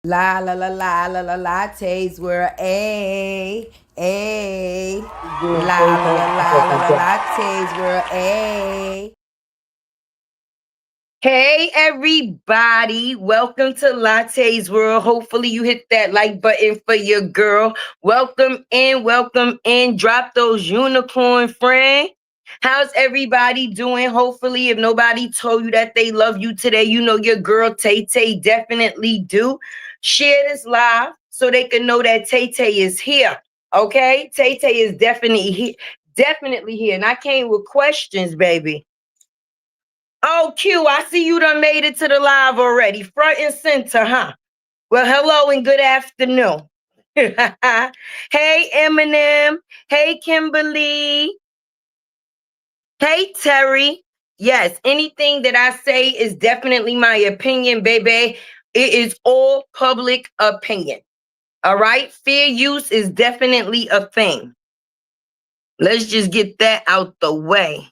La la la la la la lattes were a Doing la so la la much la la fucking la time. lattes were a. Hey everybody, welcome to Latte's World. Hopefully you hit that like button for your girl. Welcome in. Drop those unicorn friend. How's everybody doing? Hopefully, if nobody told you that they love you today, you know your girl Tay Tay definitely do. Share this live so they can know that Tay Tay is here. Okay, Tay Tay is definitely here, and I came with questions, baby. Oh, Q, I see you done made it to the live already. Front and center, huh? Well, hello and good afternoon. Hey, Eminem. Hey, Kimberly. Hey, Terry. Yes, anything that I say is definitely my opinion, baby. It is all public opinion. All right? Fair use is definitely a thing. Let's just get that out the way.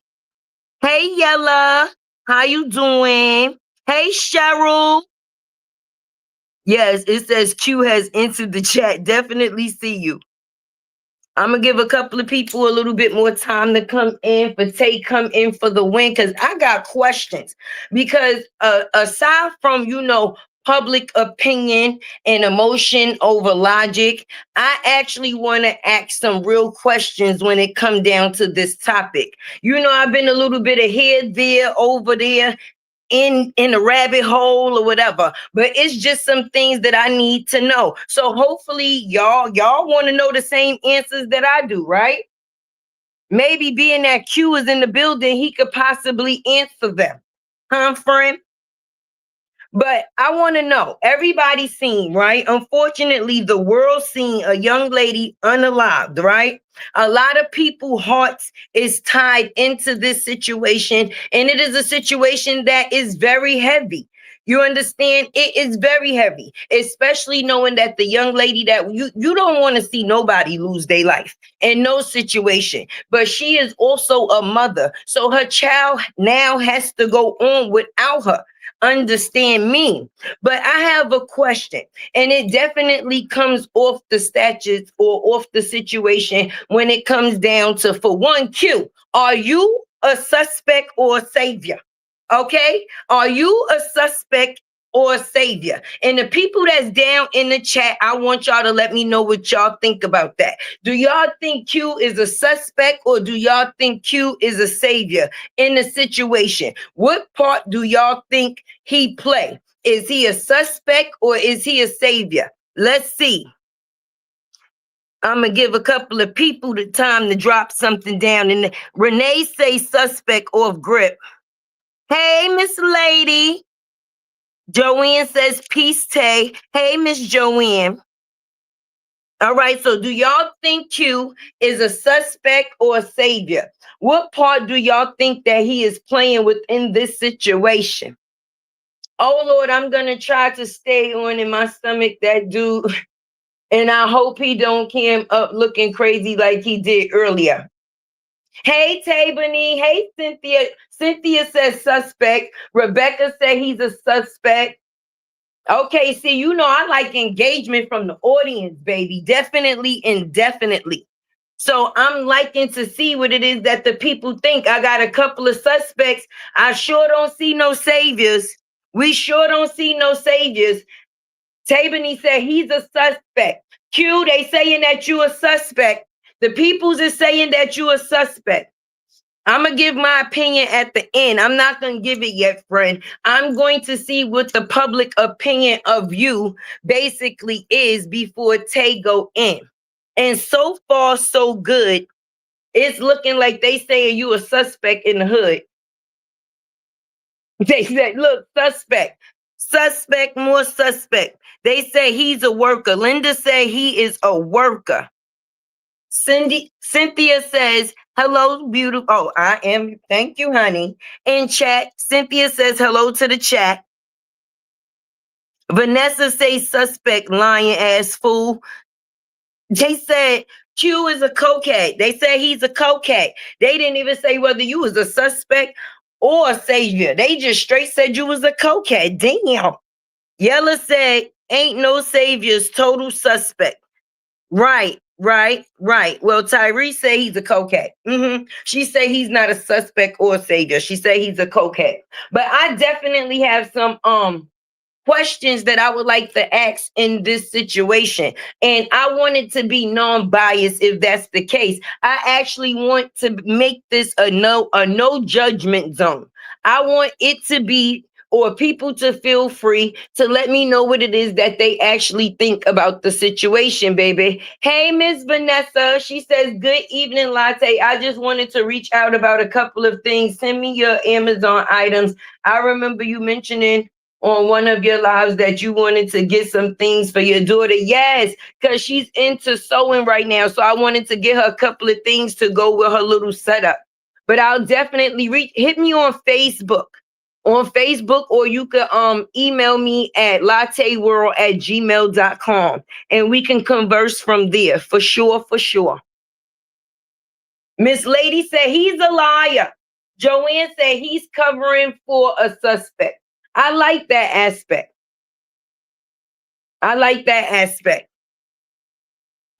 Hey, Yella. How you doing? Hey, Cheryl. Yes, it says Q has entered the chat. Definitely see you. I'm gonna give a couple of people a little bit more time to come in for come in for the win because I got questions. Because aside from public opinion and emotion over logic, I actually want to ask some real questions when it come down to this topic. I've been a little bit of here, there, over there, in a rabbit hole or whatever, but it's just some things that I need to know. So hopefully y'all want to know the same answers that I do, right? Maybe being that Q is in the building, he could possibly answer them, huh, friend? But I want to know, everybody's seen, right? Unfortunately, the world seen a young lady unalived, right? A lot of people hearts is tied into this situation, and it is a situation that is very heavy. You understand? It is very heavy, especially knowing that the young lady that you don't want to see nobody lose their life in no situation. But she is also a mother. So her child now has to go on without her. Understand me. But I have a question, and it definitely comes off the statutes or off the situation when it comes down to, for one, Q, are you a suspect or a savior? Okay? Are you a suspect or a savior? And the people that's down in the chat, I want y'all to let me know what y'all think about that. Do y'all think Q is a suspect or do y'all think Q is a savior in the situation? What part do y'all think he play? Is he a suspect or is he a savior? Let's see. I'm gonna give a couple of people the time to drop something down. And Renee say suspect off grip. Hey, Miss Lady. Joanne says peace, Tay. Hey, Miss Joanne. All right, so do y'all think Q is a suspect or a savior? What part do y'all think that he is playing within this situation? Oh Lord, I'm gonna try to stay on in my stomach that dude, and I hope he don't cam up looking crazy like he did earlier. Hey Tabany, hey Cynthia. Cynthia says suspect. Rebecca said he's a suspect. Okay, see, I like engagement from the audience, baby. Definitely and definitely. So I'm liking to see what it is that the people think. I got a couple of suspects. I sure don't see no saviors. We sure don't see no saviors. Tabany said he's a suspect. Q, they saying that you a suspect. The peoples is saying that you a suspect. I'm going to give my opinion at the end. I'm not going to give it yet, friend. I'm going to see what the public opinion of you basically is before Tay go in. And so far, so good. It's looking like they saying you a suspect in the hood. They said, look, suspect. Suspect, more suspect. They say he's a worker. Linda said he is a worker. Cynthia says, hello, beautiful. Oh, I am. Thank you, honey. In chat, Cynthia says hello to the chat. Vanessa says suspect, lying ass fool. They said Q is a cokehead. They say he's a cokehead. They didn't even say whether you was a suspect or a savior. They just straight said you was a cokehead. Damn. Yella said Ain't no saviors, total suspect. Right. Well, Tyrese say he's a cokehead. She say he's not a suspect or savior. She say he's a cokehead. But I definitely have some questions that I would like to ask in this situation. And I want it to be non-biased if that's the case. I actually want to make this a no judgment zone. I want it to be or people to feel free to let me know what it is that they actually think about the situation, baby. Hey, Miss Vanessa. She says, "Good evening, Latte. I just wanted to reach out about a couple of things. Send me your Amazon items. I remember you mentioning on one of your lives that you wanted to get some things for your daughter." Yes, because she's into sewing right now. So I wanted to get her a couple of things to go with her little setup. But I'll definitely hit me on Facebook. On Facebook, or you could email me at latteworld@gmail.com and we can converse from there for sure, for sure. Miss Lady said he's a liar. Joanne said he's covering for a suspect. I like that aspect. I like that aspect.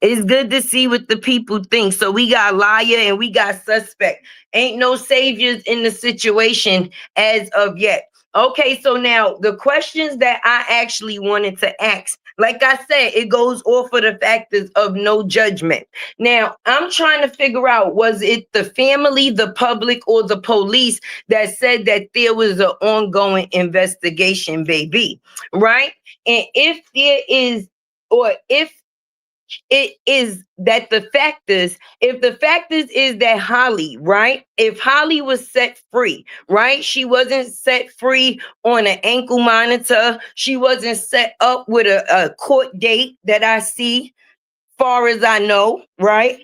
It's good to see what the people think. So we got liar and we got suspect. Ain't no saviors in the situation as of yet. Okay, so now the questions that I actually wanted to ask, like I said, it goes off of the factors of no judgment. Now, I'm trying to figure out, was it the family, the public, or the police that said that there was an ongoing investigation, baby? Right? And if there is, or if it is that the factors, if the factors is that Holly, right? If Holly was set free, right? She wasn't set free on an ankle monitor. She wasn't set up with a court date that I see, far as I know, right?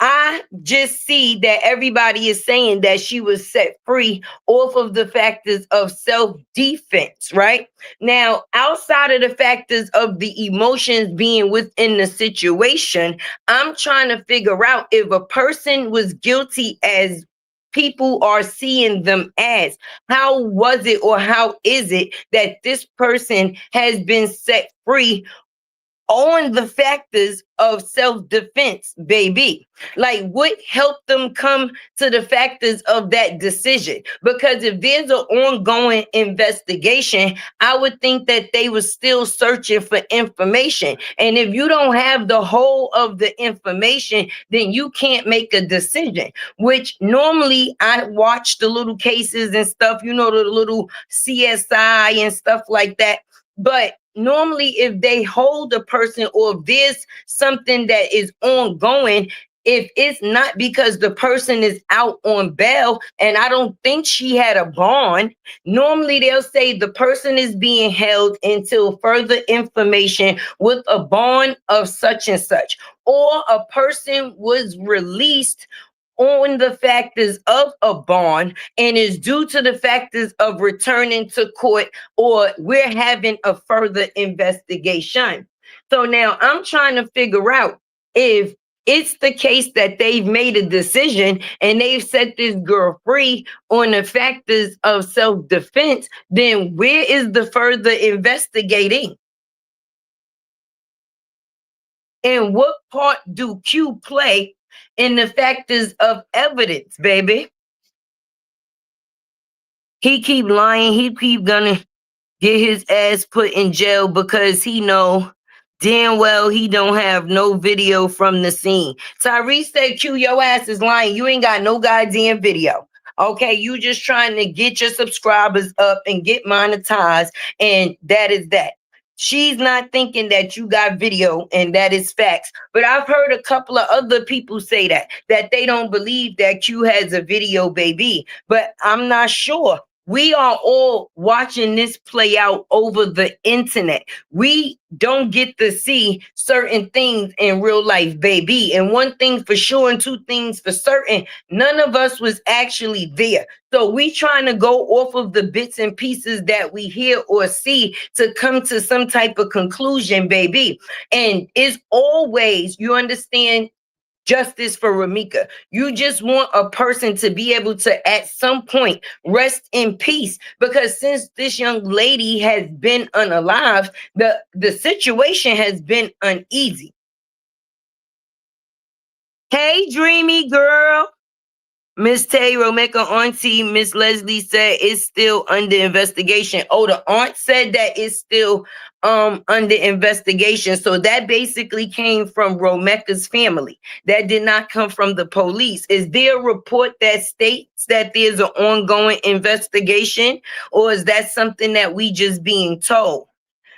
I just see that everybody is saying that she was set free off of the factors of self defense, right? Now, outside of the factors of the emotions being within the situation, I'm trying to figure out if a person was guilty as people are seeing them as. How was it or how is it that this person has been set free on the factors of self-defense, baby? Like, what helped them come to the factors of that decision? Because if there's an ongoing investigation, I would think that they were still searching for information. And if you don't have the whole of the information, then you can't make a decision. Which normally I watch the little cases and stuff, the little CSI and stuff like that. But normally, if they hold a person or if there's something that is ongoing, if it's not because the person is out on bail, and I don't think she had a bond, normally they'll say the person is being held until further information with a bond of such and such, or a person was released on the factors of a bond and is due to the factors of returning to court, or we're having a further investigation. So now I'm trying to figure out if it's the case that they've made a decision and they've set this girl free on the factors of self-defense, then where is the further investigating? And what part do Q play in the factors of evidence, baby? He keep lying. He keep gonna get his ass put in jail because he know damn well he don't have no video from the scene. Tyrese said, "Q, your ass is lying. You ain't got no goddamn video. Okay, you just trying to get your subscribers up and get monetized, and that is that." She's not thinking that you got video, and that is facts. But I've heard a couple of other people say that they don't believe that Q has a video, baby. But I'm not sure. We are all watching this play out over the internet. We don't get to see certain things in real life, baby. And one thing for sure, and two things for certain, none of us was actually there. So we trying to go off of the bits and pieces that we hear or see to come to some type of conclusion, baby. And it's always, you understand, justice for Ramika. You just want a person to be able to, at some point, rest in peace. Because since this young lady has been unalived, the situation has been uneasy. Hey, dreamy girl. Miss Tay, Romeka auntie, Miss Leslie said it's still under investigation. Oh, the aunt said that it's still under investigation. So that basically came from Romeka's family. That did not come from the police. Is there a report that states that there's an ongoing investigation, or is that something that we just being told?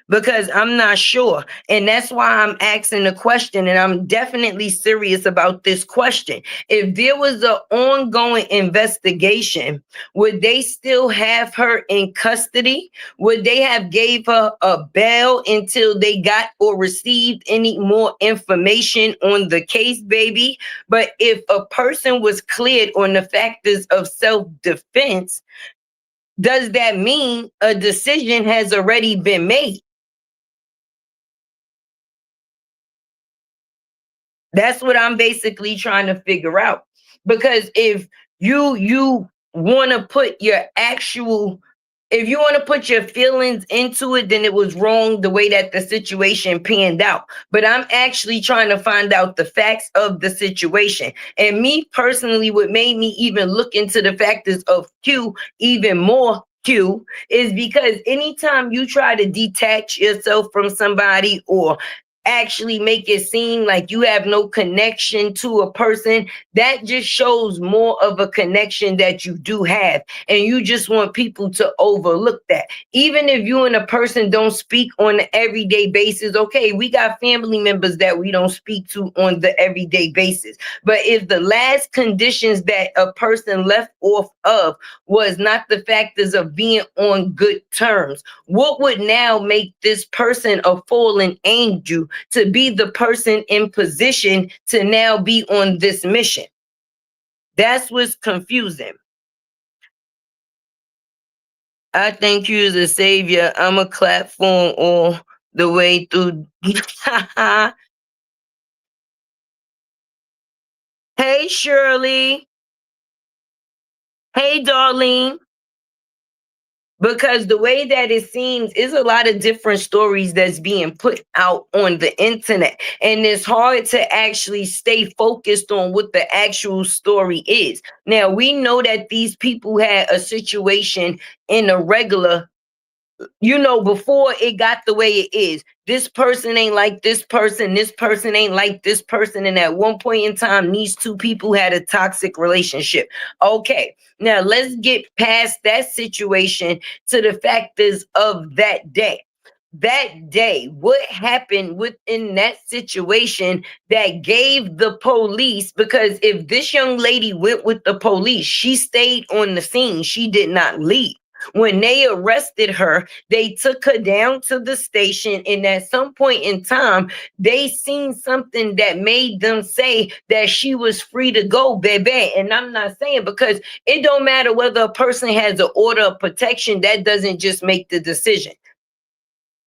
Because I'm not sure. And that's why I'm asking the question. And I'm definitely serious about this question. If there was an ongoing investigation, would they still have her in custody? Would they have gave her a bail until they got or received any more information on the case, baby? But if a person was cleared on the factors of self-defense, does that mean a decision has already been made? That's what I'm basically trying to figure out. Because if you want to put your actual, if you want to put your feelings into it, then it was wrong the way that the situation panned out. But I'm actually trying to find out the facts of the situation. And me personally, what made me even look into the factors of Q even more, Q, is because anytime you try to detach yourself from somebody or actually make it seem like you have no connection to a person, that just shows more of a connection that you do have. And you just want people to overlook that. Even if you and a person don't speak on an everyday basis, okay, we got family members that we don't speak to on the everyday basis. But if the last conditions that a person left off of was not the factors of being on good terms, what would now make this person a fallen angel to be the person in position to now be on this mission? That's what's confusing. I thank you as a savior. I'm a clap for him all the way through. Hey, Shirley. Hey, Darlene. Because the way that it seems is a lot of different stories that's being put out on the internet, and it's hard to actually stay focused on what the actual story is. Now, we know that these people had a situation in a regular, before it got the way it is. This person ain't like this person ain't like this person. And at one point in time, these two people had a toxic relationship. Okay, now let's get past that situation to the factors of that day. That day, what happened within that situation that gave the police? Because if this young lady went with the police, she stayed on the scene, she did not leave. When they arrested her, they took her down to the station, and at some point in time, they seen something that made them say that she was free to go, baby. And I'm not saying, because it don't matter whether a person has an order of protection, that doesn't just make the decision.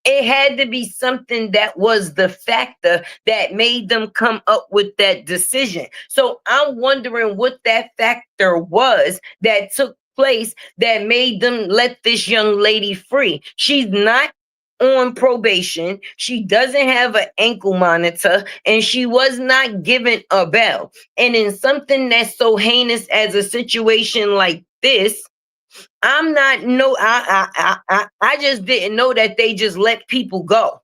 It had to be something that was the factor that made them come up with that decision. So I'm wondering what that factor was that took place that made them let this young lady free. She's not on probation. She doesn't have an ankle monitor, and she was not given a bail. And in something that's so heinous as a situation like this, I'm not no I just didn't know that they just let people go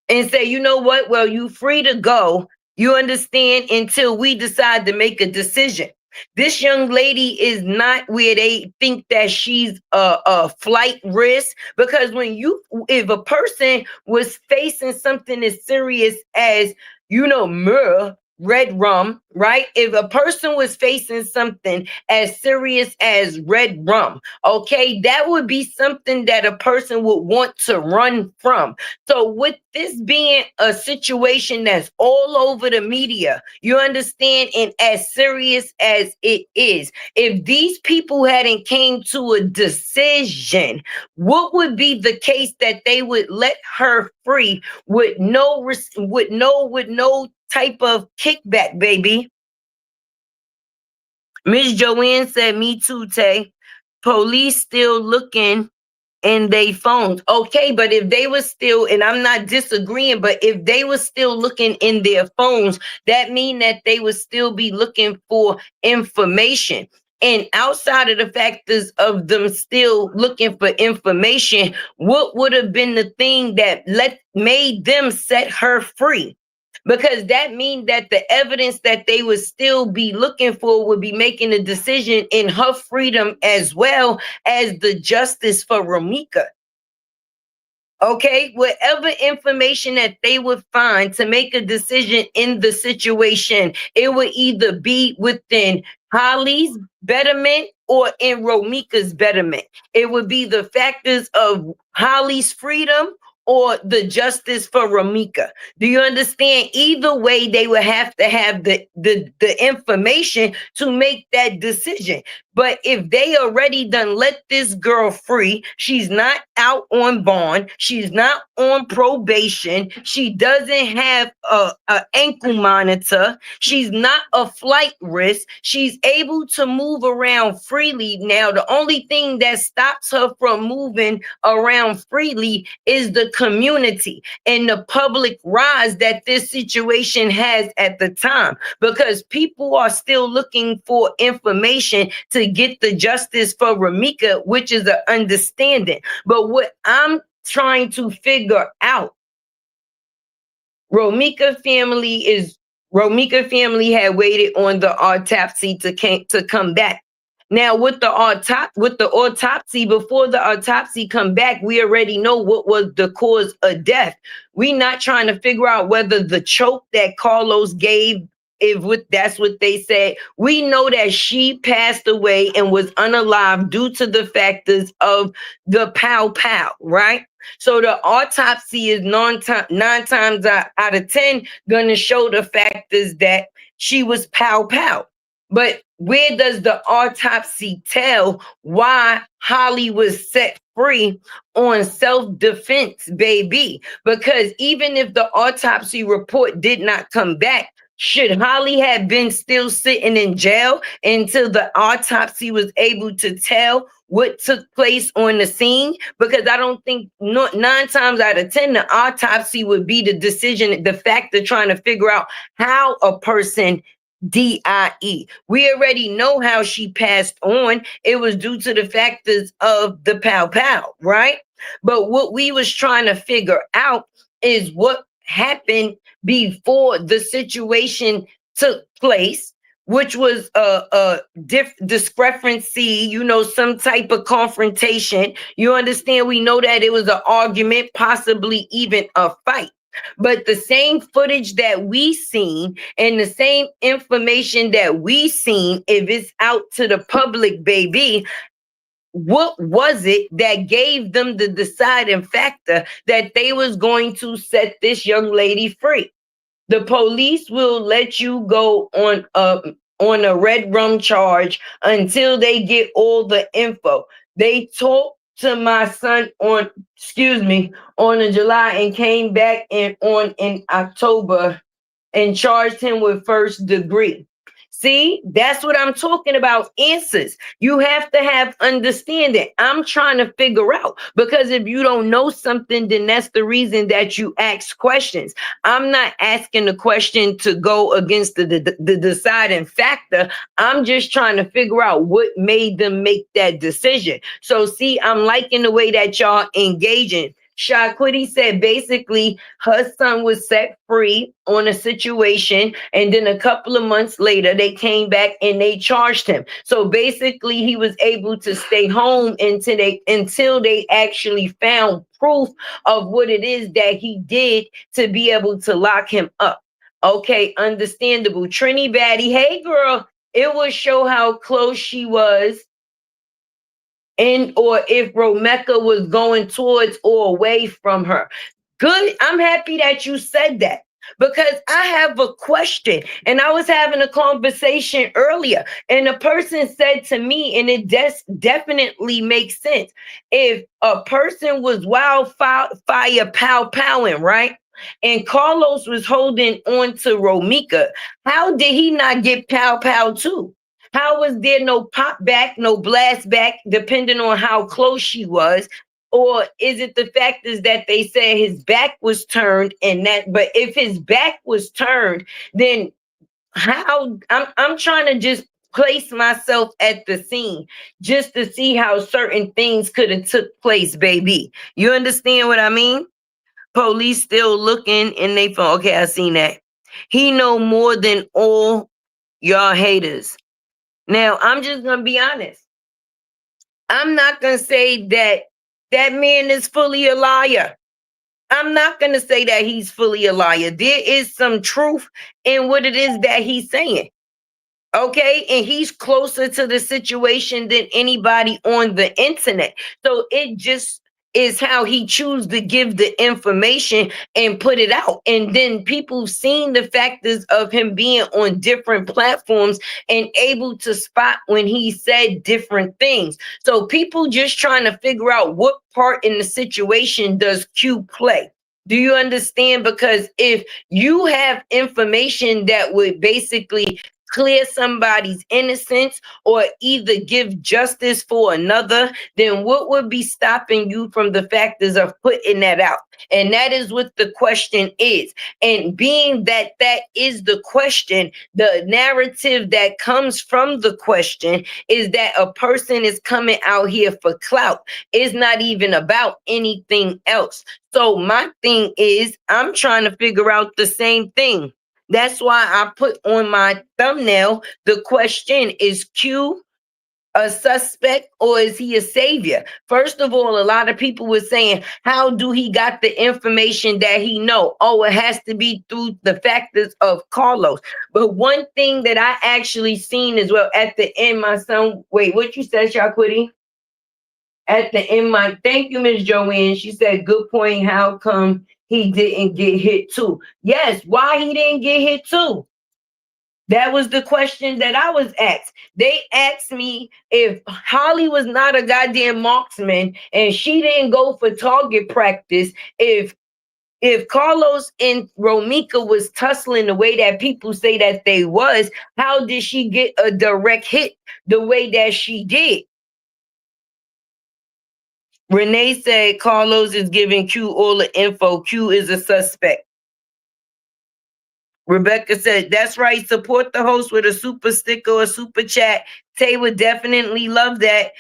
and say, you know what? Well, you free to go. You understand, until we decide to make a decision. This young lady is not where they think that she's a flight risk, because if a person was facing something as serious as, murder, red rum, right? If a person was facing something as serious as red rum, okay, that would be something that a person would want to run from. So with this being a situation that's all over the media, you understand, and as serious as it is, if these people hadn't came to a decision, what would be the case that they would let her free with no type of kickback, baby. Miss Joanne said, me too, Tay. Police still looking in they phones. Okay, but if they were still, and I'm not disagreeing, but if they were still looking in their phones, that mean that they would still be looking for information. And outside of the factors of them still looking for information, what would have been the thing that made them set her free? Because that means that the evidence that they would still be looking for would be making a decision in her freedom as well as the justice for Ramika. Okay, whatever information that they would find to make a decision in the situation, it would either be within Holly's betterment or in Romika's betterment. It would be the factors of Holly's freedom or the justice for Ramika. Do you understand? Either way, they would have to have the information to make that decision. But if they already done let this girl free, she's not out on bond, she's not on probation, she doesn't have a ankle monitor, she's not a flight risk, she's able to move around freely. Now, the only thing that stops her from moving around freely is the community and the public rise that this situation has at the time, because people are still looking for information to get the justice for Ramika, which is an understanding. But what I'm trying to figure out, Ramika family had waited on the autopsy to come back. Now, with the autopsy, before the autopsy come back, we already know what was the cause of death. We not trying to figure out whether the choke that Carlos gave, that's what they said. We know that she passed away and was unalive due to the factors of the pow, right? So the autopsy is nine times out of 10 gonna show the factors that she was pow. But where does the autopsy tell why Holly was set free on self-defense, baby? Because even if the autopsy report did not come back, should Holly have been still sitting in jail until the autopsy was able to tell what took place on the scene? Because I don't think 9 times out of 10, the autopsy would be the decision, the factor trying to figure out how a person DIE. We already know how she passed on. It was due to the factors of the pow, right? But what we was trying to figure out is what happened before the situation took place, which was a discrepancy, some type of confrontation. You understand? We know that it was an argument, possibly even a fight. But the same footage that we seen and the same information that we seen, if it's out to the public, baby, what was it that gave them the deciding factor that they was going to set this young lady free? The police will let you go on a red rum charge until they get all the info. They talked to my son on a July and came back in October and charged him with first degree. See, that's what I'm talking about. Answers. You have to have understanding. I'm trying to figure out, because if you don't know something, then that's the reason that you ask questions. I'm not asking the question to go against the deciding factor. I'm just trying to figure out what made them make that decision. So see, I'm liking the way that y'all engaging. Shaquiti said basically her son was set free on a situation, and then a couple of months later they came back and they charged him. So basically he was able to stay home until they actually found proof of what it is that he did to be able to lock him up. Okay, understandable. Trini Batty, hey girl, it will show how close she was, and or if Romeka was going towards or away from her. Good. I'm happy that you said that, because I have a question, and I was having a conversation earlier, and a person said to me, and it definitely makes sense. If a person was wildfire powing, right? and Carlos was holding on to Romika, how did he not get pow pow too? How was there no pop back, no blast back, depending on how close she was? Or is it the fact is that they said his back was turned and that, but if his back was turned, then how I'm trying to just place myself at the scene just to see how certain things could have took place, baby. You understand what I mean? Police still looking and they phone. Okay, I seen that. He know more than all y'all haters. Now, I'm just gonna be honest. I'm not gonna say that that man is fully a liar. I'm not gonna say that he's fully a liar. There is some truth in what it is that he's saying. Okay, and he's closer to the situation than anybody on the internet, so it just is how he chooses to give the information and put it out, and then people seen the factors of him being on different platforms and able to spot when he said different things. So people just trying to figure out what part in the situation does Q play. Do you understand? Because if you have information that would basically clear somebody's innocence or either give justice for another, then what would be stopping you from the factors of putting that out? And that is what the question is. And being that that is the question, the narrative that comes from the question is that a person is coming out here for clout. It's not even about anything else. So my thing is, I'm trying to figure out the same thing. That's why I put on my thumbnail the question, is Q a suspect or is he a savior? First of all, a lot of people were saying, how do he got the information that he know? Oh, it has to be through the factors of Carlos. But one thing that I actually seen as well at the end, my son, wait, what you said, Shaquiti? At the end, my thank you, Miss Joanne. She said, good point. How come he didn't get hit too? Yes, why he didn't get hit too? That was the question that I was asked. They asked me if Holly was not a goddamn marksman and she didn't go for target practice, if Carlos and Romika was tussling the way that people say that they was, how did she get a direct hit the way that she did? Renee said Carlos is giving Q all the info. Q is a suspect. Rebecca said, that's right. Support the host with a super sticker or super chat. Tay would definitely love that.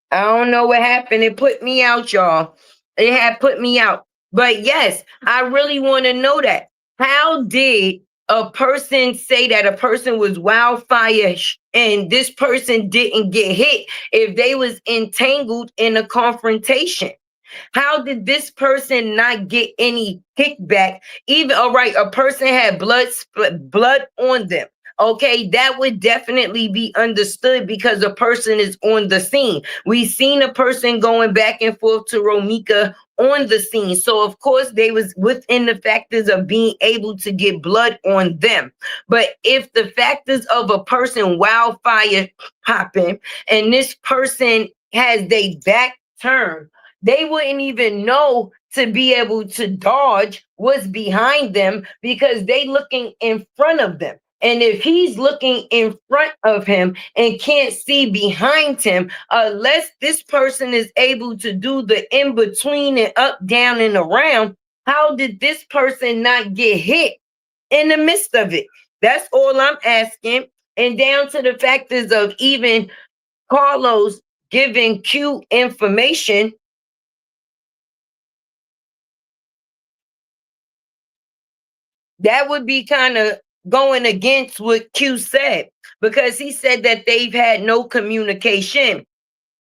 I don't know what happened. It put me out, y'all. It had put me out. But yes, I really want to know that. How did a person say that a person was wildfire and this person didn't get hit if they was entangled in a confrontation? How did this person not get any kickback? Even all right, a person had blood on them. Okay, that would definitely be understood because a person is on the scene. We seen a person going back and forth to Romika on the scene. So of course they was within the factors of being able to get blood on them. But if the factors of a person wildfire popping and this person has their back turned, they wouldn't even know to be able to dodge what's behind them because they looking in front of them. And if he's looking in front of him and can't see behind him, unless this person is able to do the in between and up, down, and around, how did this person not get hit in the midst of it? That's all I'm asking. And down to the factors of even Carlos giving Q information, that would be kind of going against what Q said because he said that they've had no communication.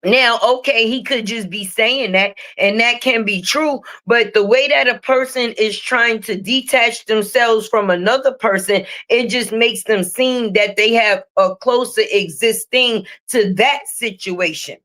Now, okay, he could just be saying that, and that can be true. But the way that a person is trying to detach themselves from another person, it just makes them seem that they have a closer existing to that situation.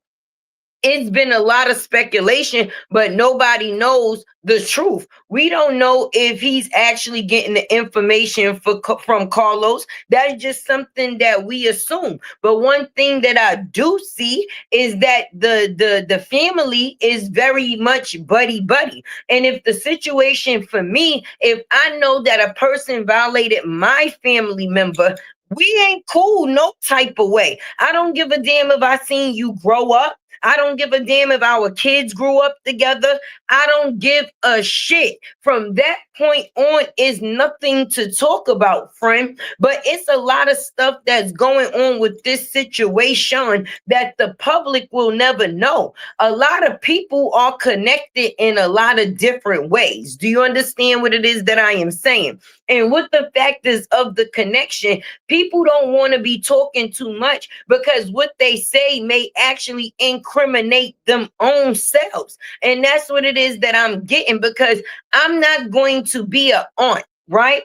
it's been a lot of speculation, but nobody knows the truth. We don't know if he's actually getting the information from Carlos. That's just something that we assume. But one thing that I do see is that the family is very much buddy buddy. And if the situation for me, if I know that a person violated my family member, we ain't cool no type of way. I don't give a damn if I seen you grow up. I don't give a damn if our kids grew up together. I don't give a shit. From that point on, is nothing to talk about, friend. But it's a lot of stuff that's going on with this situation that the public will never know. A lot of people are connected in a lot of different ways. Do you understand what it is that I am saying? And with the factors of the connection, people don't want to be talking too much because what they say may actually incriminate them own selves. And that's what it is that I'm getting, because I'm not going to be an aunt, right?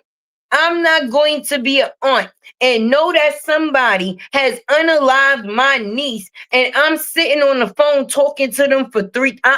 I'm not going to be an aunt and know that somebody has unalived my niece, and I'm sitting on the phone talking to them for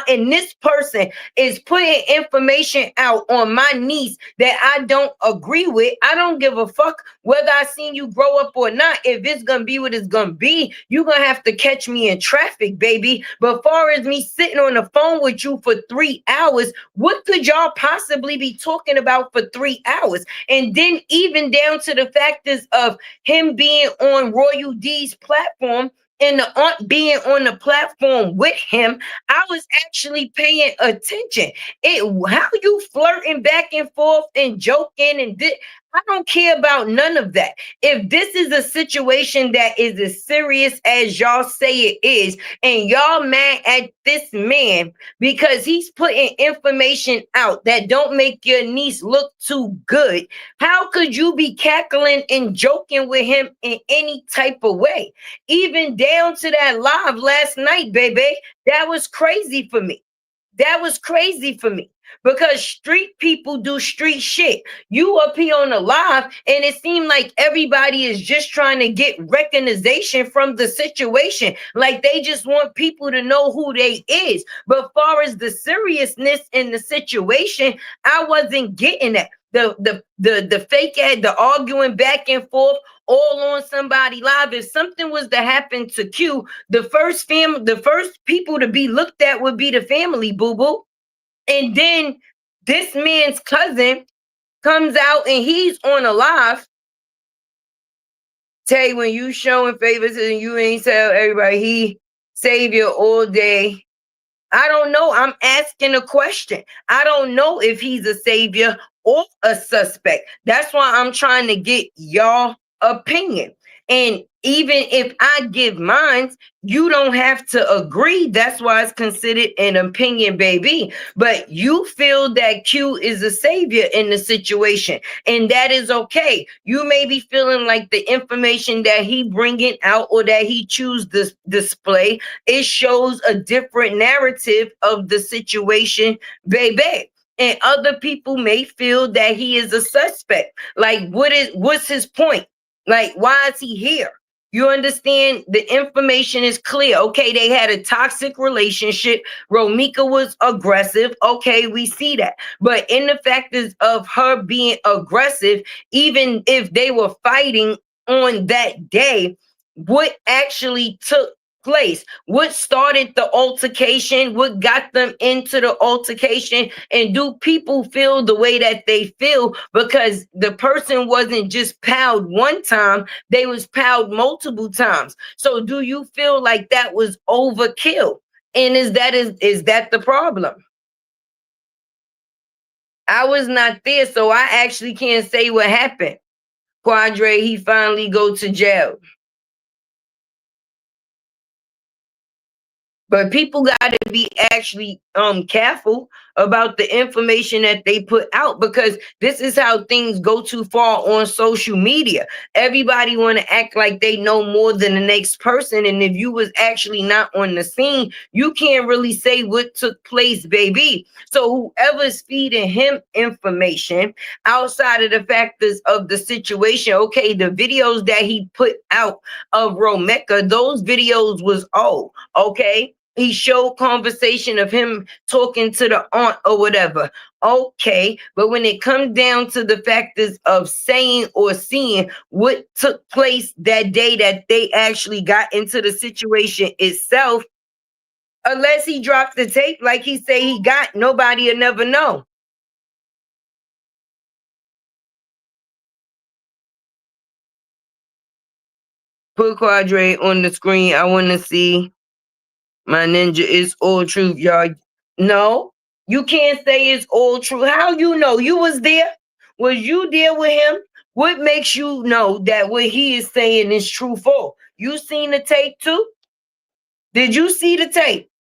and this person is putting information out on my niece that I don't agree with. I don't give a fuck whether I seen you grow up or not. If it's gonna be what it's gonna be, you're gonna have to catch me in traffic, baby. But far as me sitting on the phone with you for 3 hours, what could y'all possibly be talking about for 3 hours? And then even down to the factors of him being on Royal D's platform and the aunt being on the platform with him, I was actually paying attention. How you flirting back and forth and joking and I don't care about none of that. If this is a situation that is as serious as y'all say it is, and y'all mad at this man because he's putting information out that don't make your niece look too good, how could you be cackling and joking with him in any type of way? Even down to that live last night, baby, that was crazy for me. That was crazy for me, because street people do street shit. You up here on the live, and it seemed like everybody is just trying to get recognition from the situation. Like they just want people to know who they is. But far as the seriousness in the situation, I wasn't getting that. The fake ad, the arguing back and forth, all on somebody live. If something was to happen to Q, the first people to be looked at would be the family, boo boo. And then this man's cousin comes out and he's on a live. Tay, when you showing favoritism, you ain't tell everybody he savior all day. I don't know. I'm asking a question. I don't know if he's a savior or a suspect. That's why I'm trying to get y'all opinion. And even if I give mine, you don't have to agree. That's why it's considered an opinion, baby. But you feel that Q is a savior in the situation, and that is okay. You may be feeling like the information that he bringing out or that he choose this display, it shows a different narrative of the situation, baby. And other people may feel that he is a suspect. Like, what's his point? Like, why is he here? You understand? The information is clear. Okay, they had a toxic relationship. Romika was aggressive. Okay, we see that. But in the factors of her being aggressive, even if they were fighting on that day, what actually took place? What started the altercation? What got them into the altercation? And do people feel the way that they feel because the person wasn't just palled one time, they was palled multiple times? So do you feel like that was overkill? And is that the problem? I was not there, so I actually can't say what happened. Qadree, he finally go to jail. But people got to be actually careful about the information that they put out, because this is how things go too far on social media. Everybody want to act like they know more than the next person, and if you was actually not on the scene, you can't really say what took place, baby. So whoever's feeding him information outside of the factors of the situation, okay, the videos that he put out of Romeka, those videos was old, okay? he showed conversation of him talking to the aunt or whatever. Okay, but when it comes down to the factors of saying or seeing what took place that day that they actually got into the situation itself, unless he dropped the tape like he say he got, nobody will never know. Put Qadree on the screen. I want to see. My ninja is all truth, y'all. No, you can't say it's all true. How you know? You was there. Was you there with him? What makes you know that what he is saying is truthful? You seen the tape too? Did you see the tape?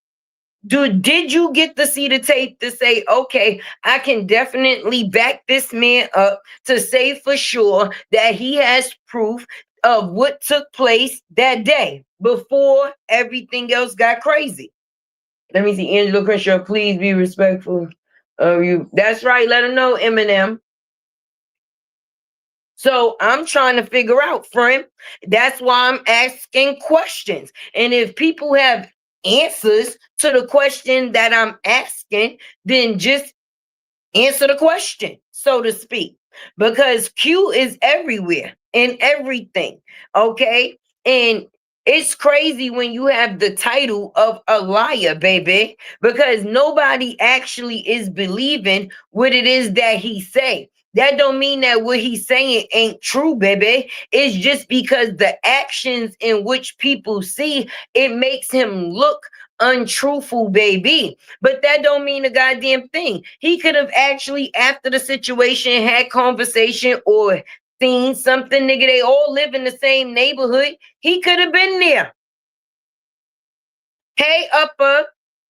Did you get to see the tape to say, okay, I can definitely back this man up to say for sure that he has proof of what took place that day before everything else got crazy? Let me see, Angela Crenshaw, please be respectful of you. That's right. Let him know, Eminem. So I'm trying to figure out, friend. That's why I'm asking questions. And if people have answers to the question that I'm asking, then just answer the question, so to speak, because Q is everywhere in everything. Okay. And it's crazy when you have the title of a liar, baby, because nobody actually is believing what it is that he say. That don't mean that what he's saying ain't true, baby. It's just because the actions in which people see, it makes him look untruthful, baby. But that don't mean a goddamn thing. He could have actually, after the situation, had conversation or seen something, nigga. They all live in the same neighborhood. He could have been there. Hey, upper.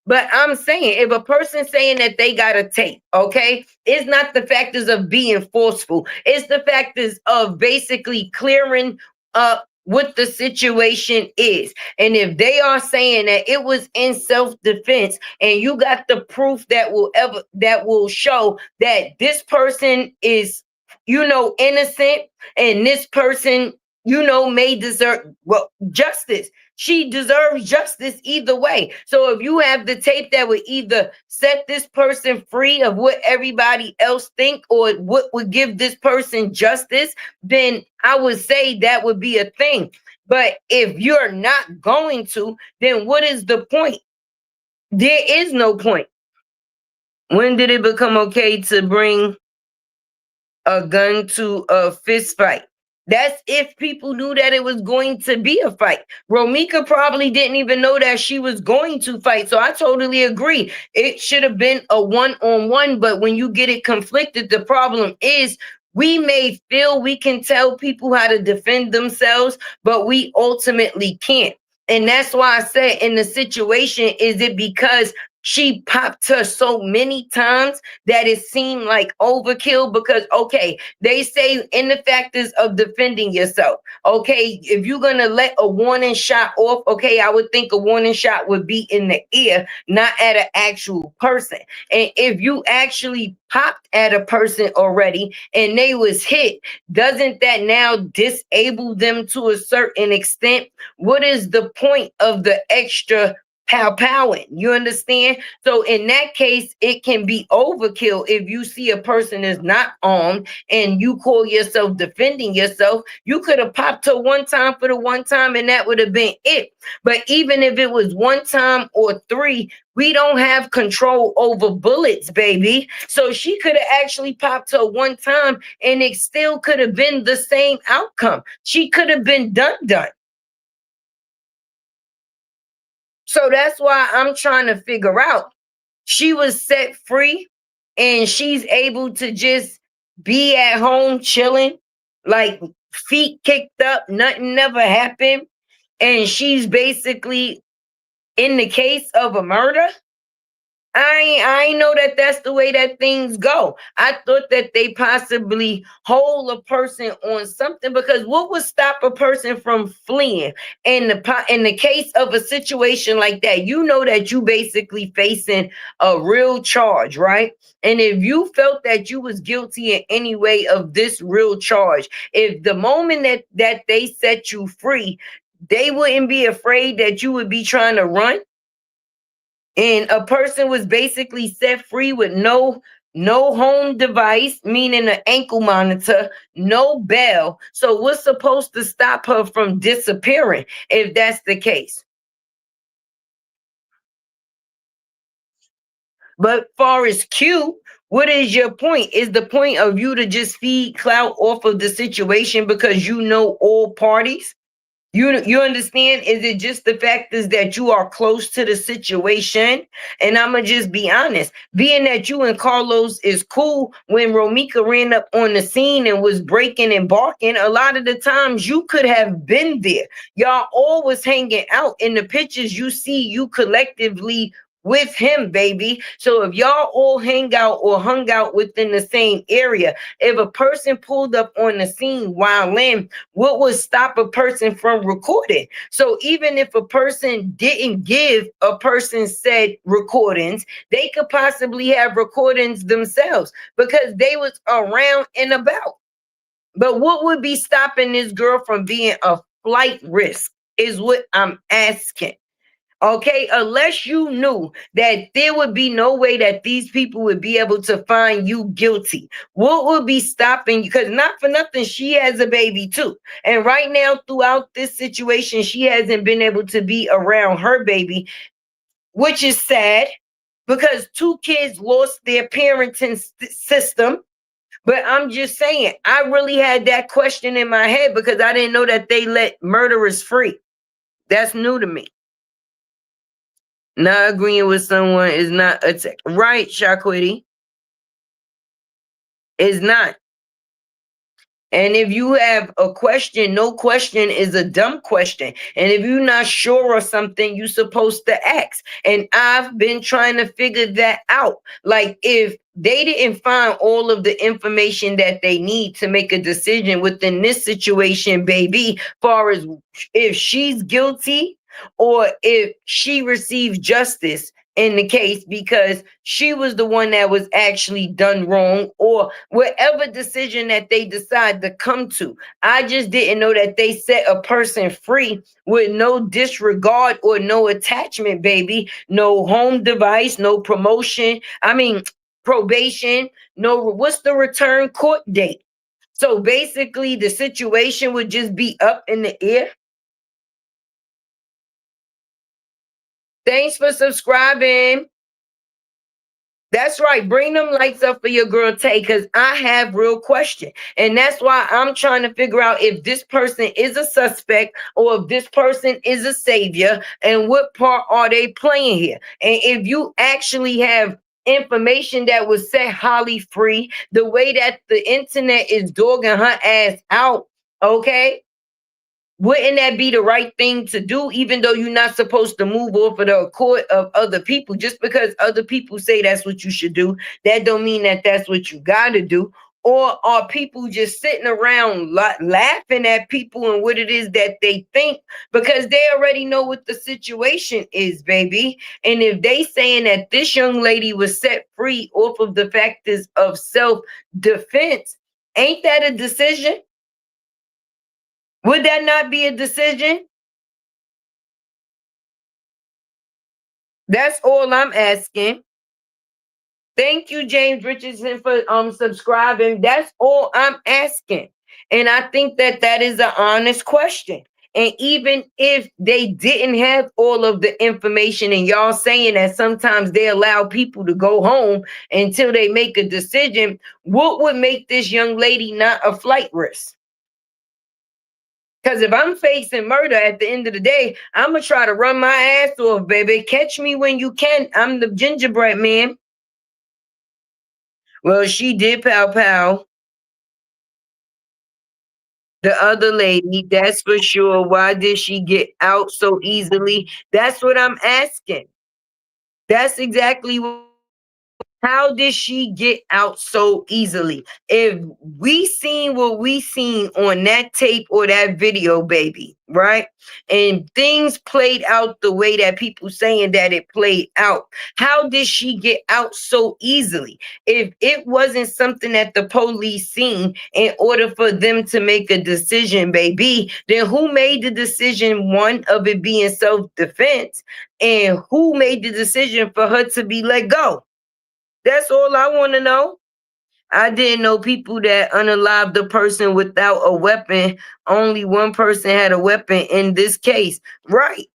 But I'm saying, if a person saying that they got a tape, okay, it's not the factors of being forceful. It's the factors of basically clearing up what the situation is. And if they are saying that it was in self-defense and you got the proof that will show that this person is, innocent, and this person, may deserve justice. She deserves justice either way. So if you have the tape that would either set this person free of what everybody else think or what would give this person justice, then I would say that would be a thing. But if you're not going to, then what is the point? There is no point. When did it become okay to bring a gun to a fist fight? That's if people knew that it was going to be a fight. Romika probably didn't even know that she was going to fight. So I totally agree. It should have been a one-on-one, but when you get it conflicted, the problem is we may feel we can tell people how to defend themselves, but we ultimately can't. And that's why I said in the situation, is it because she popped her so many times that it seemed like overkill? Because, okay, they say in the factors of defending yourself, okay, if you're going to let a warning shot off, okay, I would think a warning shot would be in the ear, not at an actual person. And if you actually popped at a person already and they was hit, doesn't that now disable them to a certain extent? What is the point of the extra powing? You understand? So in that case, it can be overkill if you see a person is not armed and you call yourself defending yourself. You could have popped her one time for the one time and that would have been it. But even if it was one time or three, we don't have control over bullets, baby. So she could have actually popped her one time and it still could have been the same outcome. She could have been done. So that's why I'm trying to figure out. She was set free and she's able to just be at home chilling, like feet kicked up, nothing never happened. And she's basically in the case of a murder. I know that that's the way that things go. I thought that they possibly hold a person on something, because what would stop a person from fleeing in the case of a situation like that? You know that you basically facing a real charge, right? And if you felt that you was guilty in any way of this real charge, if the moment that they set you free, they wouldn't be afraid that you would be trying to run. And a person was basically set free with no home device, meaning an ankle monitor, no bell. So what's supposed to stop her from disappearing if that's the case? But far as Q, what is your point? Is the point of you to just feed clout off of the situation because you know all parties? You understand? Is it just the fact is that you are close to the situation? And I'ma just be honest, being that you and Carlos is cool, when Romika ran up on the scene and was breaking and barking, a lot of the times you could have been there. Y'all always hanging out in the pictures you see you collectively with him, baby. So if y'all all hang out or hung out within the same area, if a person pulled up on the scene while in, what would stop a person from recording? So even if a person didn't give a person said recordings, they could possibly have recordings themselves because they was around and about. But what would be stopping this girl from being a flight risk is what I'm asking. Okay, unless you knew that there would be no way that these people would be able to find you guilty, what would be stopping you? Because not for nothing, she has a baby too. And right now, throughout this situation, she hasn't been able to be around her baby, which is sad because two kids lost their parenting system. But I'm just saying, I really had that question in my head because I didn't know that they let murderers free. That's new to me. Not agreeing with someone is not attack. Right, Shaquiti? Is not. And if you have a question, no question is a dumb question. And if you're not sure of something, you're supposed to ask. And I've been trying to figure that out. Like, if they didn't find all of the information that they need to make a decision within this situation, baby, far as if she's guilty or if she receives justice in the case because she was the one that was actually done wrong or whatever decision that they decide to come to. I just didn't know that they set a person free with no disregard or no attachment, baby. No home device, no promotion. I mean, probation, no, what's the return court date? So basically, the situation would just be up in the air. Thanks for subscribing. That's right. Bring them lights up for your girl Tay, because I have real question. And that's why I'm trying to figure out if this person is a suspect or if this person is a savior and what part are they playing here. And if you actually have information that was set Holly free, the way that the internet is dogging her ass out, okay? Wouldn't that be the right thing to do, even though you're not supposed to move off of the accord of other people? Just because other people say that's what you should do, that don't mean that that's what you got to do. Or are people just sitting around laughing at people and what it is that they think because they already know what the situation is, baby? And if they saying that this young lady was set free off of the factors of self-defense, ain't that a decision? Would that not be a decision? That's all I'm asking. Thank you, James Richardson, for subscribing. That's all I'm asking. And I think that that is an honest question. And even if they didn't have all of the information, and y'all saying that sometimes they allow people to go home until they make a decision, what would make this young lady not a flight risk? Because if I'm facing murder at the end of the day, I'm going to try to run my ass off, baby. Catch me when you can. I'm the gingerbread man. Well, she did pow pow. The other lady, that's for sure. Why did she get out so easily? That's what I'm asking. That's exactly what How did she get out so easily? If we seen what we seen on that tape or that video, baby, right? And things played out the way that people saying that it played out. How did she get out so easily? If it wasn't something that the police seen in order for them to make a decision, baby, then who made the decision, one, of it being self-defense, and who made the decision for her to be let go? That's all I want to know. I didn't know people that unalived the person without a weapon. Only one person had a weapon in this case. Right.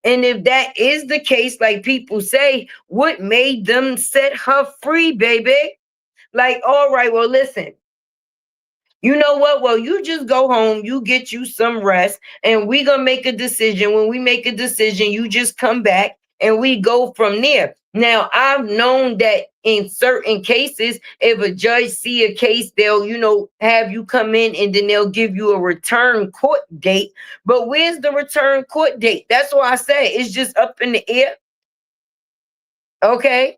And if that is the case, like people say, what made them set her free, baby? Like, all right, well, listen, you know what? Well, you just go home, you get you some rest, and we gonna make a decision. When we make a decision, you just come back and we go from there. Now, I've known that in certain cases, if a judge see a case, they'll, have you come in and then they'll give you a return court date. But where's the return court date? That's why I say it's just up in the air. Okay.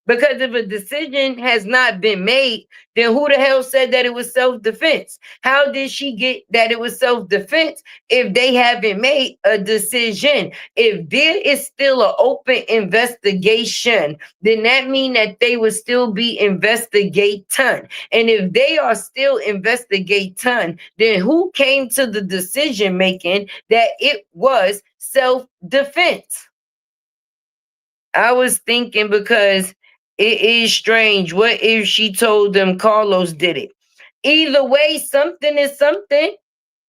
Because if a decision has not been made, then who the hell said that it was self-defense? How did she get that it was self-defense if they haven't made a decision? If there is still an open investigation, then that means that they would still be investigating. And if they are still investigating, then who came to the decision making that it was self-defense? I was thinking because it is strange. What if she told them Carlos did it? Either way, something is something.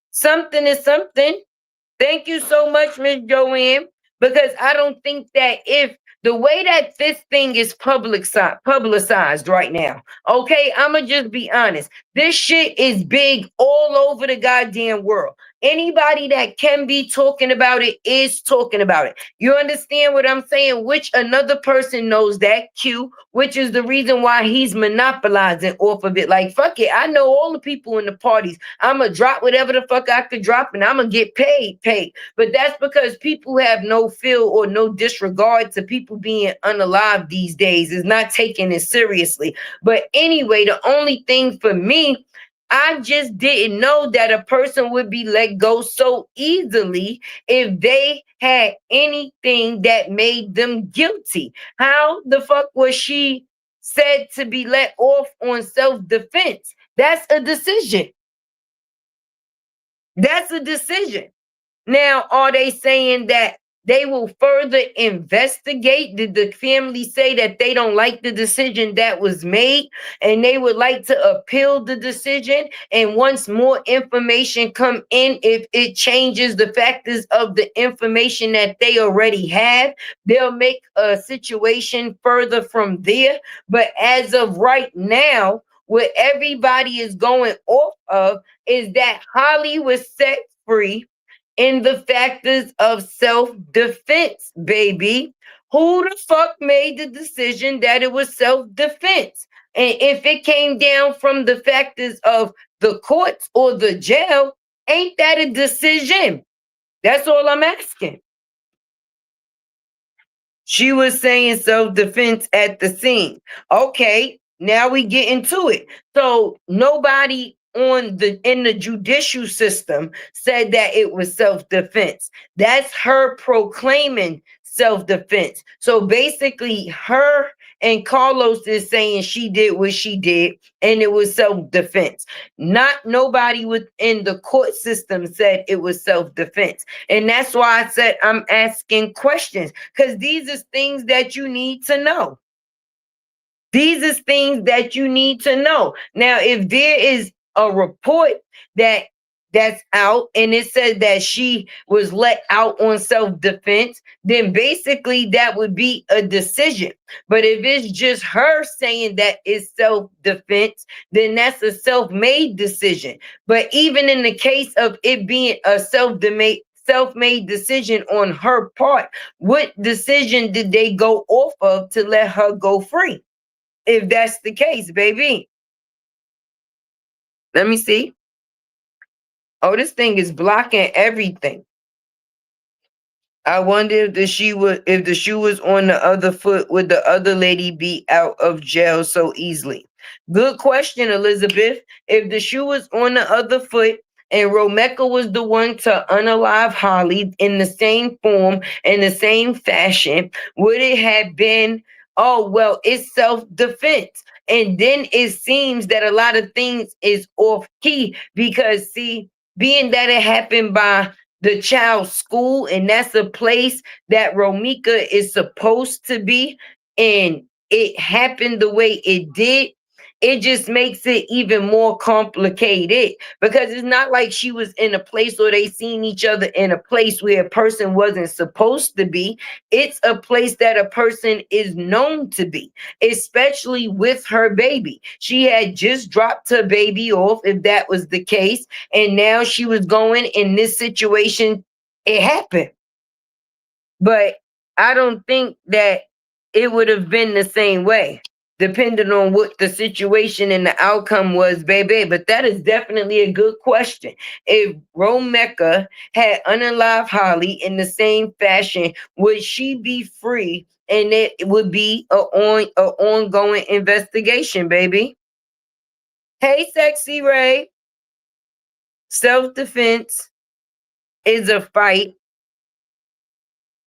Something is something. Thank you so much, Miss Joanne, because I don't think that if the way that this thing is publicized right now, okay, I'ma just be honest. This shit is big all over the goddamn world. Anybody that can be talking about it is talking about it. You understand what I'm saying? Which another person knows that, Q, which is the reason why he's monopolizing off of it. Like, fuck it. I know all the people in the parties. I'ma drop whatever the fuck I could drop and I'ma get paid. But that's because people have no feel or no disregard to people being unalive these days, is not taking it seriously. But anyway, the only thing for me, I just didn't know that a person would be let go so easily if they had anything that made them guilty. How the fuck was she said to be let off on self-defense? That's a decision. That's a decision. Now, are they saying that they will further investigate? Did the family say that they don't like the decision that was made and they would like to appeal the decision? And once more information come in, if it changes the factors of the information that they already have, they'll make a situation further from there. But as of right now, what everybody is going off of is that Holly was set free in the factors of self-defense, baby. Who the fuck made the decision that it was self-defense? And if it came down from the factors of the courts or the jail, ain't that a decision? That's all I'm asking. She was saying self-defense at the scene. Okay, now we get into it. So nobody on the in the judicial system said that it was self-defense. That's her proclaiming self-defense. So basically, her and Carlos is saying she did what she did and it was self-defense. Not nobody within the court system said it was self-defense. And that's why I said I'm asking questions, because these are things that you need to know. These are things that you need to know. Now, if there is a report that's out and it said that she was let out on self-defense, then basically that would be a decision. But if it's just her saying that it's self-defense, then that's a self-made decision. But even in the case of it being a self-made decision on her part, what decision did they go off of to let her go free? If that's the case, baby. Let me see. Oh, this thing is blocking everything. I wonder if the shoe was on the other foot, would the other lady be out of jail so easily? Good question, Elizabeth. If the shoe was on the other foot and Romeka was the one to unalive Holly in the same form, in the same fashion, would it have been, oh well, it's self-defense? And then it seems that a lot of things is off key because see, being that it happened by the child's school, and that's a place that Romika is supposed to be, and it happened the way it did, it just makes it even more complicated because it's not like she was in a place or they seen each other in a place where a person wasn't supposed to be. It's a place that a person is known to be, especially with her baby. She had just dropped her baby off, if that was the case, and now she was going in this situation. It happened, but I don't think that it would have been the same way, depending on what the situation and the outcome was, baby. But that is definitely a good question. If Romeka had unalived Holly in the same fashion, would she be free? And it would be a ongoing investigation, baby. Hey, Sexy Ray. Self defense is a fight.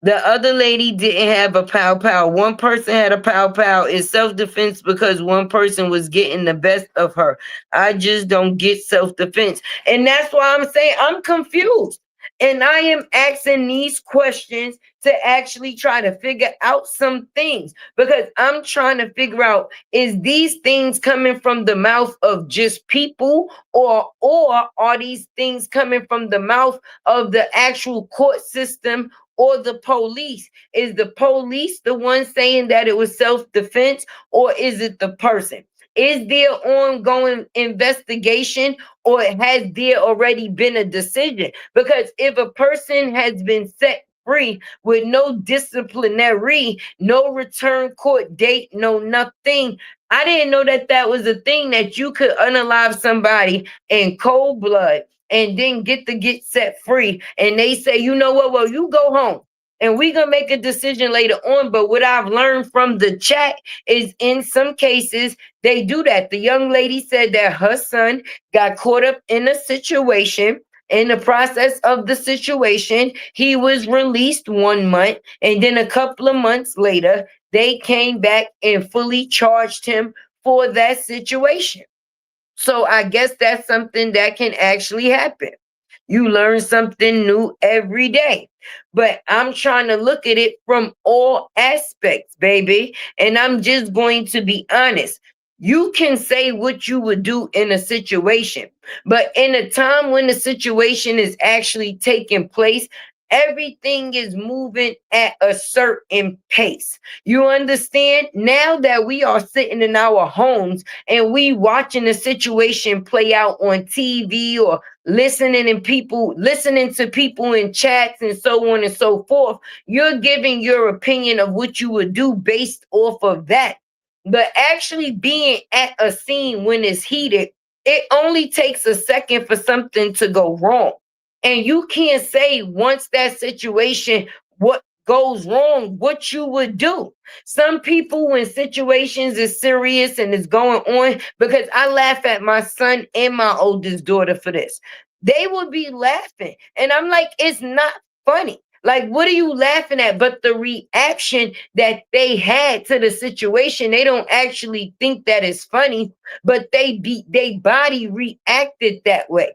The other lady didn't have a pow pow. One person had a pow pow. It's self defense because one person was getting the best of her. I just don't get self defense. And that's why I'm saying I'm confused. And I am asking these questions to actually try to figure out some things because I'm trying to figure out, is these things coming from the mouth of just people, or are these things coming from the mouth of the actual court system or the police? Is the police the one saying that it was self-defense, or is it the person? Is there ongoing investigation, or has there already been a decision? Because if a person has been set free with no disciplinary, no return court date, no nothing, I didn't know that that was a thing, that you could unalive somebody in cold blood and then get set free, and they say, you know what, well, you go home and we gonna make a decision later on. But what I've learned from the chat is in some cases they do that. The young lady said that her son got caught up in a situation. In the process of the situation, he was released 1 month, and then a couple of months later they came back and fully charged him for that situation. So I guess that's something that can actually happen. You learn something new every day. But I'm trying to look at it from all aspects, baby. And I'm just going to be honest. You can say what you would do in a situation, but in a time when the situation is actually taking place, everything is moving at a certain pace. You understand? Now that we are sitting in our homes and we watching the situation play out on TV, or listening to people in chats and so on and so forth, you're giving your opinion of what you would do based off of that. But actually being at a scene when it's heated, it only takes a second for something to go wrong. And you can't say once that situation, what goes wrong, what you would do. Some people, when situations is serious and is going on, because I laugh at my son and my oldest daughter for this, they would be laughing. And I'm like, it's not funny. Like, what are you laughing at? But the reaction that they had to the situation, they don't actually think that is funny, but they body reacted that way.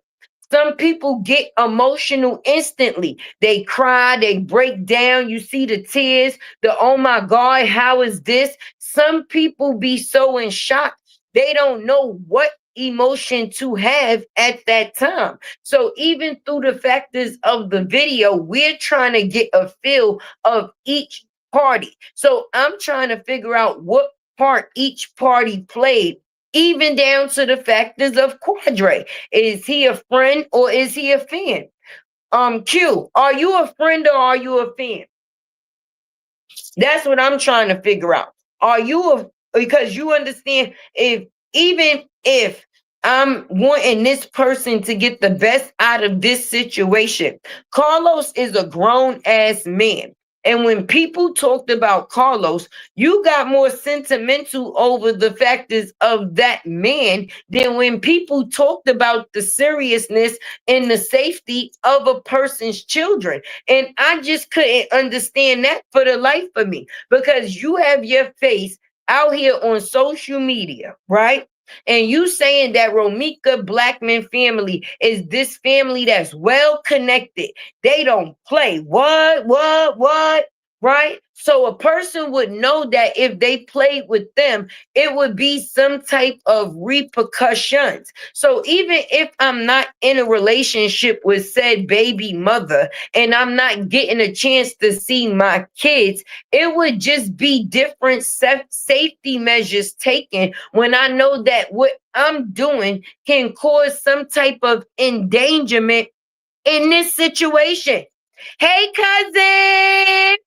Some people get emotional instantly. They cry, they break down. You see the tears, the oh my God, how is this? Some people be so in shock, they don't know what emotion to have at that time. So even through the factors of the video, we're trying to get a feel of each party. So I'm trying to figure out what part each party played, even down to the factors of Qadree. Is he a friend or is he a fan? Q, are you a friend or are you a fan? That's what I'm trying to figure out. Are you a, because you understand, if even if I'm wanting this person to get the best out of this situation. Carlos is a grown ass man. And when people talked about Carlos, you got more sentimental over the factors of that man than when people talked about the seriousness and the safety of a person's children. And I just couldn't understand that for the life of me, because you have your face out here on social media, right? And you saying that Romika Blackman family is this family that's well connected. They don't play. What? Right? So a person would know that if they played with them, it would be some type of repercussions. So even if I'm not in a relationship with said baby mother and I'm not getting a chance to see my kids, it would just be different safety measures taken when I know that what I'm doing can cause some type of endangerment in this situation. Hey, cousin.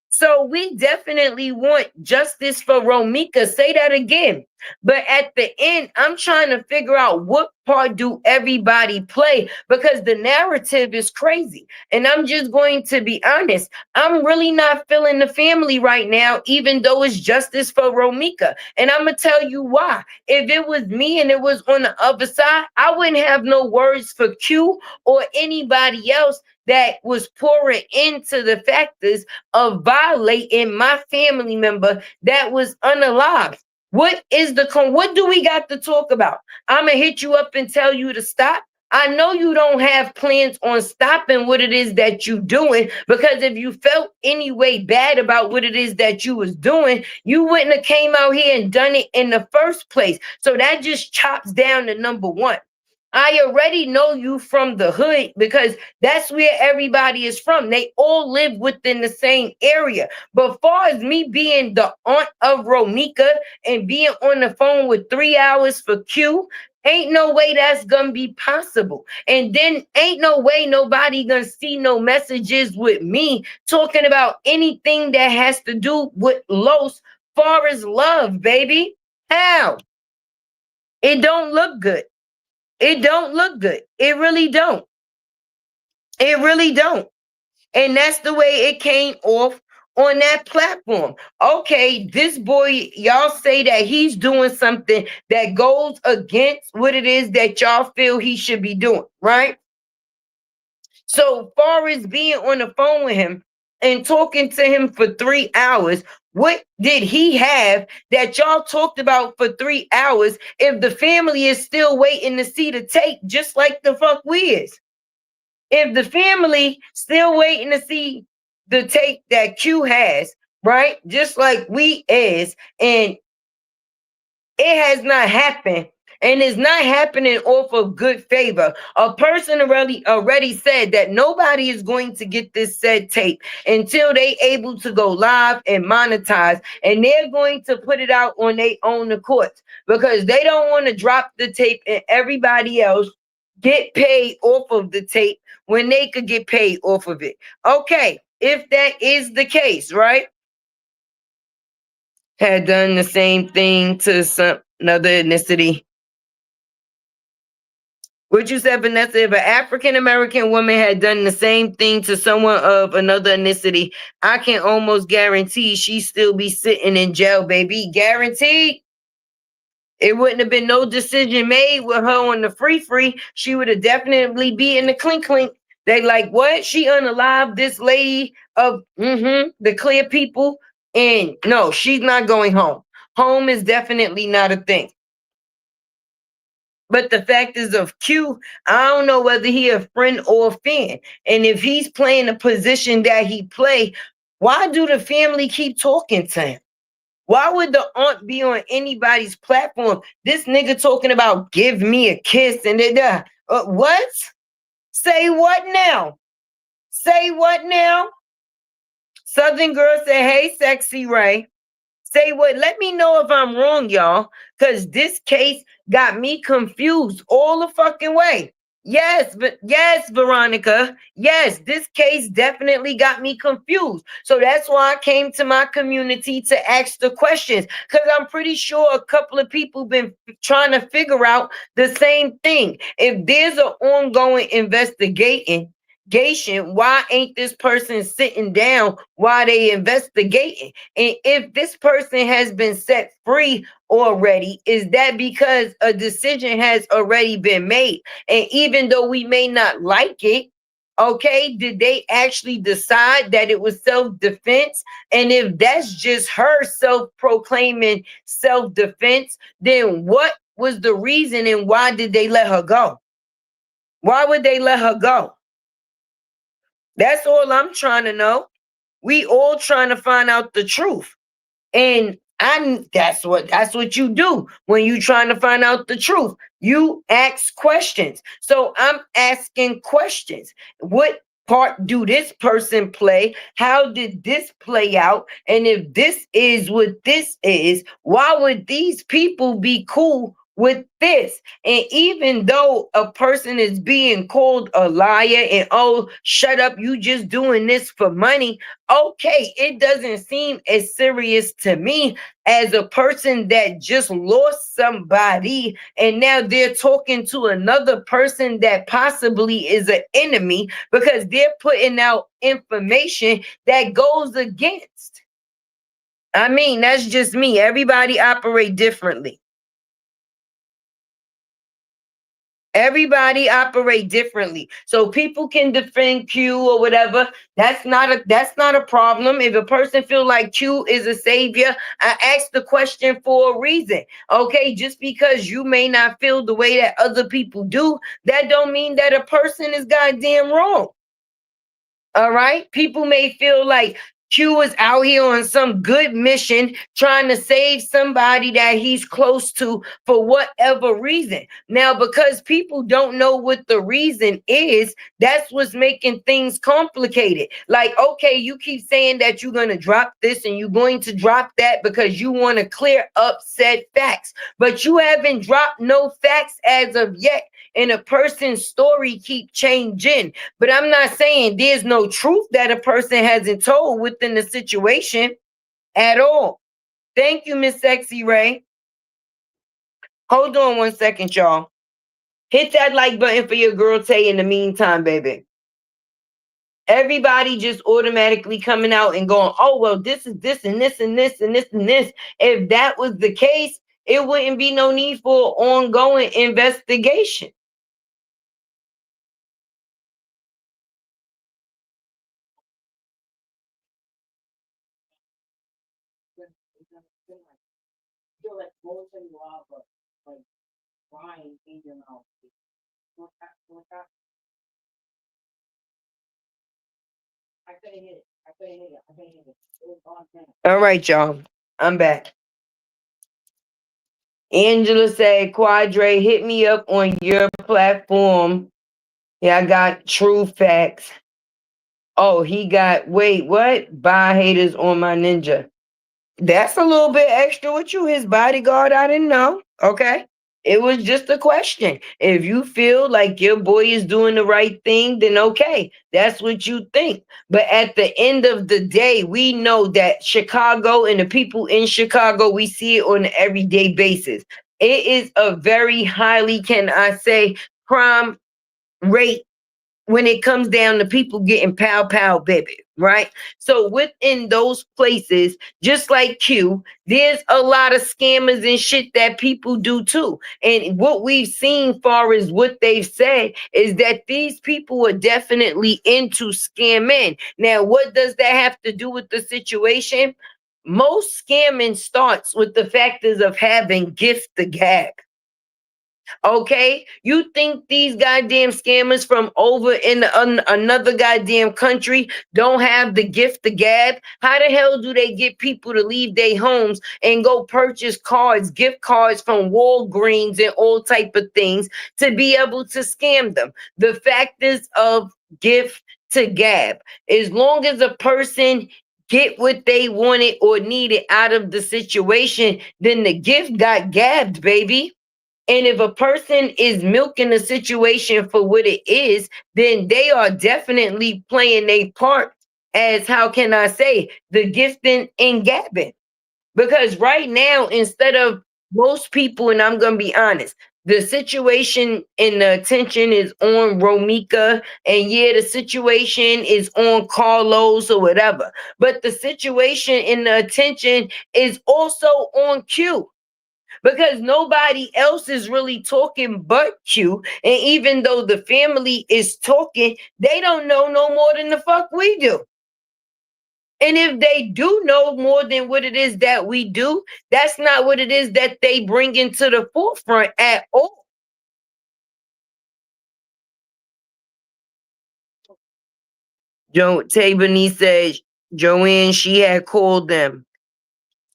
So we definitely want justice for Romika. Say that again. But at the end, I'm trying to figure out what part do everybody play, because the narrative is crazy. And I'm just going to be honest. I'm really not feeling the family right now, even though it's justice for Romika. And I'm going to tell you why. If it was me and it was on the other side, I wouldn't have no words for Q or anybody else that was pouring into the factors of violating my family member that was unalive. What do we got to talk about? I'm gonna hit you up and tell you to stop. I know you don't have plans on stopping what it is that you doing, because if you felt any way bad about what it is that you was doing, you wouldn't have came out here and done it in the first place. So that just chops down to number one. I already know you from the hood, because that's where everybody is from. They all live within the same area. But far as me being the aunt of Romika and being on the phone with 3 hours for Q, ain't no way that's gonna be possible. And then ain't no way nobody gonna see no messages with me talking about anything that has to do with Los far as love, baby. How? It don't look good. It don't look good. It really don't. It really don't. And that's the way it came off on that platform. Okay, this boy, y'all say that he's doing something that goes against what it is that y'all feel he should be doing, right? So far as being on the phone with him and talking to him for 3 hours, what did he have that y'all talked about for 3 hours if the family is still waiting to see the tape, just like the fuck we is? If the family still waiting to see the tape that Q has, right? Just like we is, and it has not happened, and it's not happening off of good favor. A person already said that nobody is going to get this said tape until they able to go live and monetize, and they're going to put it out on their own accord, because they don't want to drop the tape and everybody else get paid off of the tape when they could get paid off of it. Okay, if that is the case, right? Had done the same thing to some another ethnicity. What you said, Vanessa, if an African American woman had done the same thing to someone of another ethnicity, I can almost guarantee she'd still be sitting in jail, baby. Guaranteed. It wouldn't have been no decision made with her on the free. She would have definitely be in the clink. They like, what? She unalive this lady of the clear people. And no, she's not going home. Home is definitely not a thing. But the fact is of Q, I don't know whether he a friend or a fan. And if he's playing the position that he play, why do the family keep talking to him? Why would the aunt be on anybody's platform? This nigga talking about give me a kiss and then what? Say what now? Say what now? Southern girl said, hey, sexy Ray. Say what? Let me know if I'm wrong, y'all, because this case got me confused all the fucking way. Yes, Veronica. Yes, this case definitely got me confused. So that's why I came to my community to ask the questions. Because I'm pretty sure a couple of people been trying to figure out the same thing. If there's an ongoing investigation, why ain't this person sitting down while they investigating? And if this person has been set free already, is that because a decision has already been made? And even though we may not like it, okay, did they actually decide that it was self-defense? And if that's just her self-proclaiming self-defense, then what was the reason and why did they let her go? Why would they let her go? That's all I'm trying to know. We all trying to find out the truth. And that's what you do when you trying to find out the truth. You ask questions. So I'm asking questions. What part do this person play? How did this play out? And if this is what this is, why would these people be cool with this? And even though a person is being called a liar and, oh, shut up, you just doing this for money, okay, it doesn't seem as serious to me as a person that just lost somebody and now they're talking to another person that possibly is an enemy because they're putting out information that goes against. I mean, that's just me. Everybody operate differently. Everybody operate differently. So people can defend Q or whatever. That's not a problem. If a person feel like Q is a savior, I asked the question for a reason. Okay, just because you may not feel the way that other people do, that don't mean that a person is goddamn wrong. All right. People may feel like Q is out here on some good mission trying to save somebody that he's close to for whatever reason. Now, because people don't know what the reason is, that's what's making things complicated. Like, okay, you keep saying that you're going to drop this and you're going to drop that because you want to clear up said facts, but you haven't dropped no facts as of yet. And a person's story keep changing. But I'm not saying there's no truth that a person hasn't told within the situation at all. Thank you, Miss Sexy Ray. Hold on 1 second, y'all. Hit that like button for your girl Tay in the meantime, baby. Everybody just automatically coming out and going, oh, well, this is this and this and this and this and this. If that was the case, it wouldn't be no need for ongoing investigation. All right, y'all. I'm back. Angela said, Qadree, hit me up on your platform. Yeah, I got true facts. Oh, he got, wait, what? Buy haters on my ninja. That's a little bit extra with you, his bodyguard. I didn't know. Okay. It was just a question. If you feel like your boy is doing the right thing, then okay, that's what you think. But at the end of the day, we know that Chicago and the people in Chicago, we see it on an everyday basis. It is a very highly, can I say, crime rate when it comes down to people getting pow pow baby, right? So within those places, just like Q, there's a lot of scammers and shit that people do too. And what we've seen far as what they've said is that these people are definitely into scamming. Now, what does that have to do with the situation? Most scamming starts with the factors of having gift the gab. Okay, you think these goddamn scammers from over in another goddamn country don't have the gift the gab? How the hell do they get people to leave their homes and go purchase cards, gift cards from Walgreens and all type of things to be able to scam them? The factors of gift to gab. As long as a person get what they wanted or needed out of the situation, then the gift got gabbed, baby. And if a person is milking the situation for what it is, then they are definitely playing their part as, how can I say, the gifting and gabbing. Because right now, instead of most people, and I'm gonna be honest, the situation and the attention is on Romika, and yeah, the situation is on Carlos or whatever. But the situation and the attention is also on Q, because nobody else is really talking but Q. And even though the family is talking, they don't know no more than the fuck we do. And if they do know more than what it is that we do, that's not what it is that they bring into the forefront at all. Tabani said Joanne, she had called them.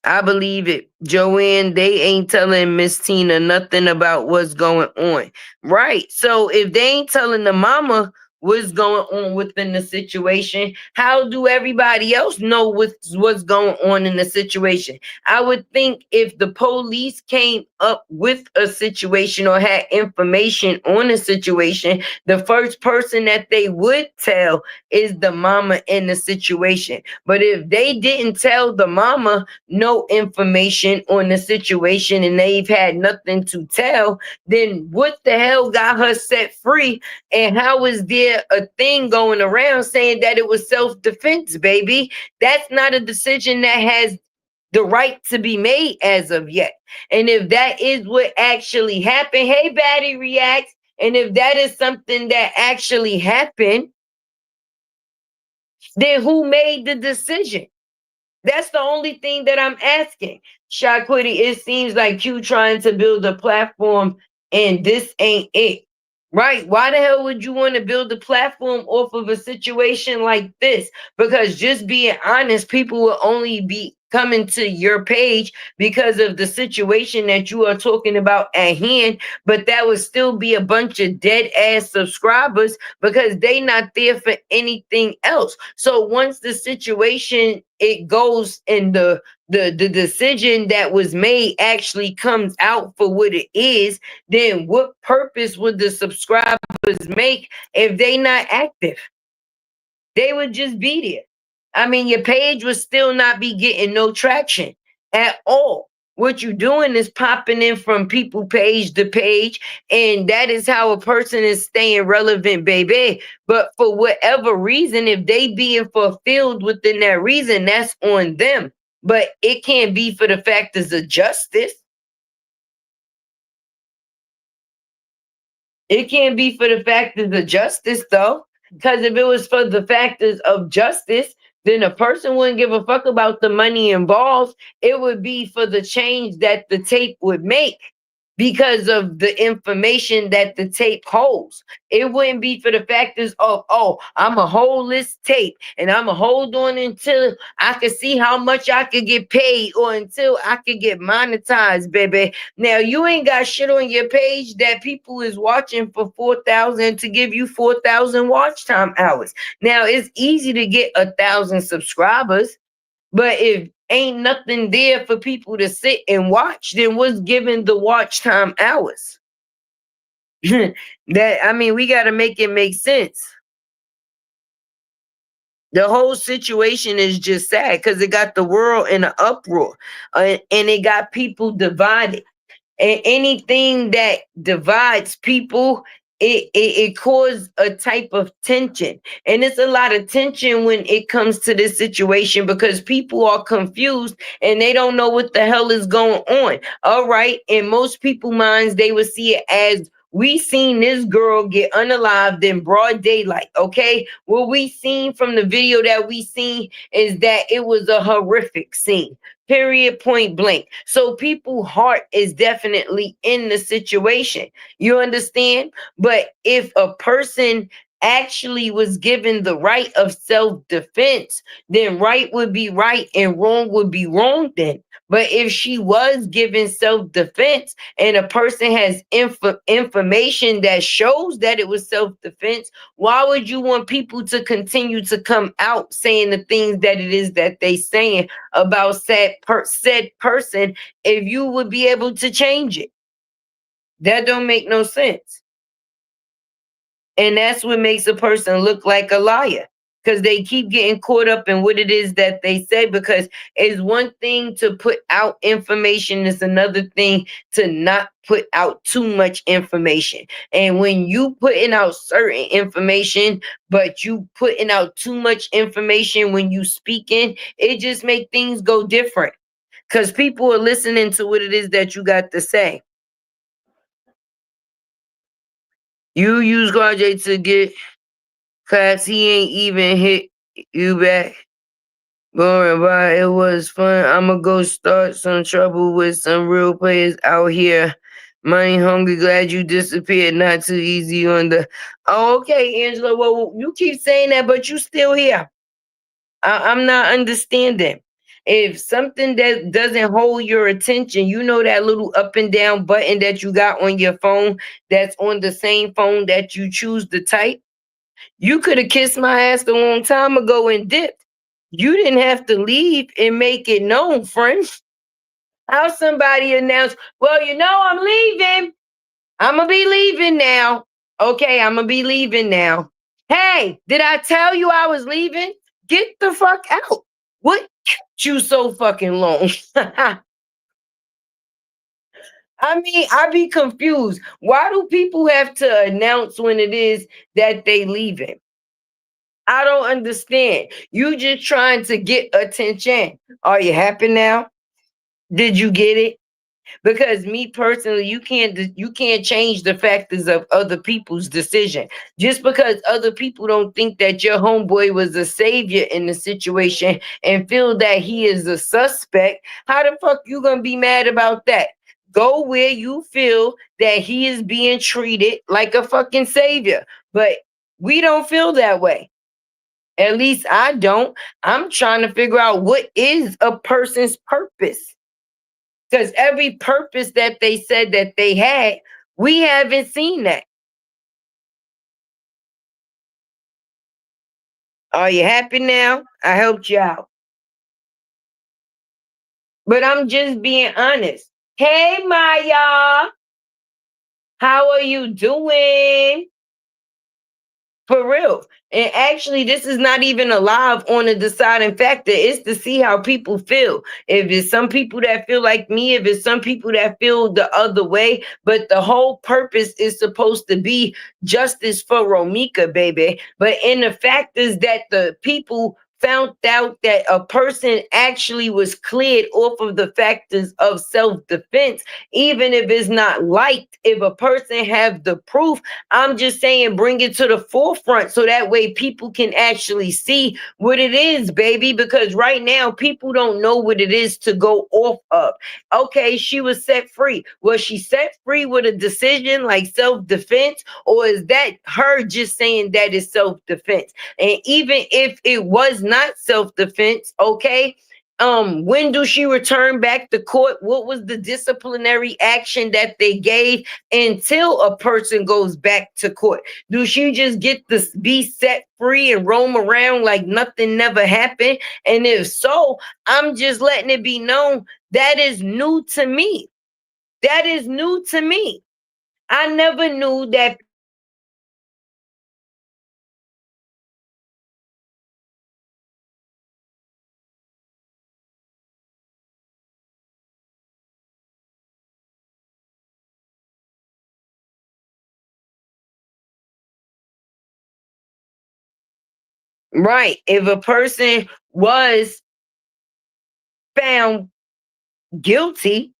I believe it. Joanne, they ain't telling Miss Tina nothing about what's going on. Right. So if they ain't telling the mama what's going on within the situation, how do everybody else know what's going on in the situation? I would think if the police came up with a situation or had information on a situation, the first person that they would tell is the mama in the situation. But if they didn't tell the mama no information on the situation and they've had nothing to tell, then what the hell got her set free? And how is there a thing going around saying that it was self-defense, baby? That's not a decision that has the right to be made as of yet. And if that is what actually happened, hey, Batty reacts. And if that is something that actually happened, then who made the decision? That's the only thing that I'm asking. Shaquiti, it seems like you trying to build a platform and this ain't it. Right? Why the hell would you want to build a platform off of a situation like this? Because just being honest, people will only be coming to your page because of the situation that you are talking about at hand, but that would still be a bunch of dead ass subscribers because they not there for anything else. So once the situation it goes and the decision that was made actually comes out for what it is, then what purpose would the subscribers make if they not active? They would just be there. I mean, your page would still not be getting no traction at all. What you're doing is popping in from people page to page, and that is how a person is staying relevant, baby. But for whatever reason, if they being fulfilled within that reason, that's on them. But it can't be for the factors of justice. It can't be for the factors of justice, though. Because if it was for the factors of justice, then a person wouldn't give a fuck about the money involved. It would be for the change that the tape would make because of the information that the tape holds. It wouldn't be for the factors of, oh, I'm a hold this tape and I'm a hold on until I can see how much I could get paid or until I could get monetized, baby. Now you ain't got shit on your page that people is watching for 4,000 to give you 4,000 watch time hours. Now it's easy to get 1,000 subscribers, but if ain't nothing there for people to sit and watch, then what's giving the watch time hours? That, I mean, we got to make it make sense. The whole situation is just sad because it got the world in an uproar, and it got people divided. And anything that divides people, it causes a type of tension. And it's a lot of tension when it comes to this situation because people are confused and they don't know what the hell is going on. All right. In most people's minds, they would see it as, we seen this girl get unalived in broad daylight. Okay. What we seen from the video that we seen is that it was a horrific scene. Period, point blank. So people's heart is definitely in the situation. You understand? But if a person actually was given the right of self-defense, then right would be right and wrong would be wrong then. But if she was given self-defense and a person has information that shows that it was self-defense, why would you want people to continue to come out saying the things that it is that they saying about said person if you would be able to change it? That don't make no sense. And that's what makes a person look like a liar. Because they keep getting caught up in what it is that they say. Because it's one thing to put out information, it's another thing to not put out too much information. And when you putting out certain information, but you putting out too much information when you speaking, it just make things go different. Because people are listening to what it is that you got to say. You use Qadree to get class, he ain't even hit you back. Going by, it was fun. I'ma go start some trouble with some real players out here. Money hungry, glad you disappeared. Not too easy on the. Oh, okay, Angela. Well, you keep saying that, but you still here. I'm not understanding. If something that doesn't hold your attention, you know that little up and down button that you got on your phone that's on the same phone that you choose to type. You could have kissed my ass a long time ago and dipped. You didn't have to leave and make it known, friend. How somebody announced, well, I'm leaving. I'm going to be leaving now. Okay, I'm going to be leaving now. Hey, did I tell you I was leaving? Get the fuck out. What kept you so fucking long? I mean, I be confused. Why do people have to announce when it is that they leaving? I don't understand. You just trying to get attention. Are you happy now? Did you get it? Because me personally, you can't change the factors of other people's decision. Just because other people don't think that your homeboy was a savior in the situation and feel that he is a suspect, how the fuck you gonna be mad about that? Go where you feel that he is being treated like a fucking savior. But we don't feel that way. At least I don't. I'm trying to figure out what is a person's purpose. Because every purpose that they said that they had, we haven't seen that. Are you happy now? I helped you out. But I'm just being honest. Hey, Maya, how are you doing? For real. And actually, this is not even a live on a deciding factor. It's to see how people feel. If it's some people that feel like me, if it's some people that feel the other way, but the whole purpose is supposed to be justice for Romika, baby. But in the fact is that the people found out that a person actually was cleared off of the factors of self-defense, even if it's not liked, if a person have the proof, I'm just saying bring it to the forefront so that way people can actually see what it is, baby. Because right now people don't know what it is to go off of. Okay, she was set free. Was she set free with a decision like self-defense, or is that her just saying that it's self-defense? And even if it was not self-defense, okay, when do she return back to court? What was the disciplinary action that they gave until a person goes back to court? Do she just get to be set free and roam around like nothing never happened? And if so, I'm just letting it be known that is new to me. That is new to me. I never knew that. Right. If a person was found guilty,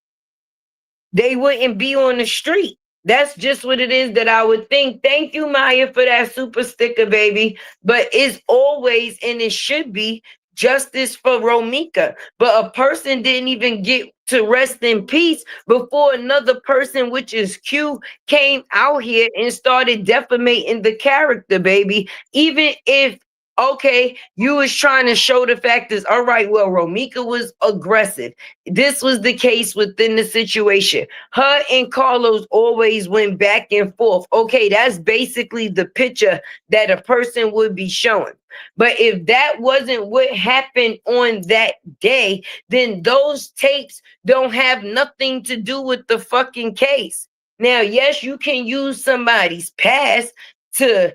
they wouldn't be on the street. That's just what it is that I would think. Thank you, Maya, for that super sticker, baby. But it's always, and it should be, justice for Romika. But a person didn't even get to rest in peace before another person, which is Q, came out here and started defamating the character, baby. Even if, okay, you was trying to show the factors. All right, well, Romika was aggressive. This was the case within the situation. Her and Carlos always went back and forth. Okay, that's basically the picture that a person would be showing. But if that wasn't what happened on that day, then those tapes don't have nothing to do with the fucking case. Now, yes, you can use somebody's past to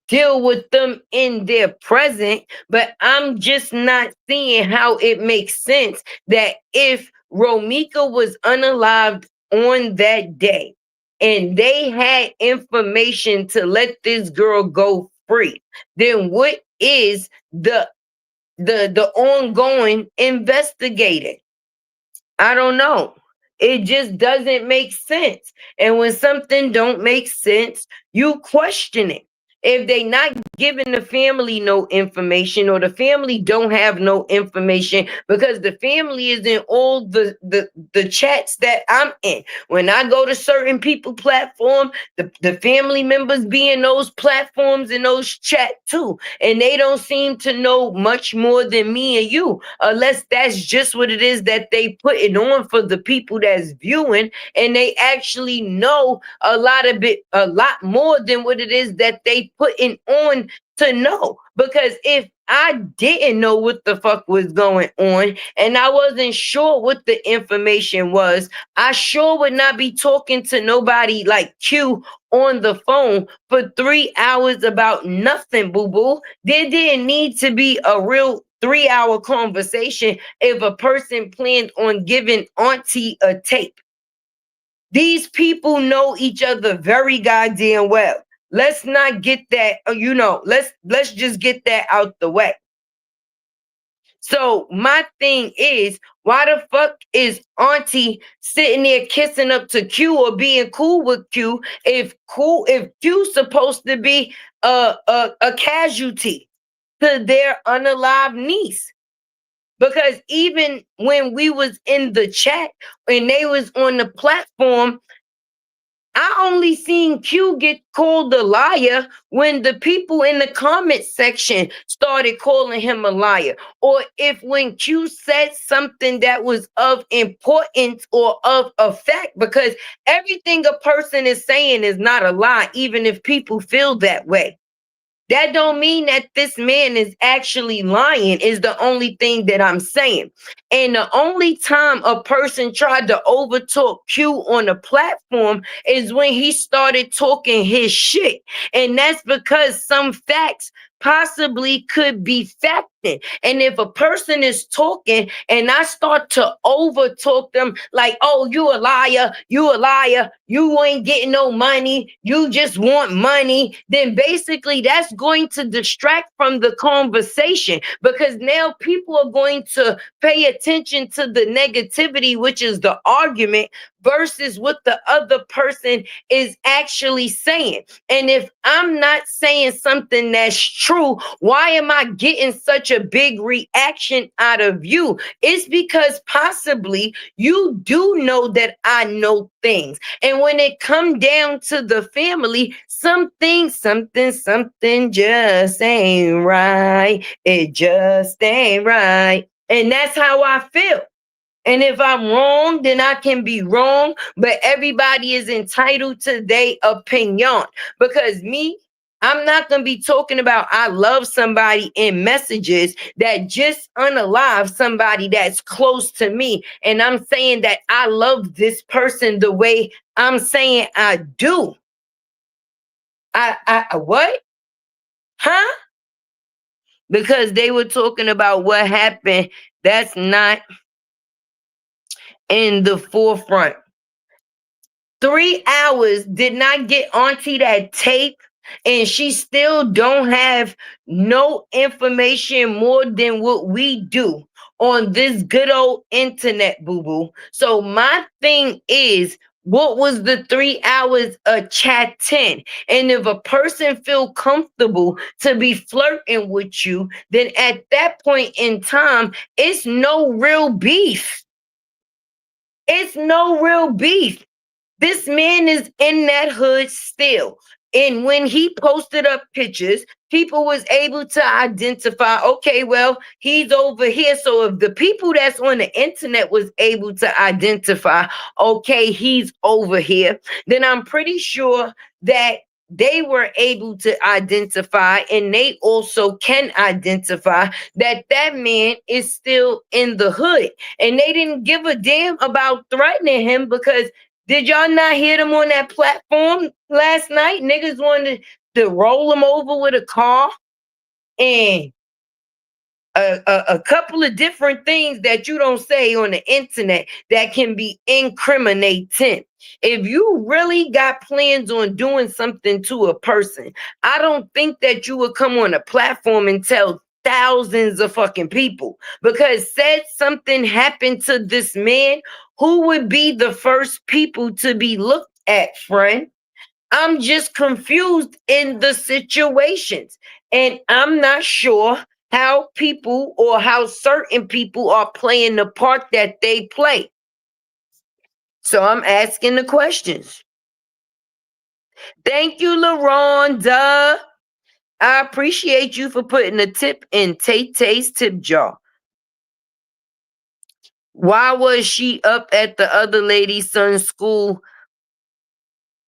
deal with them in their present, but I'm just not seeing how it makes sense that if Romika was unalived on that day and they had information to let this girl go free, then what is the ongoing investigating? I don't know. It just doesn't make sense. And when something don't make sense, you question it. If they not giving the family no information, or the family don't have no information, because the family is in all the chats that I'm in. When I go to certain people platform, the family members be in those platforms in those chat too. And they don't seem to know much more than me and you, unless that's just what it is that they put it on for the people that's viewing, and they actually know a lot more than what it is that they putting on to know. Because if I didn't know what the fuck was going on and I wasn't sure what the information was, I sure would not be talking to nobody like Q on the phone for 3 hours about nothing, boo boo. There didn't need to be a real 3 hour conversation if a person planned on giving Auntie a tape. These people know each other very goddamn well. Let's not get that, let's just get that out the way. So my thing is, why the fuck is Auntie sitting there kissing up to Q or being cool with Q if Q's supposed to be a casualty to their unalive niece? Because even when we was in the chat and they was on the platform, I only seen Q get called a liar when the people in the comment section started calling him a liar. Or if when Q said something that was of importance or of effect, because everything a person is saying is not a lie, even if people feel that way. That don't mean that this man is actually lying, is the only thing that I'm saying. And the only time a person tried to overtalk Q on a platform is when he started talking his shit. And that's because some facts possibly could be facted. And if a person is talking and I start to overtalk them like, oh, you a liar, you ain't getting no money, you just want money, then basically that's going to distract from the conversation, because now people are going to pay attention to the negativity, which is the argument, versus what the other person is actually saying. And if I'm not saying something that's true, why am I getting such a big reaction out of you? It's because possibly you do know that I know things. And when it come down to the family, something just ain't right. It just ain't right. And that's how I feel. And if I'm wrong, then I can be wrong. But everybody is entitled to their opinion. Because me, I'm not going to be talking about I love somebody in messages that just unalive somebody that's close to me. And I'm saying that I love this person the way I'm saying I do. I what? Huh? Because they were talking about what happened. That's not in the forefront. 3 hours did not get Auntie that tape, and she still don't have no information more than what we do on this good old internet, boo-boo. So my thing is, what was the 3 hours of chatting? And if a person feel comfortable to be flirting with you, then at that point in time, it's no real beef. It's no real beef. This man is in that hood still. And when he posted up pictures, people was able to identify, okay, well, he's over here. So if the people that's on the internet was able to identify, okay, he's over here, then I'm pretty sure that they were able to identify, and they also can identify that that man is still in the hood. And they didn't give a damn about threatening him, because Did y'all not hear them on that platform last night? Niggas wanted to roll them over with a car and a couple of different things that you don't say on the internet that can be incriminating. If you really got plans on doing something to a person, I don't think that you would come on a platform and tell thousands of fucking people. Because said something happened to this man, who would be the first people to be looked at, friend? I'm just confused in the situations. And I'm not sure how people or how certain people are playing the part that they play. So I'm asking the questions. Thank you, LaRonda. I appreciate you for putting a tip in Tay Tay's tip jar. Why was she up at the other lady's son's school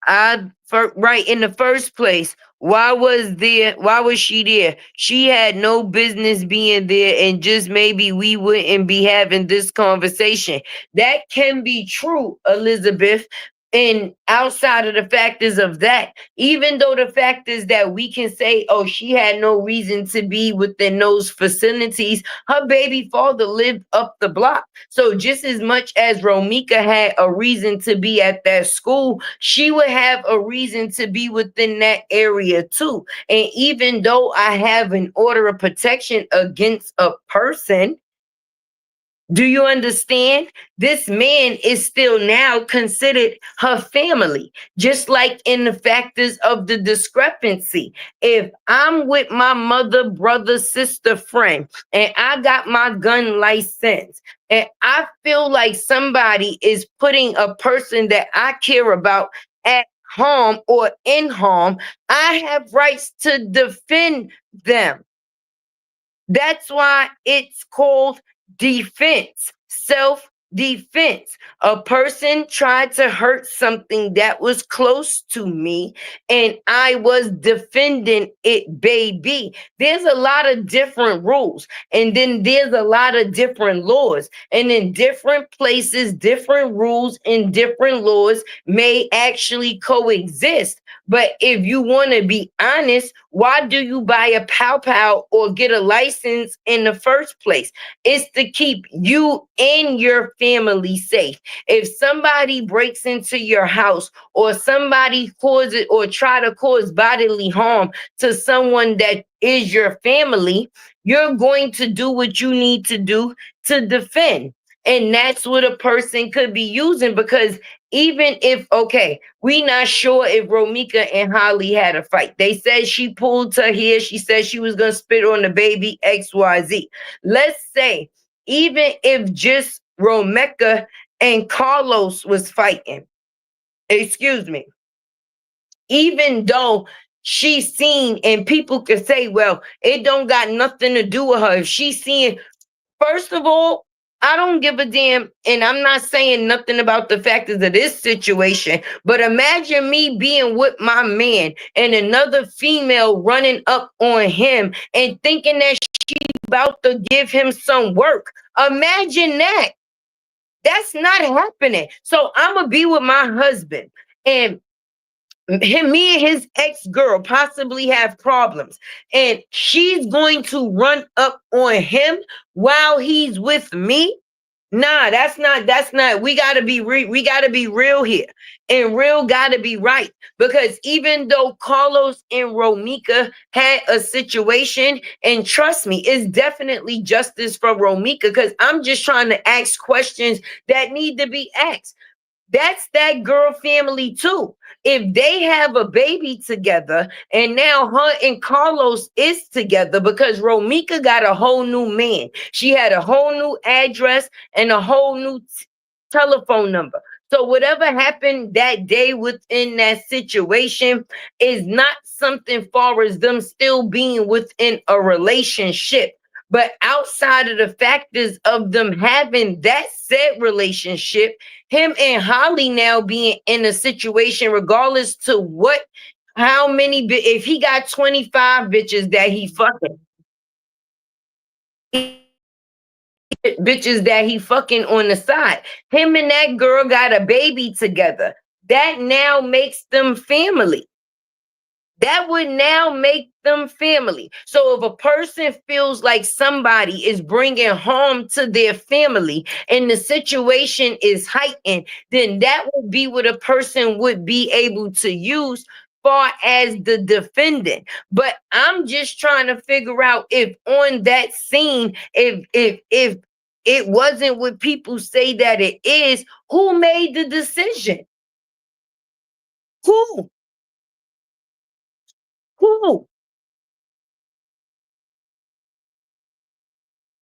right in the first place? Why was she there? She had no business being there, and just maybe we wouldn't be having this conversation. That can be true, Elizabeth. And outside of the factors of that, even though the fact is that we can say, oh, she had no reason to be within those facilities, her baby father lived up the block. So just as much as Romika had a reason to be at that school, she would have a reason to be within that area too. And even though I have an order of protection against a person, do you understand? This man is still now considered her family, just like in the factors of the discrepancy. If I'm with my mother, brother, sister, friend, and I got my gun license, and I feel like somebody is putting a person that I care about at harm or in harm, I have rights to defend them. That's why it's called defense, self defense. A person tried to hurt something that was close to me, and I was defending it, baby. There's a lot of different rules, and then there's a lot of different laws. And in different places, different rules and different laws may actually coexist. But if you want to be honest, why do you buy a pow pow or get a license in the first place? It's to keep you and your family safe. If somebody breaks into your house or somebody causes or try to cause bodily harm to someone that is your family, you're going to do what you need to do to defend. And that's what a person could be using, because even if, okay, we not sure if Romika and Holly had a fight. They said she pulled her hair. She said she was going to spit on the baby, XYZ. Let's say, even if just Romeka and Carlos was fighting, excuse me, even though she's seen, and people could say, well, it don't got nothing to do with her. If she's seeing, first of all, I don't give a damn, and I'm not saying nothing about the factors of this situation, but imagine me being with my man and another female running up on him and thinking that she's about to give him some work. Imagine that. That's not happening. So I'm going to be with my husband, and me and his ex-girl possibly have problems, and she's going to run up on him while he's with me. Nah, that's not we got to be we got to be real here, and real got to be right, because even though Carlos and Romika had a situation, and trust me, it's definitely justice for Romika, because I'm just trying to ask questions that need to be asked. That's that girl family too. If they have a baby together and now her and Carlos is together, because Romika got a whole new man. She had a whole new address and a whole new telephone number. So whatever happened that day within that situation is not something far as them still being within a relationship. But outside of the factors of them having that said relationship, him and Holly now being in a situation, regardless to what, how many, if he got 25 bitches that he fucking, bitches that he fucking on the side. Him and that girl got a baby together. That now makes them family. That would now make them family. So if a person feels like somebody is bringing harm to their family and the situation is heightened, then that would be what a person would be able to use far as the defendant. But I'm just trying to figure out if on that scene, if it wasn't what people say that it is, who made the decision? Who? Who?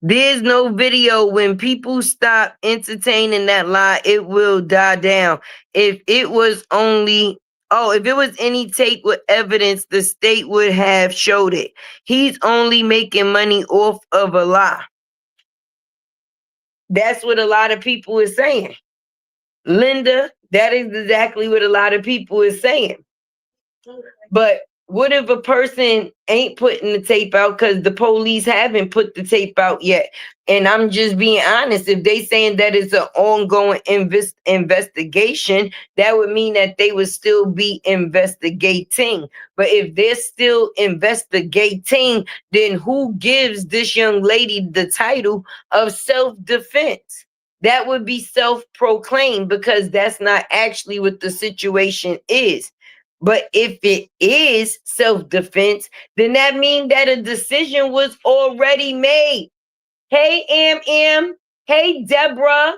There's no video. When people stop entertaining that lie, it will die down. If it was only, oh, if it was any tape with evidence, the state would have showed it. He's only making money off of a lie. That's what a lot of people is saying. Linda, that is exactly what a lot of people is saying. But what if a person ain't putting the tape out because the police haven't put the tape out yet? And I'm just being honest. If they saying that it's an ongoing investigation, that would mean that they would still be investigating. But if they're still investigating, then who gives this young lady the title of self-defense? That would be self-proclaimed, because that's not actually what the situation is. But if it is self-defense, then that means that a decision was already made. Hey, Am. Hey, Deborah.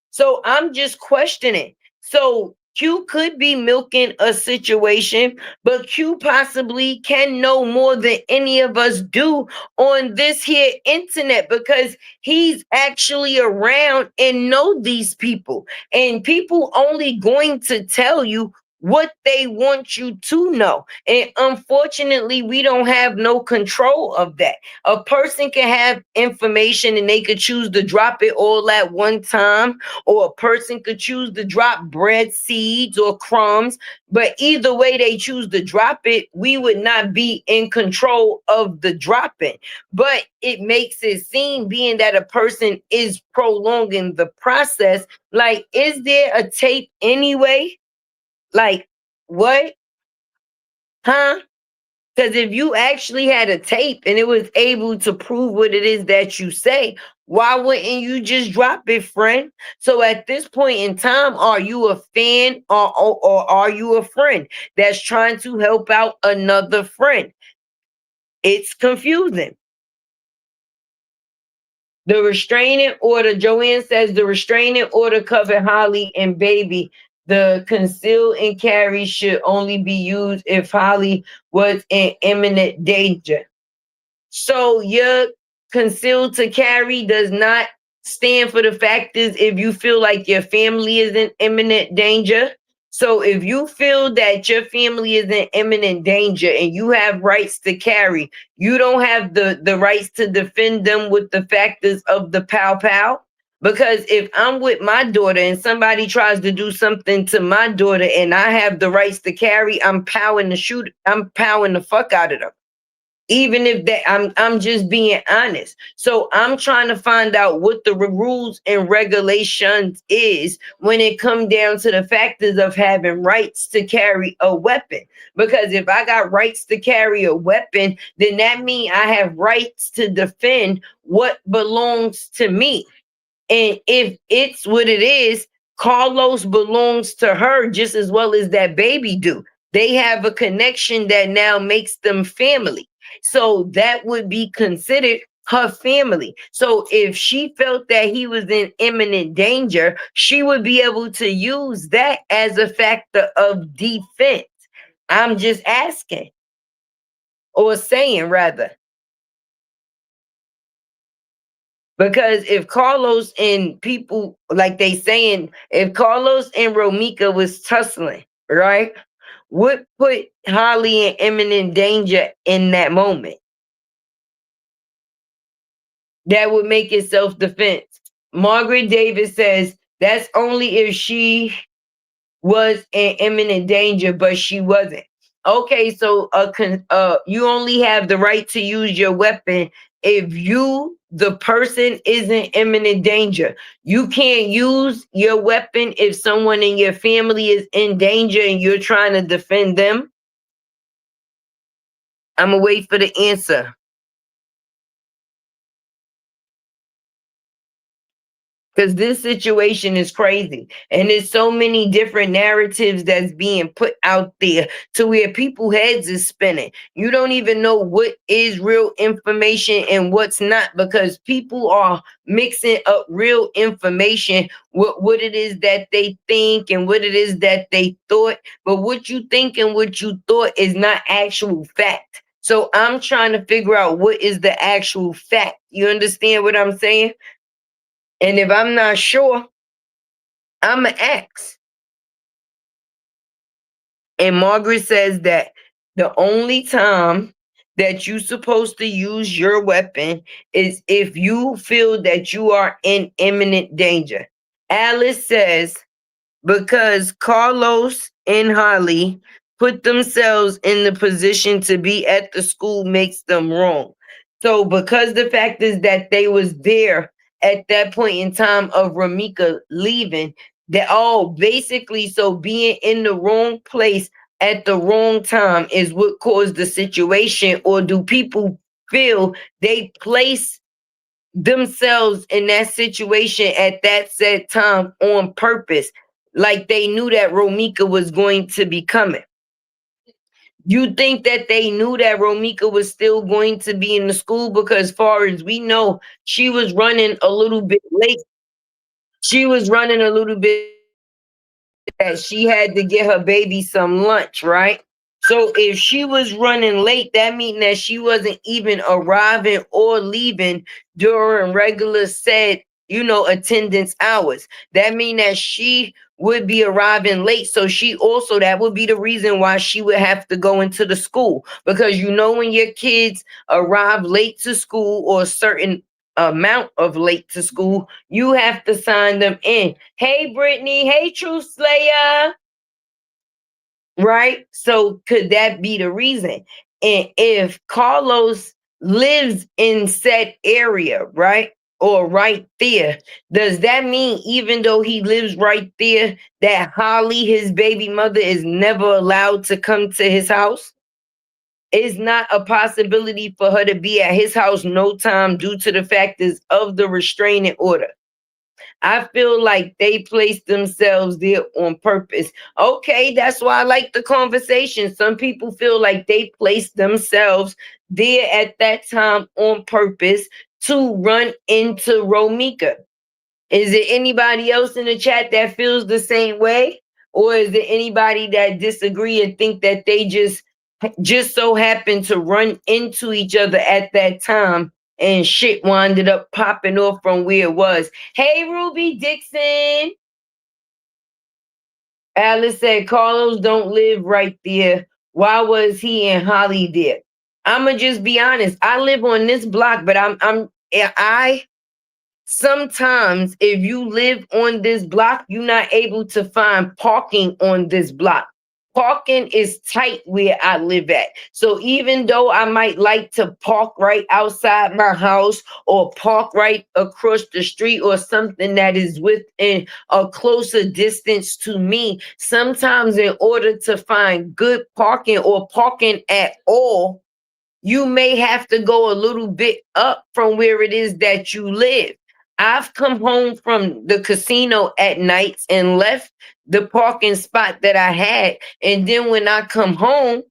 So I'm just questioning. So Q could be milking a situation, but Q possibly can know more than any of us do on this here internet, because he's actually around and know these people. And people only going to tell you what they want you to know. And unfortunately, we don't have no control of that. A person can have information and they could choose to drop it all at one time, or a person could choose to drop bread seeds or crumbs. But either way they choose to drop it, we would not be in control of the dropping. But it makes it seem, being that a person is prolonging the process, like, is there a tape anyway? Like, what? Huh? Because if you actually had a tape and it was able to prove what it is that you say, why wouldn't you just drop it, friend? So at this point in time, are you a fan, or are you a friend that's trying to help out another friend? It's confusing. The restraining order, Joanne says the restraining order covered Holly and Baby. The conceal and carry should only be used if Holly was in imminent danger. So your concealed to carry does not stand for the fact is if you feel like your family is in imminent danger. So if you feel that your family is in imminent danger and you have rights to carry, you don't have the rights to defend them with the factors of the pow pow. Because if I'm with my daughter and somebody tries to do something to my daughter and I have the rights to carry, I'm powering the fuck out of them. Even if that, I'm just being honest. So I'm trying to find out what the rules and regulations is when it comes down to the factors of having rights to carry a weapon. Because if I got rights to carry a weapon, then that means I have rights to defend what belongs to me. And if it's what it is, Carlos belongs to her just as well as that baby do. They have a connection that now makes them family. So that would be considered her family. So if she felt that he was in imminent danger, she would be able to use that as a factor of defense. I'm just asking, or saying rather. Because if Carlos and people, like they saying, if Carlos and Romika was tussling, right? What put Holly in imminent danger in that moment? That would make it self-defense. Margaret Davis says that's only if she was in imminent danger, but she wasn't. Okay, so you only have the right to use your weapon if you, the person, is in imminent danger. You can't use your weapon if someone in your family is in danger and you're trying to defend them. I'm gonna wait for the answer. Because this situation is crazy and there's so many different narratives that's being put out there to where people heads is spinning. You don't even know what is real information and what's not, because people are mixing up real information with what it is that they think and what it is that they thought. But what you think and what you thought is not actual fact. So I'm trying to figure out what is the actual fact. You understand what I'm saying? And if I'm not sure, I'm an X. And Margaret says that the only time that you're supposed to use your weapon is if you feel that you are in imminent danger. Alice says because Carlos and Holly put themselves in the position to be at the school makes them wrong. So because the fact is that they was there at that point in time of Ramika leaving, that all basically, so being in the wrong place at the wrong time is what caused the situation, or do people feel they place themselves in that situation at that said time on purpose, like they knew that Romika was going to be coming? You think that they knew that Romika was still going to be in the school? Because far as we know, she was running a little bit late. She was running a little bit that she had to get her baby some lunch, right? So if she was running late, that means that she wasn't even arriving or leaving during regular said, attendance hours. That means that she would be arriving late. So she also, that would be the reason why she would have to go into the school. Because when your kids arrive late to school, or a certain amount of late to school, you have to sign them in. Hey, Brittany. Hey, Truth Slayer. Right? So could that be the reason? And if Carlos lives in said area, right? Or right there, does that mean even though he lives right there, that Holly, his baby mother, is never allowed to come to his house? It's not a possibility for her to be at his house no time due to the factors of the restraining order. I feel like they placed themselves there on purpose. Okay, that's why I like the conversation. Some people feel like they placed themselves there at that time on purpose to run into Romika. Is there anybody else in the chat that feels the same way? Or is there anybody that disagree and think that they just so happened to run into each other at that time and shit winded up popping off from where it was? Hey, Ruby Dixon. Alice said Carlos don't live right there. Why was he and Holly there? I'ma just be honest. I live on this block, but I sometimes if you live on this block, you're not able to find parking on this block. Parking is tight where I live at. So even though I might like to park right outside my house or park right across the street or something that is within a closer distance to me, sometimes in order to find good parking or parking at all, you may have to go a little bit up from where it is that you live. I've come home from the casino at nights and left the parking spot that I had. And then when I come home,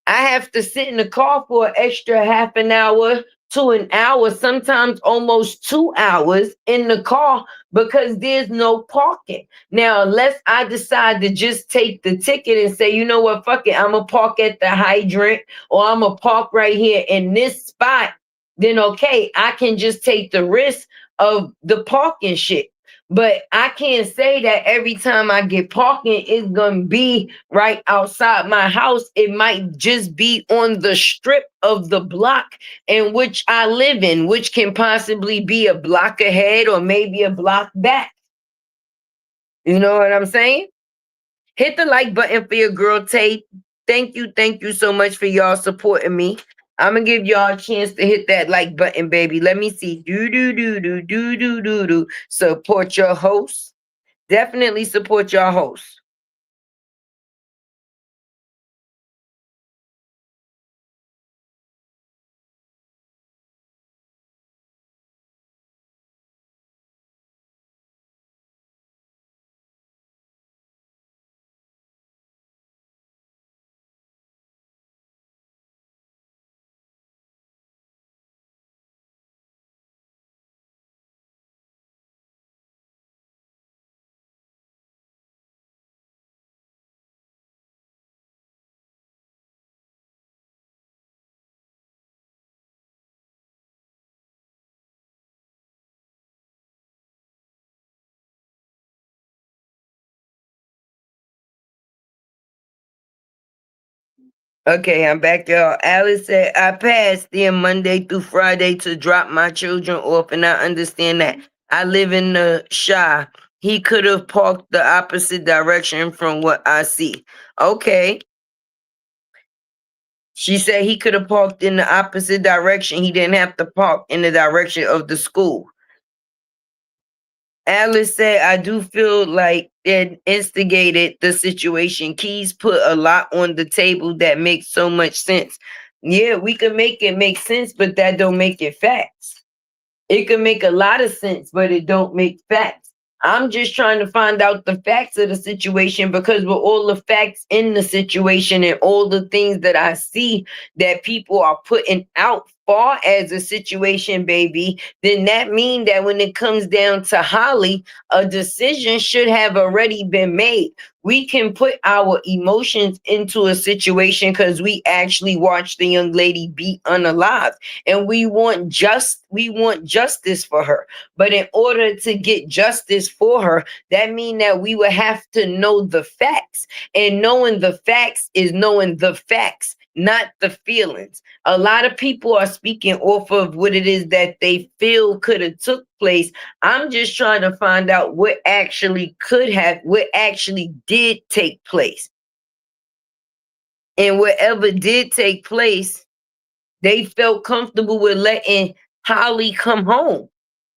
I have to sit in the car for an extra half an hour to an hour, sometimes almost 2 hours in the car because there's no parking. Now, unless I decide to just take the ticket and say, you know what, fuck it, I'm going to park at the hydrant or I'm going to park right here in this spot, then okay, I can just take the risk of the parking shit. But I can't say that every time I get parking, it's going to be right outside my house. It might just be on the strip of the block in which I live in, which can possibly be a block ahead or maybe a block back. You know what I'm saying? Hit the like button for your girl Tay. Thank you so much for y'all supporting me. I'm gonna give y'all a chance to hit that like button, baby. Let me see. Do do do do do do do do. Support your host. Definitely support your host. Okay, I'm back, y'all. Alice said, I passed there Monday through Friday to drop my children off, and I understand that. I live in the Shy. He could have parked the opposite direction from what I see. Okay. She said he could have parked in the opposite direction. He didn't have to park in the direction of the school. Alice said, I do feel like it instigated the situation. Keys put a lot on the table that makes so much sense. Yeah, we can make it make sense, but that don't make it facts. It can make a lot of sense, but it don't make facts. I'm just trying to find out the facts of the situation because with all the facts in the situation and all the things that I see that people are putting out far as a situation, baby, then that means that when it comes down to Holly, a decision should have already been made. We can put our emotions into a situation because we actually watched the young lady be unalive and we want justice for her. But in order to get justice for her, that means that we would have to know the facts, and knowing the facts is knowing the facts, not the feelings. A lot of people are speaking off of what it is that they feel could have took place. I'm just trying to find out what actually did take place. And whatever did take place, they felt comfortable with letting Holly come home.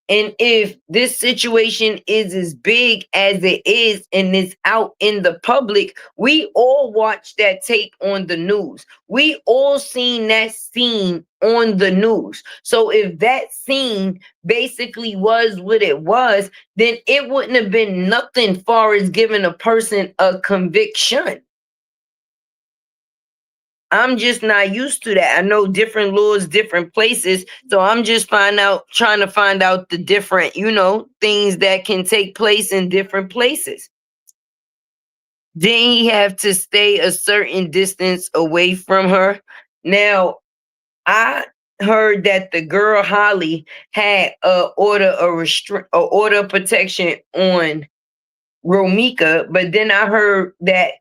And if this situation is as big as it is and it's out in the public, we all watched that tape on the news. We all seen that scene on the news. So if that scene basically was what it was, then it wouldn't have been nothing far as giving a person a conviction. I'm just not used to that. I know different laws, different places. So I'm just trying to find out the different, things that can take place in different places. Then he have to stay a certain distance away from her. Now, I heard that the girl Holly had a order of protection on Romika, but then I heard that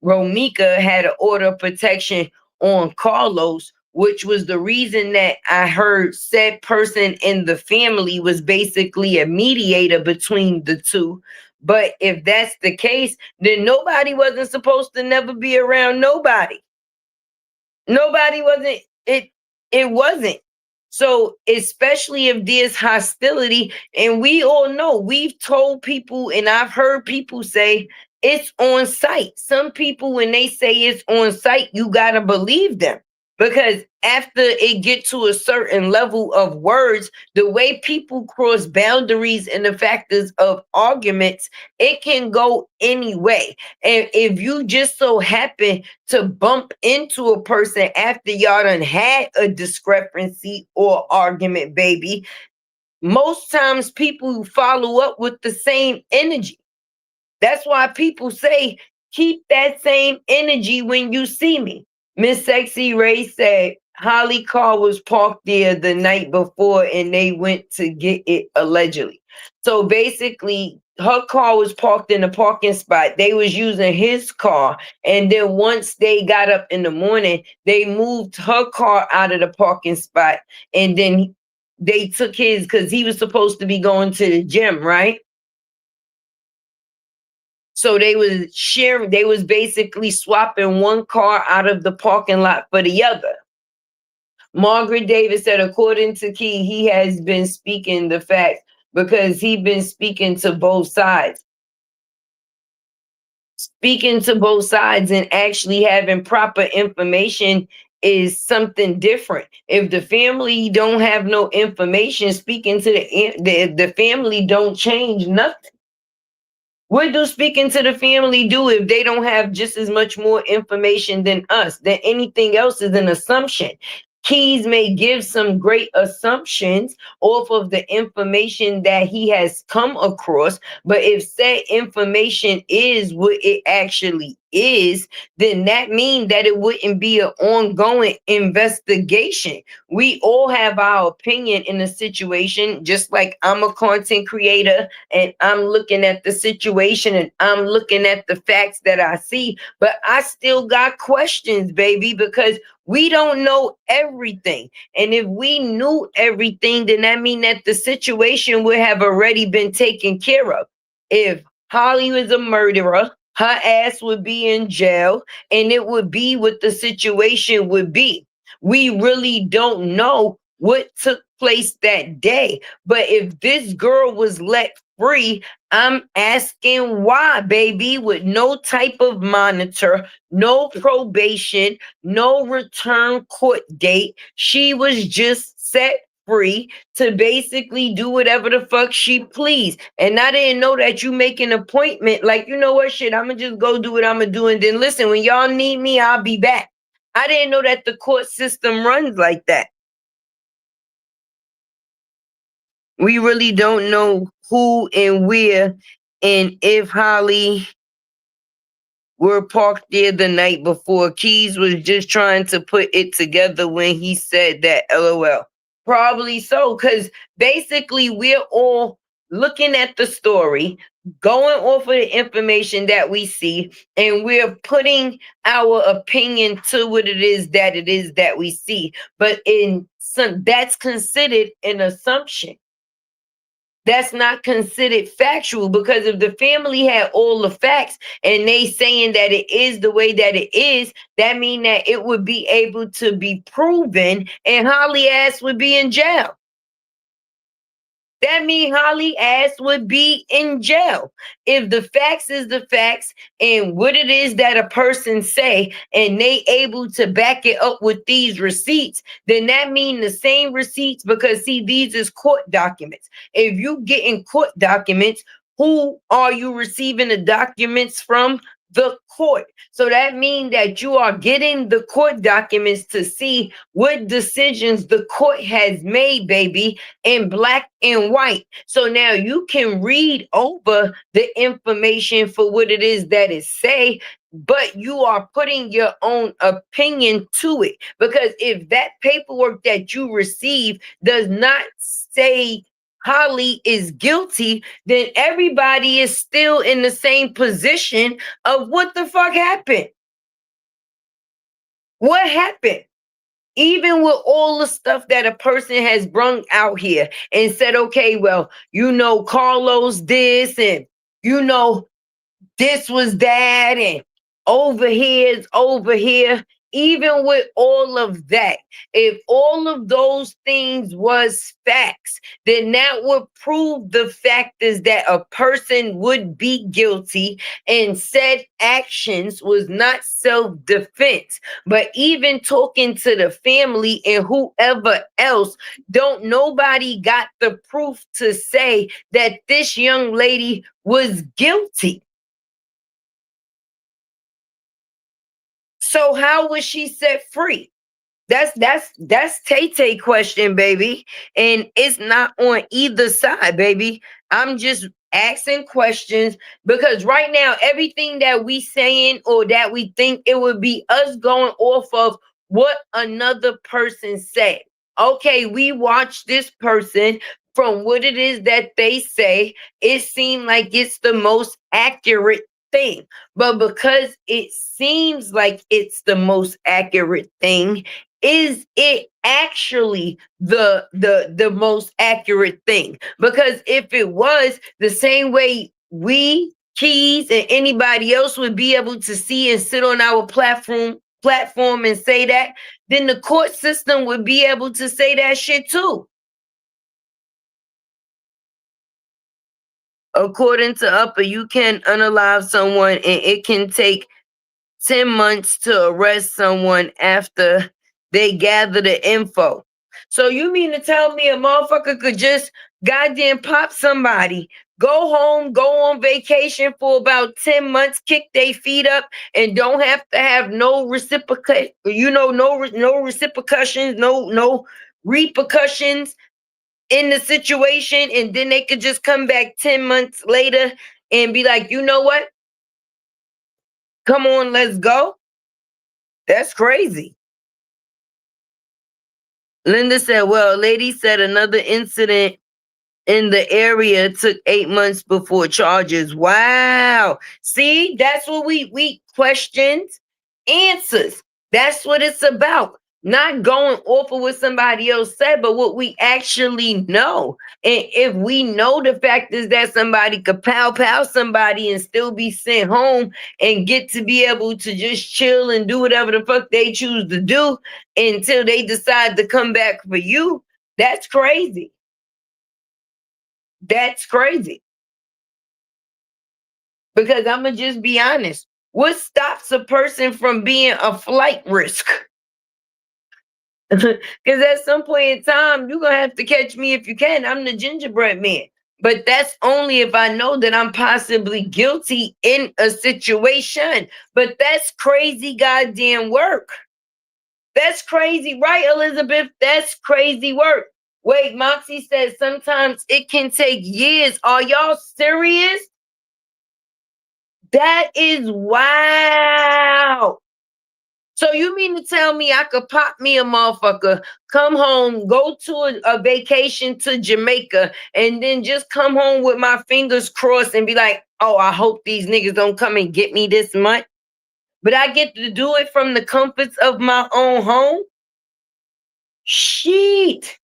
Romika had an order of protection on Carlos, which was the reason that I heard said person in the family was basically a mediator between the two. But if that's the case, then nobody wasn't supposed to never be around nobody. Nobody wasn't it wasn't. So especially if there's hostility, and we all know we've told people and I've heard people say it's on site. Some people when they say it's on site, you gotta believe them. Because after it get to a certain level of words, the way people cross boundaries and the factors of arguments, it can go any way. And if you just so happen to bump into a person after y'all done had a discrepancy or argument, baby, most times people follow up with the same energy. That's why people say, keep that same energy when you see me. Miss Sexy Ray said Holly car was parked there the night before and they went to get it allegedly. So basically, her car was parked in a parking spot. They was using his car. And then once they got up in the morning, they moved her car out of the parking spot. And then they took his because he was supposed to be going to the gym, right? So they was basically swapping one car out of the parking lot for the other. Margaret Davis said, according to Key, he has been speaking the facts because he been speaking to both sides. Speaking to both sides and actually having proper information is something different. If the family don't have no information, speaking to the family don't change nothing. What do speaking to the family do if they don't have just as much more information than us? Then anything else is an assumption. Keys may give some great assumptions off of the information that he has come across, but if said information is what it actually is, then that means that it wouldn't be an ongoing investigation. We all have our opinion in a situation, just like I'm a content creator and I'm looking at the situation and I'm looking at the facts that I see, but I still got questions, baby, because we don't know everything. And if we knew everything, then that means that the situation would have already been taken care of. If Holly was a murderer, her ass would be in jail and it would be what the situation would be. We really don't know what took place that day. But if this girl was let free, I'm asking why, baby, with no type of monitor, no probation, no return court date. She was just set free to basically do whatever the fuck she please. And I didn't know that you make an appointment. Like, you know what, shit, I'm gonna just go do what I'm gonna do. And then listen, when y'all need me, I'll be back. I didn't know that the court system runs like that. We really don't know who and where and if Holly were parked there the night before. Keys was just trying to put it together when he said that, LOL. Probably so, because basically we're all looking at the story, going off of the information that we see, and we're putting our opinion to what it is that we see. But in some, that's considered an assumption. That's not considered factual, because if the family had all the facts and they saying that it is the way that it is, that mean that it would be able to be proven and Holly ass would be in jail. That mean Holly ass would be in jail. If the facts is the facts and what it is that a person say and they able to back it up with these receipts, then that mean the same receipts, because see, these is court documents. If you get in court documents, who are you receiving the documents from? The court. So that means that you are getting the court documents to see what decisions the court has made, baby, in black and white. So now you can read over the information for what it is that it say, but you are putting your own opinion to it. Because if that paperwork that you receive does not say Holly is guilty, then everybody is still in the same position of what the fuck happened. What happened? Even with all the stuff that a person has brung out here and said, okay, well, you know, Carlos this, and you know, this was that, and over here is over here. Even with all of that, if all of those things was facts, then that would prove the fact is that a person would be guilty and said actions was not self-defense. But even talking to the family and whoever else, don't nobody got the proof to say that this young lady was guilty. So how was she set free? That's Tay question, baby. And it's not on either side, baby. I'm just asking questions because right now everything that we saying or that we think, it would be us going off of what another person said. Okay, we watch this person, from what it is that they say, it seemed like it's the most accurate thing. But because it seems like it's the most accurate thing, is it actually the most accurate thing? Because if it was the same way, we Keys and anybody else would be able to see and sit on our platform and say that, then the court system would be able to say that shit too. According to Upper, you can unalive someone and it can take 10 months to arrest someone after they gather the info. So you mean to tell me a motherfucker could just goddamn pop somebody, go home, go on vacation for about 10 months, kick their feet up, and don't have to have no reciprocation, no reciprocations, no repercussions in the situation, and then they could just come back 10 months later and be like, you know what? Come on, let's go. That's crazy. Linda said, well, a lady said another incident in the area took 8 months before charges. Wow. See, that's what we questions, answers. That's what it's about. Not going off of what somebody else said, but what we actually know. And if we know the fact is that somebody could pow somebody and still be sent home and get to be able to just chill and do whatever the fuck they choose to do until they decide to come back for you, that's crazy. That's crazy. Because I'm going to just be honest. What stops a person from being a flight risk? Because at some point in time, you're going to have to catch me if you can. I'm the gingerbread man. But that's only if I know that I'm possibly guilty in a situation. But that's crazy goddamn work. That's crazy, right, Elizabeth? That's crazy work. Wait, Moxie says sometimes it can take years. Are y'all serious? That is wow. So you mean to tell me I could pop me a motherfucker, come home, go to a vacation to Jamaica, and then just come home with my fingers crossed and be like, oh, I hope these niggas don't come and get me this month. But I get to do it from the comforts of my own home? Sheesh.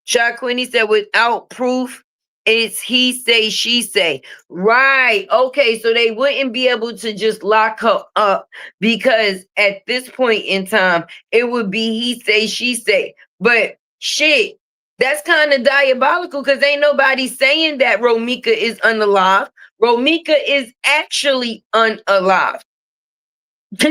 Shaquini said, without proof, it's he say, she say. Right. Okay. So they wouldn't be able to just lock her up because at this point in time, it would be he say, she say. But shit, that's kind of diabolical because ain't nobody saying that Romika is unalive. Romika is actually unalive.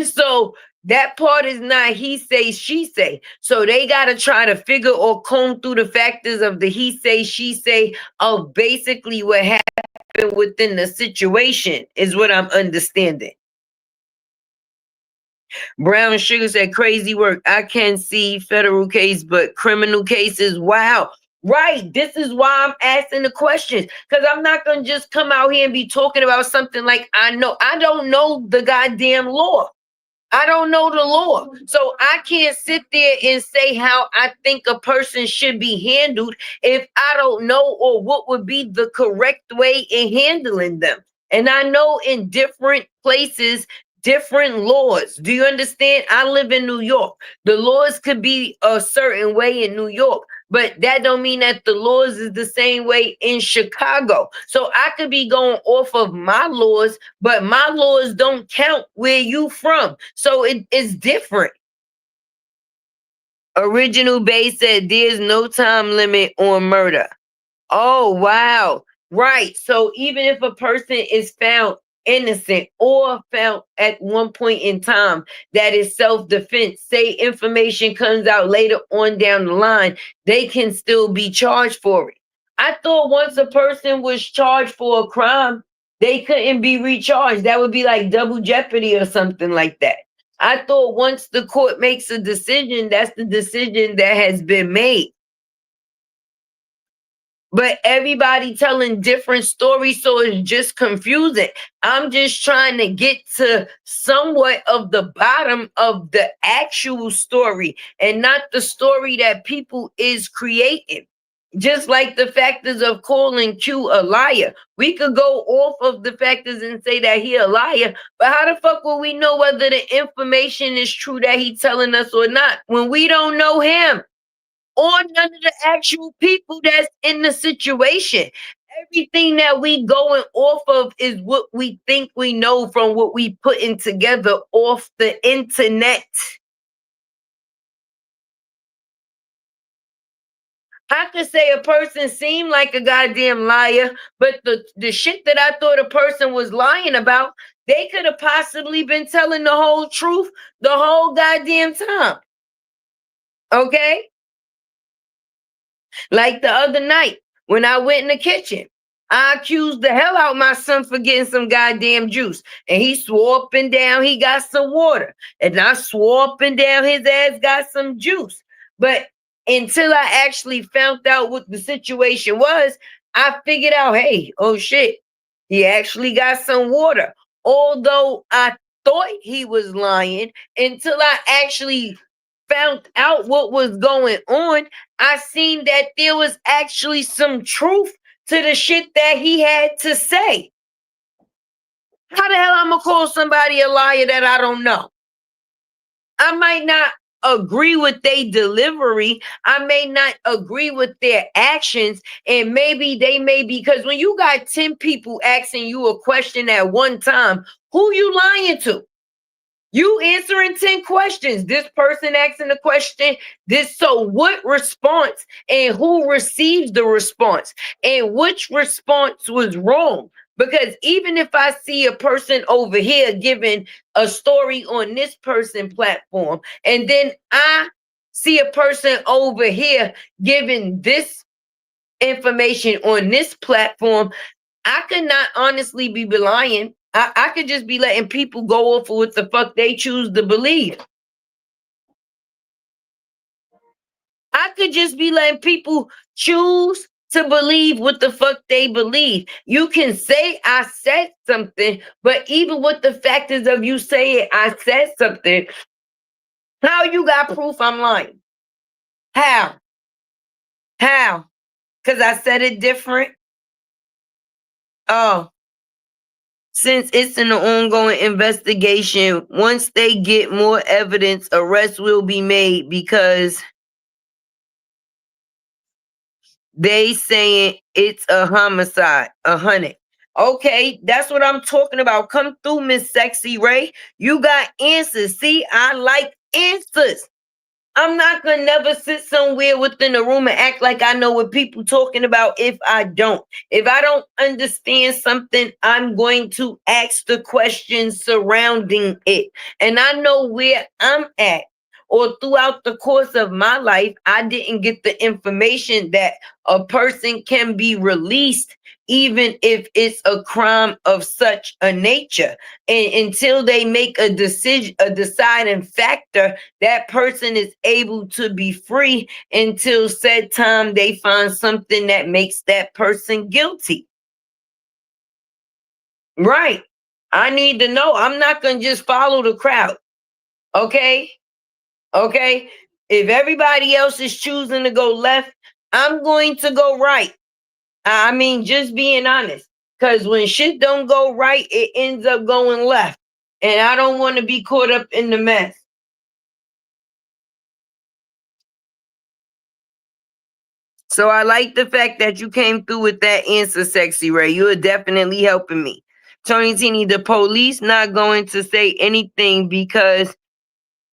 So that part is not he say, she say. So they got to try to figure or comb through the factors of the he say, she say of basically what happened within the situation is what I'm understanding. Brown Sugar said, crazy work. I can see federal case, but criminal cases, wow. Right. This is why I'm asking the questions because I'm not going to just come out here and be talking about something like I know. I don't know the goddamn law. I don't know the law. So I can't sit there and say how I think a person should be handled if I don't know or what would be the correct way in handling them. And I know in different places, different laws. Do you understand? I live in New York. The laws could be a certain way in New York, but that don't mean that the laws is the same way in Chicago. So I could be going off of my laws, but my laws don't count where you from. So it's different. Original Base said there's no time limit on murder. Oh, wow. Right. So even if a person is found innocent or found at one point in time that is self-defense, say information comes out later on down the line, they can still be charged for it. I thought once a person was charged for a crime, they couldn't be recharged. That would be like double jeopardy or something like that. I thought once the court makes a decision, that's the decision that has been made. But everybody telling different stories, so it's just confusing. I'm just trying to get to somewhat of the bottom of the actual story and not the story that people is creating. Just like the factors of calling Q a liar. We could go off of the factors and say that he a liar, but how the fuck will we know whether the information is true that he telling us or not when we don't know him? Or none of the actual people that's in the situation. Everything that we going off of is what we think we know from what we putting together off the internet. I could say a person seemed like a goddamn liar, but the shit that I thought a person was lying about, they could have possibly been telling the whole truth the whole goddamn time. Okay? Like the other night when I went in the kitchen, I accused the hell out my son for getting some goddamn juice. And he swore up and down he got some water. And I swore up and down his ass got some juice. But until I actually found out what the situation was, I figured out, hey, oh shit, he actually got some water. Although I thought he was lying until I actually found out what was going on, I seen that there was actually some truth to the shit that he had to say. How the hell I'm gonna call somebody a liar that I don't know? I might not agree with their delivery. I may not agree with their actions. And maybe they may be, because when you got 10 people asking you a question at one time, who you lying to? You answering 10 questions. This person asking the question. So what response and who receives the response and which response was wrong? Because even if I see a person over here giving a story on this person platform, and then I see a person over here giving this information on this platform, I could not honestly be lying. I could just be letting people go off of what the fuck they choose to believe. I could just be letting people choose to believe what the fuck they believe. You can say I said something, but even with the factors of you saying I said something, how you got proof I'm lying? How? How? Because I said it different? Oh, since it's an ongoing investigation, once they get more evidence, arrests will be made because they saying it's a homicide, 100. Okay, that's what I'm talking about. Come through, Miss Sexy Ray. You got answers. See, I like answers. I'm not gonna never sit somewhere within a room and act like I know what people talking about if I don't. If I don't understand something, I'm going to ask the questions surrounding it. And I know where I'm at. Or throughout the course of my life, I didn't get the information that a person can be released even if it's a crime of such a nature. And until they make a decision, a deciding factor, that person is able to be free until said time they find something that makes that person guilty. Right. I need to know. I'm not going to just follow the crowd. Okay. Okay. If everybody else is choosing to go left, I'm going to go right. I mean, just being honest. Because when shit don't go right, it ends up going left. And I don't want to be caught up in the mess. So I like the fact that you came through with that answer, Sexy Ray. You are definitely helping me. Tony Tini, the police not going to say anything because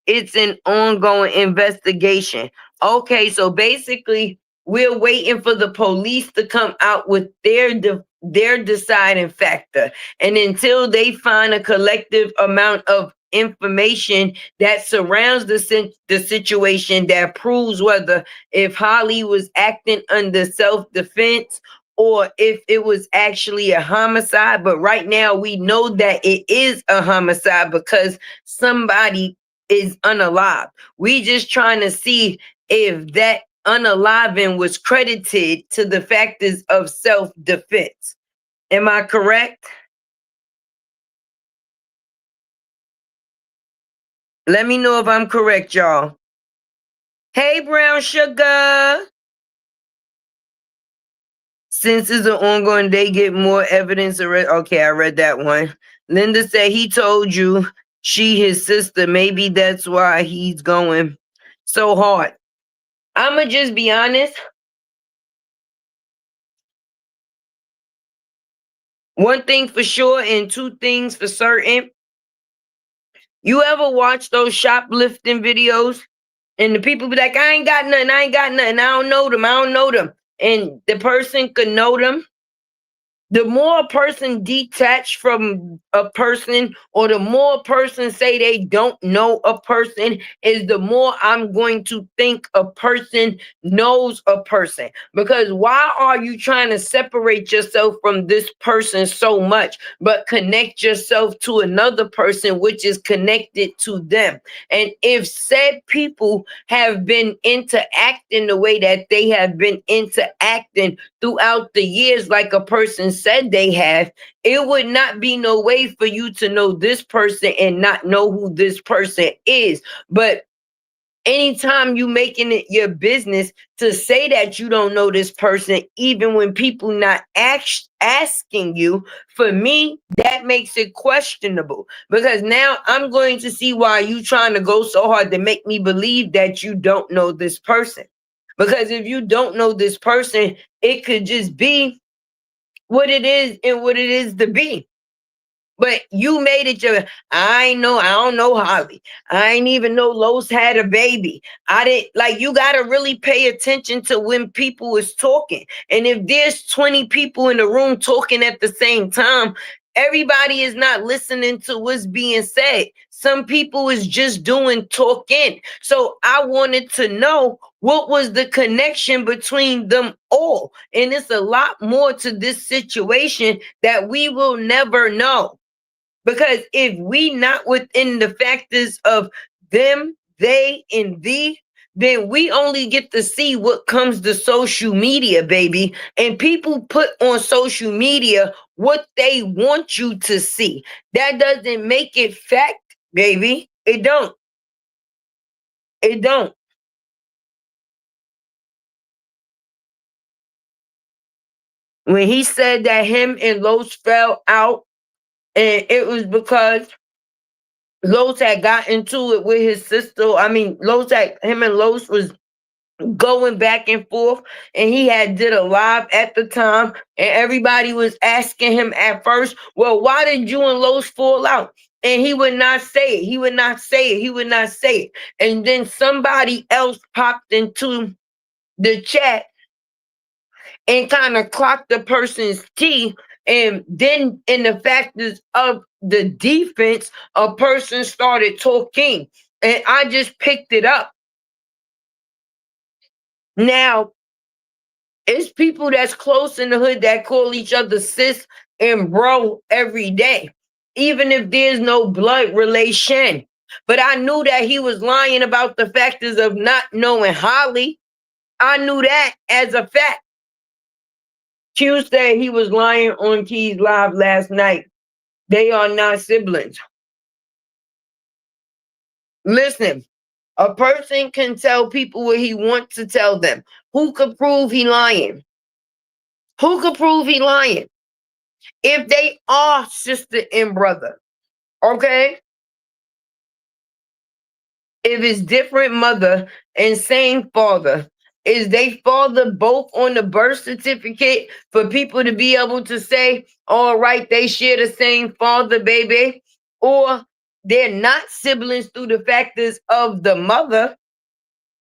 it's an ongoing investigation. Okay, so basically, we're waiting for the police to come out with their deciding factor, and until they find a collective amount of information that surrounds the situation that proves whether if Holly was acting under self-defense or if it was actually a homicide. But right now we know that it is a homicide because somebody is unalive. We just trying to see if that unaliving was credited to the factors of self-defense. Am I correct? Let me know if I'm correct, y'all. Hey, Brown Sugar. Since it's an ongoing, they get more evidence. Okay, I read that one. Linda said he told you she his sister. Maybe that's why he's going so hard. I'ma just be honest. One thing for sure and two things for certain. You ever watch those shoplifting videos and the people be like, I ain't got nothing, I ain't got nothing, I don't know them, I don't know them. And the person could know them. The more a person detach from a person, or the more a person say they don't know a person, is the more I'm going to think a person knows a person. Because why are you trying to separate yourself from this person so much, but connect yourself to another person which is connected to them? And if said people have been interacting the way that they have been interacting throughout the years, like a person said they have, it would not be no way for you to know this person and not know who this person is. But anytime you making it your business to say that you don't know this person, even when people not asking you, for me, that makes it questionable. Because now I'm going to see why you trying to go so hard to make me believe that you don't know this person. Because if you don't know this person, it could just be what it is and what it is to be. But you made it your, I don't know Holly. I ain't even know Los had a baby. I didn't, like, you gotta really pay attention to when people is talking. And if there's 20 people in the room talking at the same time, everybody is not listening to what's being said. Some people is just doing talking. So I wanted to know what was the connection between them all. And it's a lot more to this situation that we will never know. Because if we not within the factors of them, they, and thee, then we only get to see what comes to social media, baby. And people put on social media what they want you to see. That doesn't make it fact, baby. It don't. It don't. When he said that him and Los fell out, and it was because Los had got into it with his sister. I mean, him and Los was going back and forth, and he had did a live at the time, and everybody was asking him at first, well, why did you and Los fall out? And he would not say it. He would not say it. He would not say it. And then somebody else popped into the chat and kind of clocked the person's teeth. And then in the factors of the defense, a person started talking, and I just picked it up. Now, it's people that's close in the hood that call each other sis and bro every day, even if there's no blood relation. But I knew that he was lying about the factors of not knowing Holly. I knew that as a fact. Q said he was lying on Key's Live last night. They are not siblings. Listen, a person can tell people what he wants to tell them. Who could prove he lying? Who could prove he lying? If they are sister and brother, okay? If it's different mother and same father, is they father both on the birth certificate for people to be able to say, all right, they share the same father, baby? Or they're not siblings through the factors of the mother?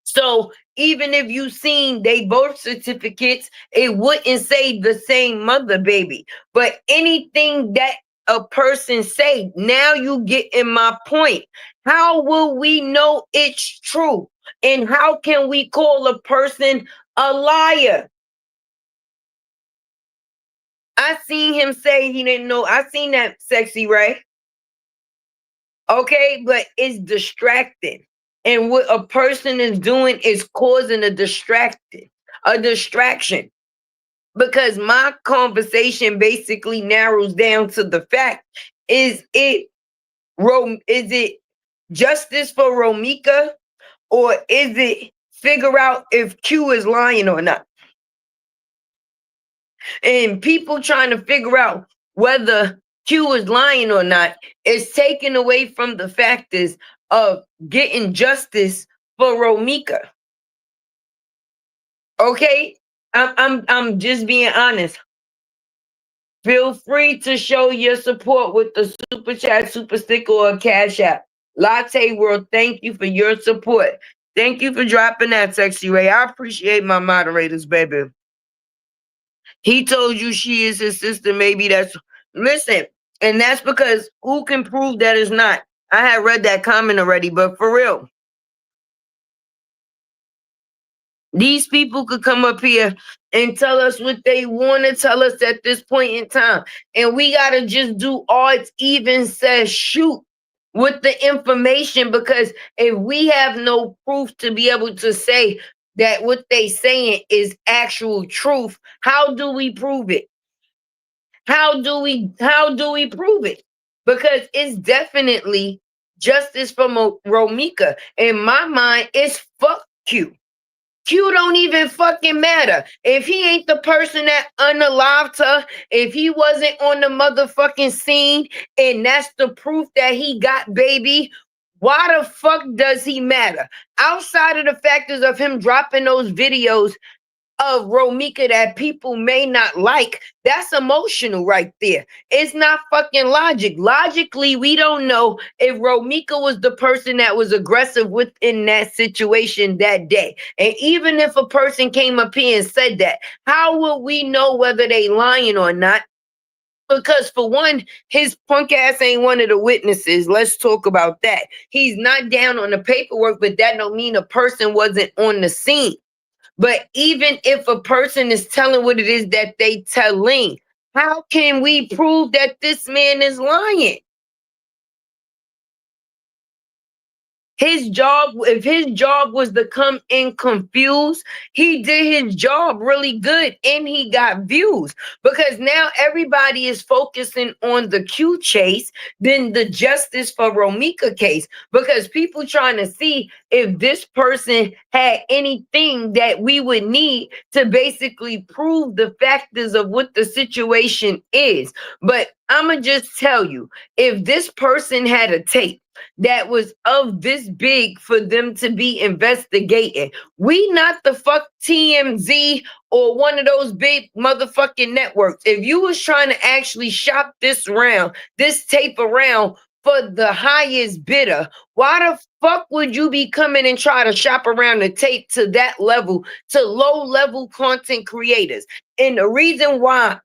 So even if you seen they birth certificates, it wouldn't say the same mother, baby. But anything that a person say, now you get in my point. How will we know it's true? And how can we call a person a liar? I seen him say he didn't know. I seen that, Sexy Ray. Okay, but it's distracting. And what a person is doing is causing a distraction. Because my conversation basically narrows down to the fact: is it justice for Romika, or is it figure out if Q is lying or not? And people trying to figure out whether Q is lying or not is taken away from the factors of getting justice for Romika. Okay, I'm just being honest. Feel free to show your support with the super chat, super sticker, or cash app. Latte World, thank you for your support. Thank you for dropping that, Sexy Ray. I appreciate my moderators, baby. He told you she is his sister. Maybe that's listen, and that's because who can prove that is not? I had read that comment already, but for real, these people could come up here and tell us what they want to tell us at this point in time. And we got to just do odds, even says shoot with the information, because if we have no proof to be able to say that what they saying is actual truth, how do we prove it? How do we prove it? Because it's definitely justice for Romika. In my mind, it's fuck you. Q don't even fucking matter. If he ain't the person that unalived her, if he wasn't on the motherfucking scene, and that's the proof that he got, baby, why the fuck does he matter? Outside of the factors of him dropping those videos of Romika that people may not like, that's emotional right there. It's not fucking logic. Logically, we don't know if Romika was the person that was aggressive within that situation that day. And even if a person came up here and said that, how will we know whether they lying or not? Because for one, his punk ass ain't one of the witnesses. Let's talk about that. He's not down on the paperwork, but that don't mean a person wasn't on the scene. But even if a person is telling what it is that they telling, how can we prove that this man is lying? His job, if his job was to come in confused, he did his job really good and he got views, because now everybody is focusing on the Q chase than the justice for Romika case, because people trying to see if this person had anything that we would need to basically prove the factors of what the situation is. But I'm going to just tell you, if this person had a tape that was of this big for them to be investigating, we not the fuck TMZ or one of those big motherfucking networks. If you was trying to actually shop this tape around for the highest bidder, why the fuck would you be coming and try to shop around the tape to that level, to low level content creators? And the reason why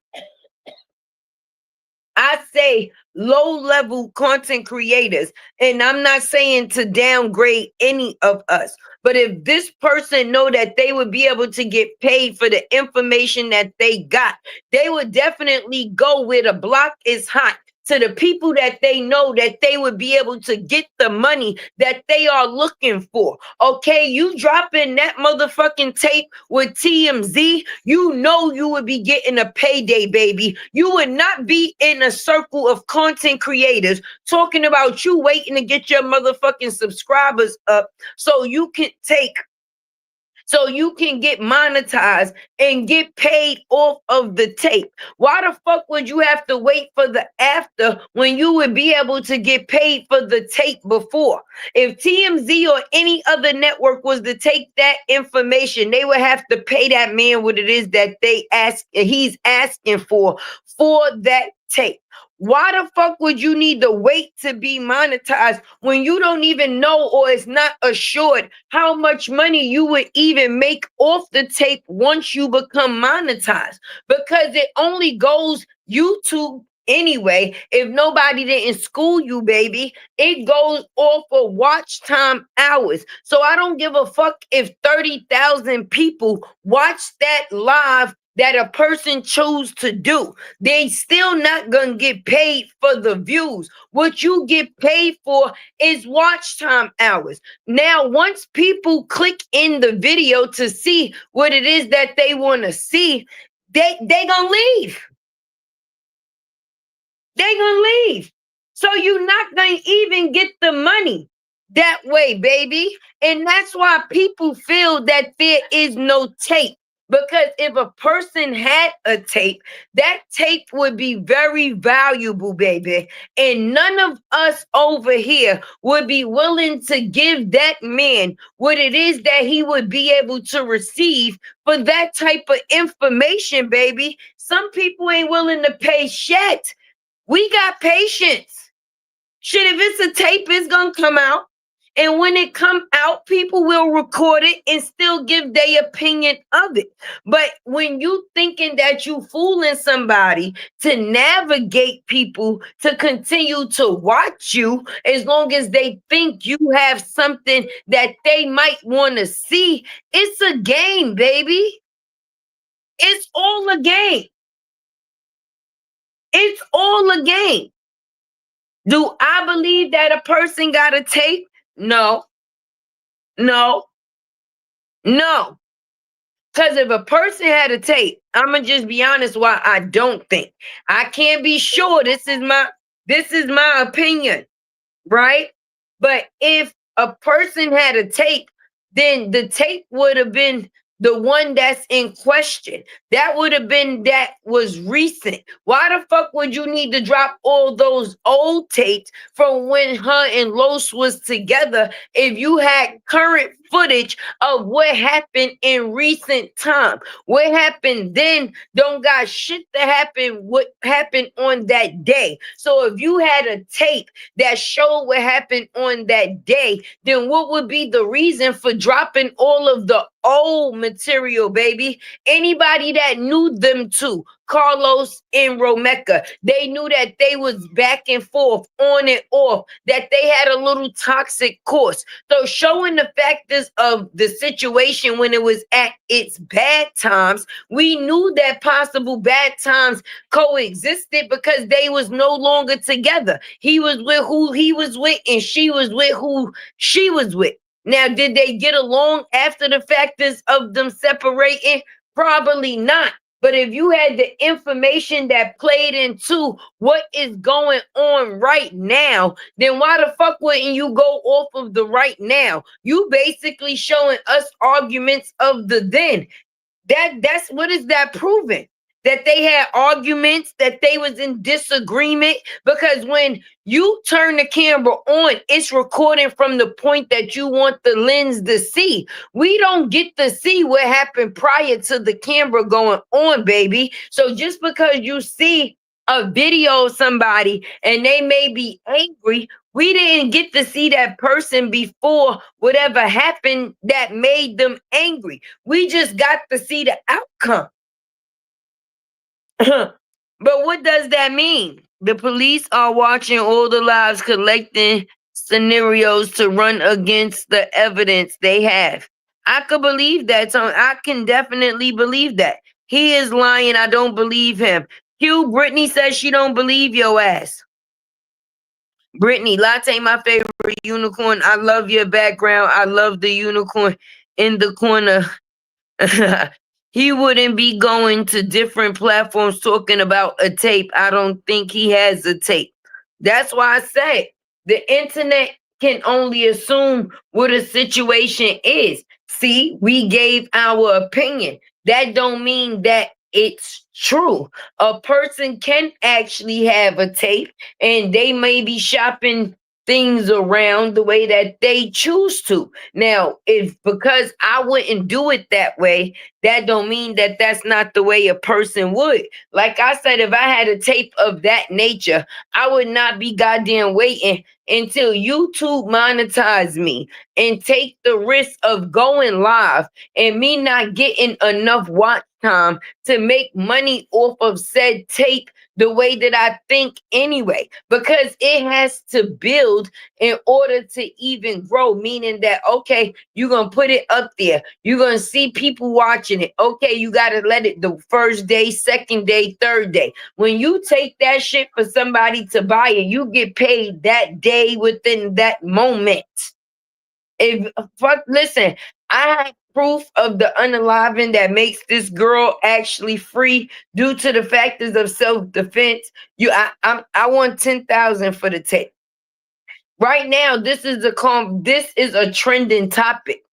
I say low level content creators, and I'm not saying to downgrade any of us, but if this person know that they would be able to get paid for the information that they got, they would definitely go where the block is hot, to the people that they know that they would be able to get the money that they are looking for. Okay, you dropping that motherfucking tape with TMZ, you know you would be getting a payday, baby. You would not be in a circle of content creators talking about you waiting to get your motherfucking subscribers up so you can get monetized and get paid off of the tape. Why the fuck would you have to wait for the after when you would be able to get paid for the tape before? If TMZ or any other network was to take that information, they would have to pay that man what it is that he's asking for that tape. Why the fuck would you need to wait to be monetized when you don't even know, or it's not assured how much money you would even make off the tape once you become monetized? Because it only goes YouTube anyway. If nobody didn't school you, baby, it goes off of watch time hours. So I don't give a fuck if 30,000 people watch that live that a person chose to do. They still not gonna get paid for the views. What you get paid for is watch time hours. Now, once people click in the video to see what it is that they want to see, they gonna leave. They gonna leave. So you're not gonna even get the money that way, baby. And that's why people feel that there is no tape. Because if a person had a tape, that tape would be very valuable, baby. And none of us over here would be willing to give that man what it is that he would be able to receive for that type of information, baby. Some people ain't willing to pay shit. We got patience. Shit, if it's a tape, it's gonna come out. And when it come out, people will record it and still give their opinion of it. But when you thinking that you fooling somebody to navigate people to continue to watch you, as long as they think you have something that they might want to see, it's a game, baby. It's all a game. It's all a game. Do I believe that a person got a tape? No, no, no. Because if a person had a tape, I'm gonna just be honest why I don't think. I can't be sure. This is my opinion, right? But if a person had a tape, then the tape would have been the one that's in question. That would have been that was recent. Why the fuck would you need to drop all those old tapes from when her and Los was together if you had current footage of what happened in recent time? What happened then don't got shit to happen what happened on that day. So if you had a tape that showed what happened on that day, then what would be the reason for dropping all of the old material, baby? Anybody that knew them two, Carlos and Romeka, they knew that they was back and forth, on and off, that they had a little toxic course. So showing the factors of the situation when it was at its bad times, we knew that possible bad times coexisted because they was no longer together. He was with who he was with and she was with who she was with. Now, did they get along after the factors of them separating? Probably not. But if you had the information that played into what is going on right now, then why the fuck wouldn't you go off of the right now? You basically showing us arguments of the then. That's what is that proving? That they had arguments, that they was in disagreement, because when you turn the camera on, it's recording from the point that you want the lens to see. We don't get to see what happened prior to the camera going on, baby. So just because you see a video of somebody and they may be angry, we didn't get to see that person before whatever happened that made them angry. We just got to see the outcome. But what does that mean? The police are watching all the lives, collecting scenarios to run against the evidence they have. I could believe that. So I can definitely believe that. He is lying. I don't believe him. Q, Brittany says she don't believe your ass. Brittany, Latte, my favorite unicorn. I love your background. I love the unicorn in the corner. He wouldn't be going to different platforms talking about a tape. I don't think he has a tape. That's why I say the internet can only assume what a situation is. See, we gave our opinion. That don't mean that it's true. A person can actually have a tape and they may be shopping things around the way that they choose to. Now, if because I wouldn't do it that way, that don't mean that that's not the way a person would. Like I said, if I had a tape of that nature, I would not be goddamn waiting until YouTube monetize me and take the risk of going live and me not getting enough watch time to make money off of said tape the way that I think anyway, because it has to build in order to even grow, meaning that, okay, you're going to put it up there. You're going to see people watching it. Okay, you got to let it the first day, second day, third day. When you take that shit for somebody to buy it, you get paid that day within that moment. Listen, I have proof of the unaliving that makes this girl actually free due to the factors of self-defense. I want 10,000 for the tape. Right now, this is a trending topic.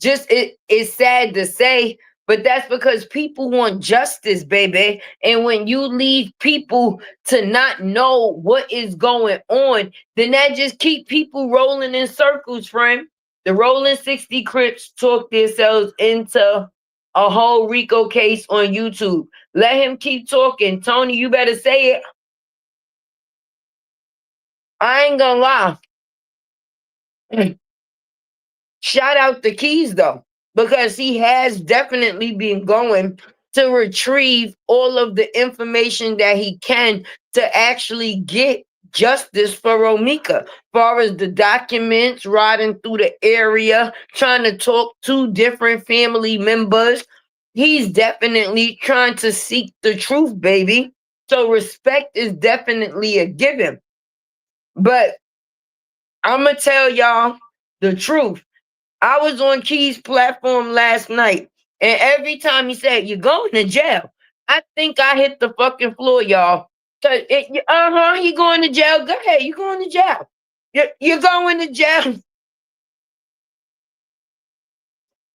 Just it's sad to say, But that's because people want justice, baby. And when you leave people to not know what is going on, then that just keep people rolling in circles, friend. The Rolling 60 Crips talk themselves into a whole RICO case on YouTube. Let him keep talking. Tony, you better say it. I ain't gonna lie. Shout out the Keys though, because he has definitely been going to retrieve all of the information that he can to actually get justice for Romika. Far as the documents, riding through the area, trying to talk to different family members. He's definitely trying to seek the truth, baby. So respect is definitely a given. But I'm gonna tell y'all the truth. I was on Key's platform last night, and every time he said, "You're going to jail," I think I hit the fucking floor, y'all. He going to jail. Go ahead, you going to jail. You're going to jail.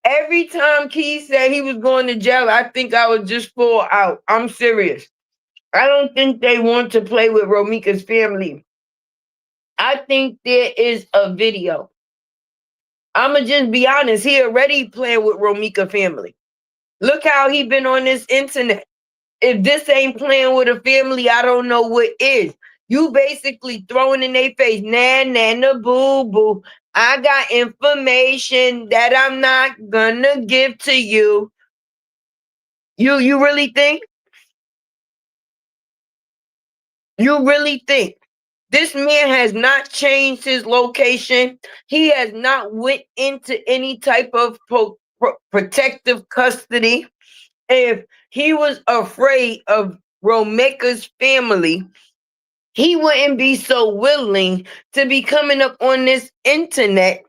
Every time Key said he was going to jail, I think I would just fall out. I'm serious. I don't think they want to play with Romika's family. I think there is a video. I'ma just be honest. He already playing with Romika family. Look how he been on this internet. If this ain't playing with a family, I don't know what is. You basically throwing in their face, nah, boo boo. I got information that I'm not gonna give to you. You really think? You really think this man has not changed his location? He has not went into any type of protective custody. If he was afraid of Romeka's family, he wouldn't be so willing to be coming up on this internet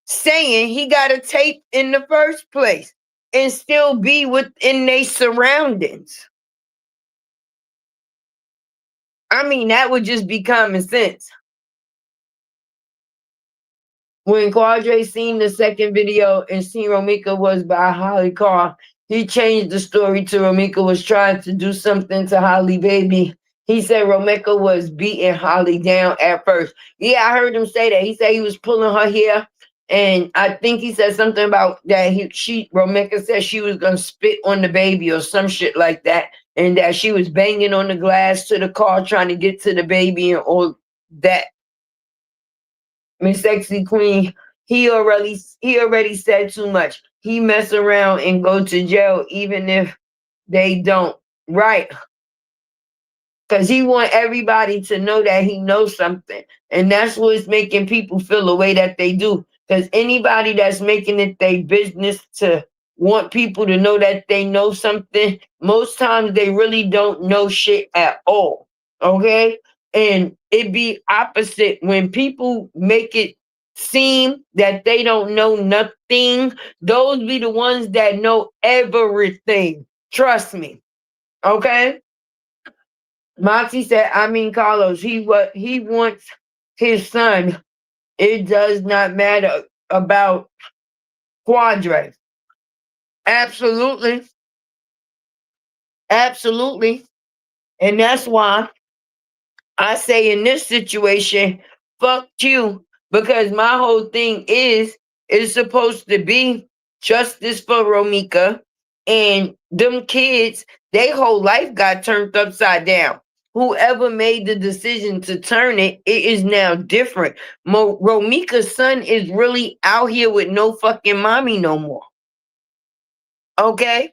saying he got a tape in the first place and still be within their surroundings. I mean, that would just be common sense. When Qadree seen the second video and seen Romika was by Holly Carr, he changed the story to Romika was trying to do something to Holly baby. He said Romika was beating Holly down at first. Yeah, I heard him say that. He said he was pulling her hair, and I think he said something about that. Romika said she was gonna spit on the baby or some shit like that, and that she was banging on the glass to the car trying to get to the baby and all that. Miss Sexy Queen, he already said too much. He mess around and go to jail even if they don't. Right. Because he want everybody to know that he knows something. And that's what's making people feel the way that they do. Because anybody that's making it their business to want people to know that they know something, most times they really don't know shit at all. Okay? And it be opposite when people make it seem that they don't know nothing. Those be the ones that know everything. Trust me. Okay? Monty said, I mean, Carlos, he wants his son. It does not matter about Qadree. Absolutely. Absolutely. And that's why I say in this situation, fuck you. Because my whole thing is it's supposed to be justice for Romika. And them kids, their whole life got turned upside down. Whoever made the decision to turn it, it is now different. Romika's son is really out here with no fucking mommy no more. Okay?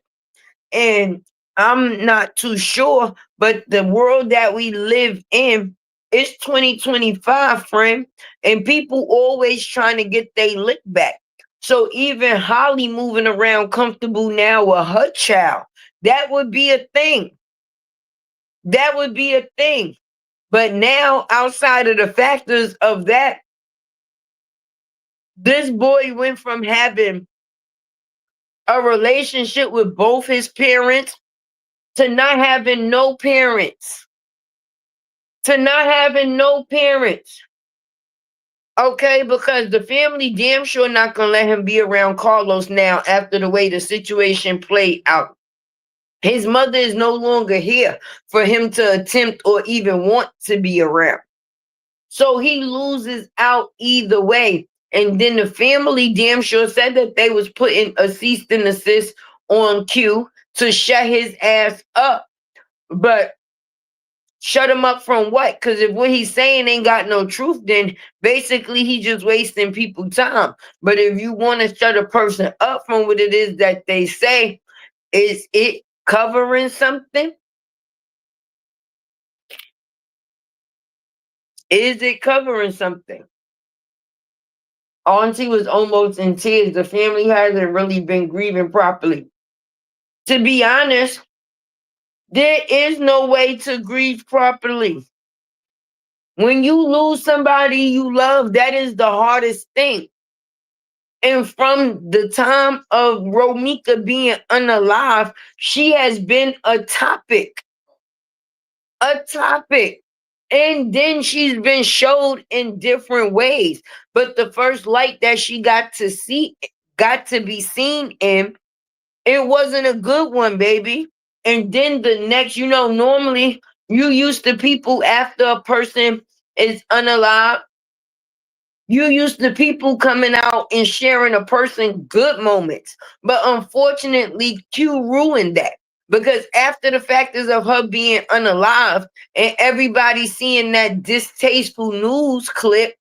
And I'm not too sure, but the world that we live in, it's 2025, friend, and people always trying to get their lick back. So even Holly moving around comfortable now with her child, that would be a thing. That would be a thing. But now, outside of the factors of that, this boy went from having a relationship with both his parents to not having no parents. To not having no parents. Okay, because the family damn sure not gonna let him be around Carlos now after the way the situation played out. His mother is no longer here for him to attempt or even want to be around. So he loses out either way. And then the family damn sure said that they was putting a cease and desist on Q to shut his ass up. But shut him up from what? Because if what he's saying ain't got no truth, then basically he just wasting people time. But if you want to shut a person up from what it is that they say, is it covering something? Is it covering something? Auntie was almost in tears. The family hasn't really been grieving properly. To be honest, there is no way to grieve properly. When you lose somebody you love, that is the hardest thing. And from the time of Romika being unalive, she has been a topic. A topic. And then she's been showed in different ways. But the first light that she got to be seen in, it wasn't a good one, baby. And then the next, normally you used to people after a person is unalive, you used to people coming out and sharing a person good moments. But unfortunately, Q ruined that. Because after the factors of her being unalive and everybody seeing that distasteful news clip,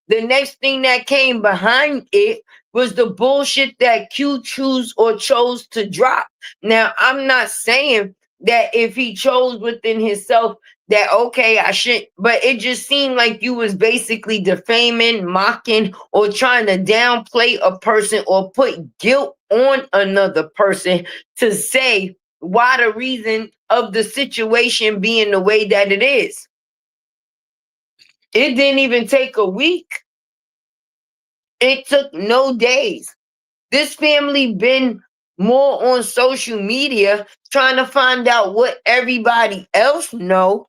the next thing that came behind it was the bullshit that Q chose to drop. Now, I'm not saying that if he chose within himself that okay, I should, but it just seemed like you was basically defaming, mocking, or trying to downplay a person or put guilt on another person to say why the reason of the situation being the way that it is. It didn't even take a week. It took no days. This family been more on social media trying to find out what everybody else know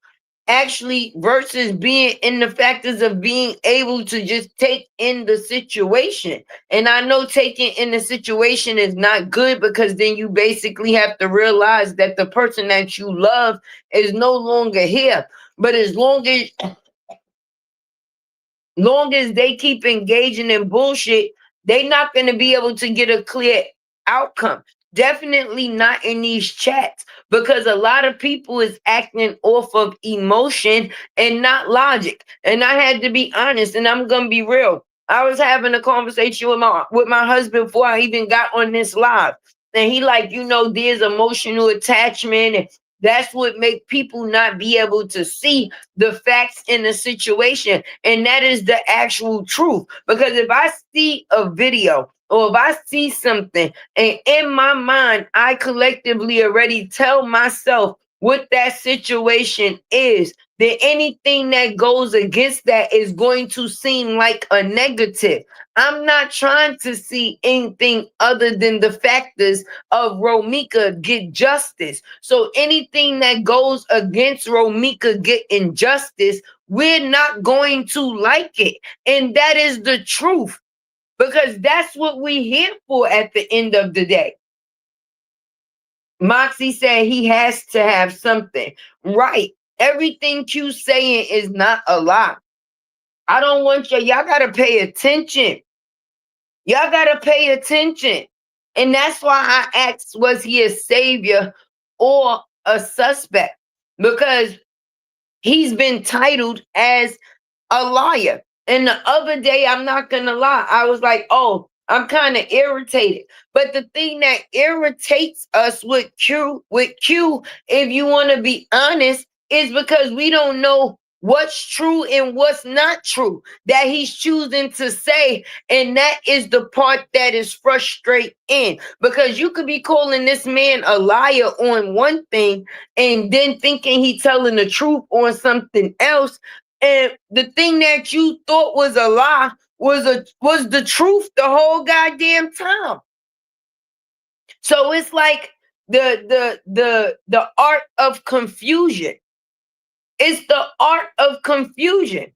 actually versus being in the factors of being able to just take in the situation. And I know taking in the situation is not good because then you basically have to realize that the person that you love is no longer here. But as long as they keep engaging in bullshit, they're not going to be able to get a clear outcome. Definitely not in these chats because a lot of people is acting off of emotion and not logic. And I had to be honest, and I'm gonna be real. I was having a conversation with my husband before I even got on this live, and he like, there's emotional attachment, and that's what make people not be able to see the facts in the situation. And that is the actual truth. Because if I see a video or if I see something and in my mind, I collectively already tell myself what that situation is, then anything that goes against that is going to seem like a negative. I'm not trying to see anything other than the factors of Romika get justice. So anything that goes against Romika getting justice, we're not going to like it. And that is the truth because that's what we're here for at the end of the day. Moxie said he has to have something. Right. Everything Q's saying is not a lie. I don't want y'all got to pay attention. Y'all got to pay attention. And that's why I asked, was he a savior or a suspect? Because he's been titled as a liar. And the other day, I'm not going to lie, I was like, oh, I'm kind of irritated. But the thing that irritates us with Q, if you want to be honest, is because we don't know what's true and what's not true that he's choosing to say. And that is the part that is frustrating because you could be calling this man a liar on one thing and then thinking he telling the truth on something else. And the thing that you thought was a lie was the truth the whole goddamn time. So it's like the art of confusion. It's the art of confusion.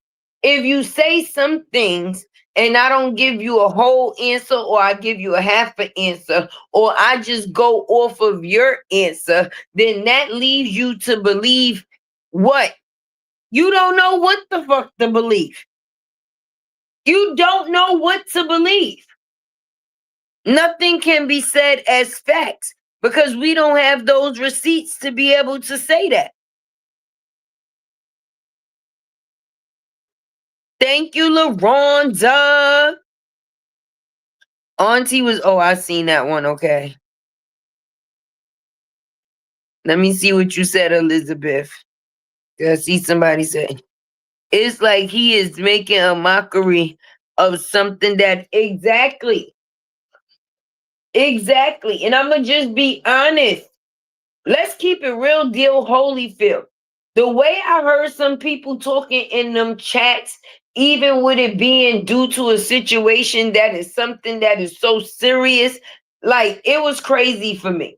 If you say some things and I don't give you a whole answer, or I give you a half an answer, or I just go off of your answer, then that leaves you to believe what? You don't know what the fuck to believe. You don't know what to believe. Nothing can be said as facts because we don't have those receipts to be able to say that. Thank you, LaRonda. Auntie was, oh, I seen that one. Okay. Let me see what you said, Elizabeth. I see somebody say, it's like he is making a mockery of something that exactly. And I'm going to just be honest. Let's keep it real deal, Holyfield. The way I heard some people talking in them chats, even with it being due to a situation that is something that is so serious, like it was crazy for me.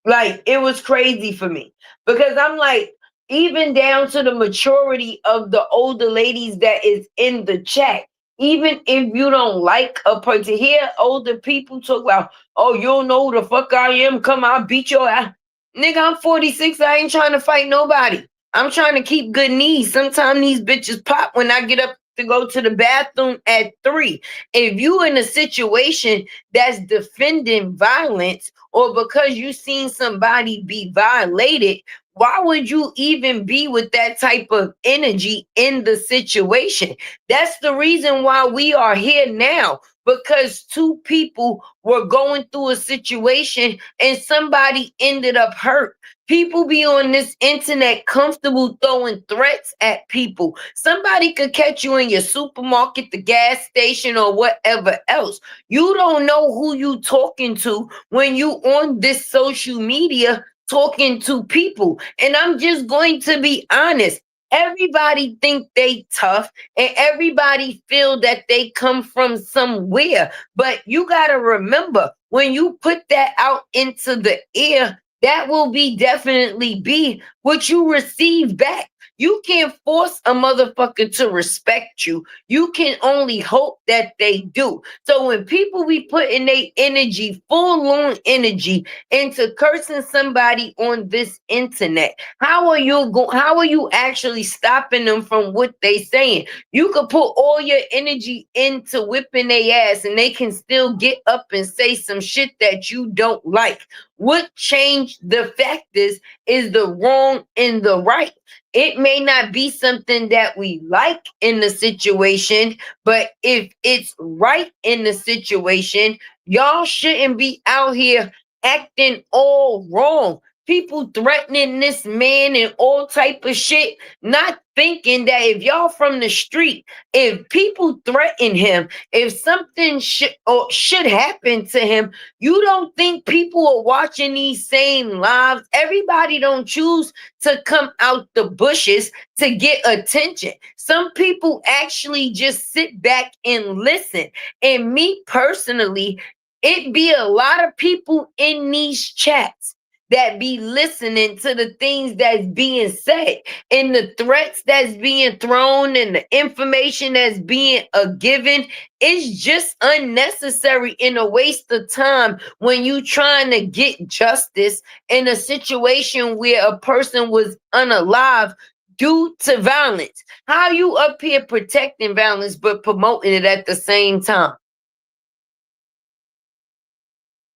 Like it was crazy for me because I'm like, even down to the maturity of the older ladies that is in the chat. Even if you don't like a person, to hear older people talk about, oh, you don't know who the fuck I am, come I'll beat your ass. Nigga, I'm 46. I ain't trying to fight nobody. I'm trying to keep good knees. Sometimes these bitches pop when I get up to go to the bathroom at 3. If you in a situation that's defending violence, or because you seen somebody be violated, why would you even be with that type of energy in the situation? That's the reason why we are here now, because two people were going through a situation and somebody ended up hurt. People be on this internet comfortable throwing threats at people. Somebody could catch you in your supermarket, the gas station, or whatever else. You don't know who you talking to when you on this social media talking to people. And I'm just going to be honest. Everybody think they tough and everybody feel that they come from somewhere. But you got to remember, when you put that out into the air, that will be definitely be what you receive back. You can't force a motherfucker to respect you. You can only hope that they do. So when people be putting their energy, full on energy, into cursing somebody on this internet, how are you actually stopping them from what they saying? You could put all your energy into whipping their ass and they can still get up and say some shit that you don't like. What changed the fact is the wrong and the right. It may not be something that we like in the situation, but if it's right in the situation, y'all shouldn't be out here acting all wrong. People threatening this man and all type of shit, not thinking that if y'all from the street, if people threaten him, if something should happen to him, you don't think people are watching these same lives? Everybody don't choose to come out the bushes to get attention. Some people actually just sit back and listen. And me personally, it be a lot of people in these chats that be listening to the things that's being said and the threats that's being thrown and the information that's being given. It's just unnecessary and a waste of time when you trying to get justice in a situation where a person was unalive due to violence. How you up here protecting violence but promoting it at the same time?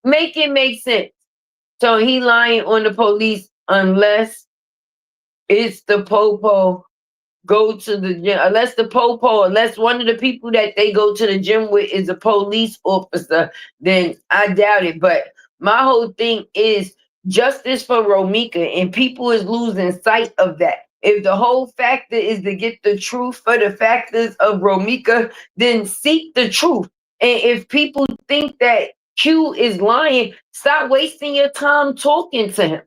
Make it make sense. So he lying on the police unless it's the popo go to the gym. Unless one of the people that they go to the gym with is a police officer, then I doubt it. But my whole thing is justice for Romika, and people is losing sight of that. If the whole factor is to get the truth for the factors of Romika, then seek the truth. And if people think that Q is lying, stop wasting your time talking to him.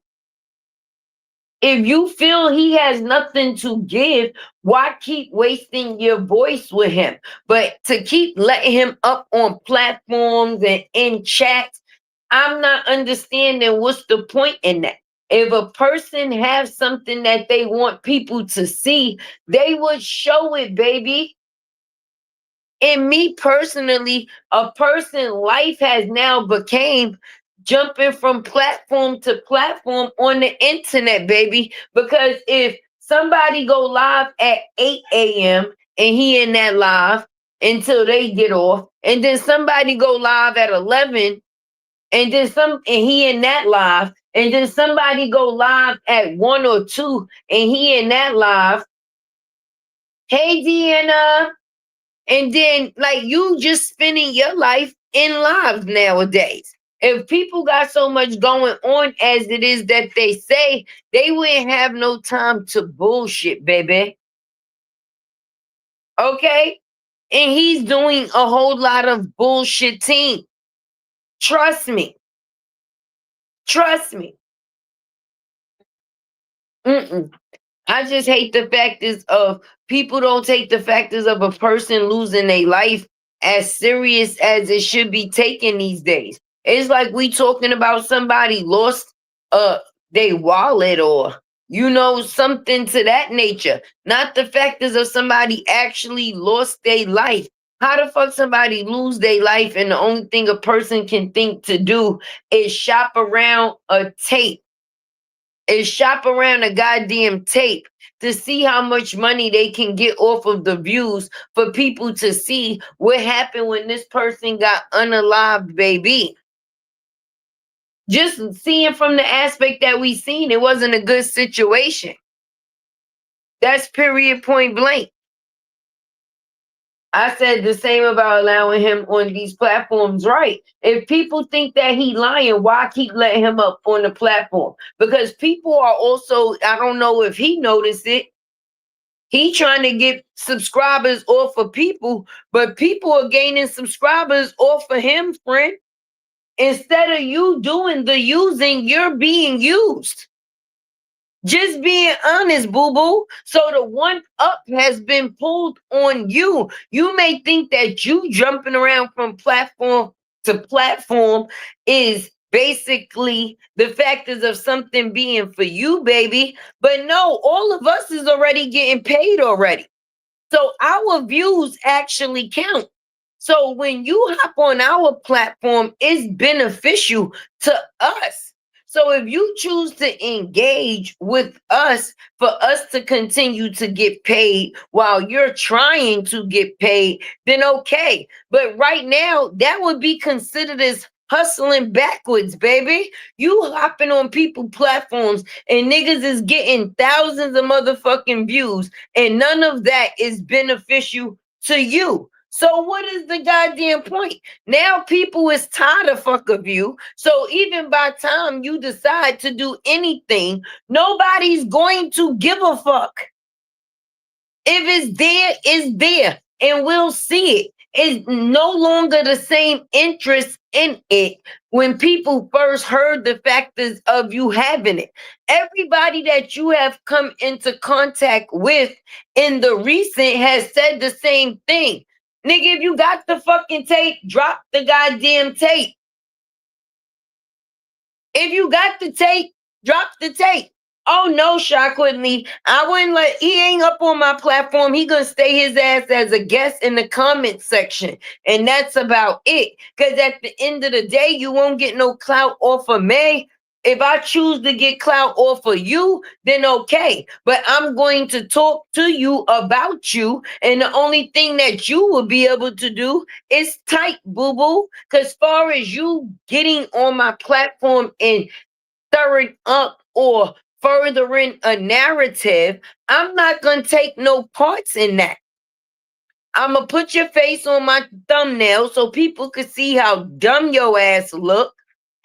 If you feel he has nothing to give, why keep wasting your voice with him? But to keep letting him up on platforms and in chats, I'm not understanding what's the point in that. If a person have something that they want people to see, they would show it, baby. And me personally, a person life has now became jumping from platform to platform on the internet, baby. Because if somebody go live at 8 a.m. and he in that live until they get off, and then somebody go live at 11 and then and he in that live, and then somebody go live at 1 or 2 and he in that live. Hey, Deanna. And then, like, you just spending your life in lives nowadays. If people got so much going on as it is that they say, they wouldn't have no time to bullshit, baby. Okay? And he's doing a whole lot of bullshitting. Trust me. Trust me. Mm-mm. I just hate the factors of people don't take the factors of a person losing their life as serious as it should be taken these days. It's like we talking about somebody lost their wallet or something to that nature. Not the factors of somebody actually lost their life. How the fuck somebody lose their life and the only thing a person can think to do is shop around a tape shop around a goddamn tape to see how much money they can get off of the views for people to see what happened when this person got unalived, baby. Just seeing from the aspect that we seen, it wasn't a good situation. That's period point blank. I said the same about allowing him on these platforms, right? If people think that he lying, why keep letting him up on the platform? Because people are also, I don't know if he noticed it, he trying to get subscribers off of people, but people are gaining subscribers off of him, friend. Instead of you doing the using, you're being used. Just being honest, boo boo. So the one up has been pulled on you. You may think that you jumping around from platform to platform is basically the factors of something being for you, baby. But no, all of us is already getting paid already. So our views actually count. So when you hop on our platform, it's beneficial to us. So if you choose to engage with us for us to continue to get paid while you're trying to get paid, then okay. But right now, that would be considered as hustling backwards, baby. You hopping on people platforms and niggas is getting thousands of motherfucking views, and none of that is beneficial to you. So what is the goddamn point? Now people is tired of fuck of you. So even by time you decide to do anything, nobody's going to give a fuck. If it's there, it's there, and we'll see it. It's no longer the same interest in it when people first heard the factors of you having it. Everybody that you have come into contact with in the recent has said the same thing. Nigga, if you got the fucking tape, drop the goddamn tape. If you got the tape, drop the tape. Oh no, Shock wouldn't leave. I wouldn't let. He ain't up on my platform. He gonna stay his ass as a guest in the comment section, and that's about it. Cause at the end of the day, you won't get no clout off of me. If I choose to get clout off of you, then okay. But I'm going to talk to you about you, and the only thing that you will be able to do is type, boo boo. Cause far as you getting on my platform and stirring up or furthering a narrative, I'm not going to take no parts in that. I'm going to put your face on my thumbnail so people can see how dumb your ass look.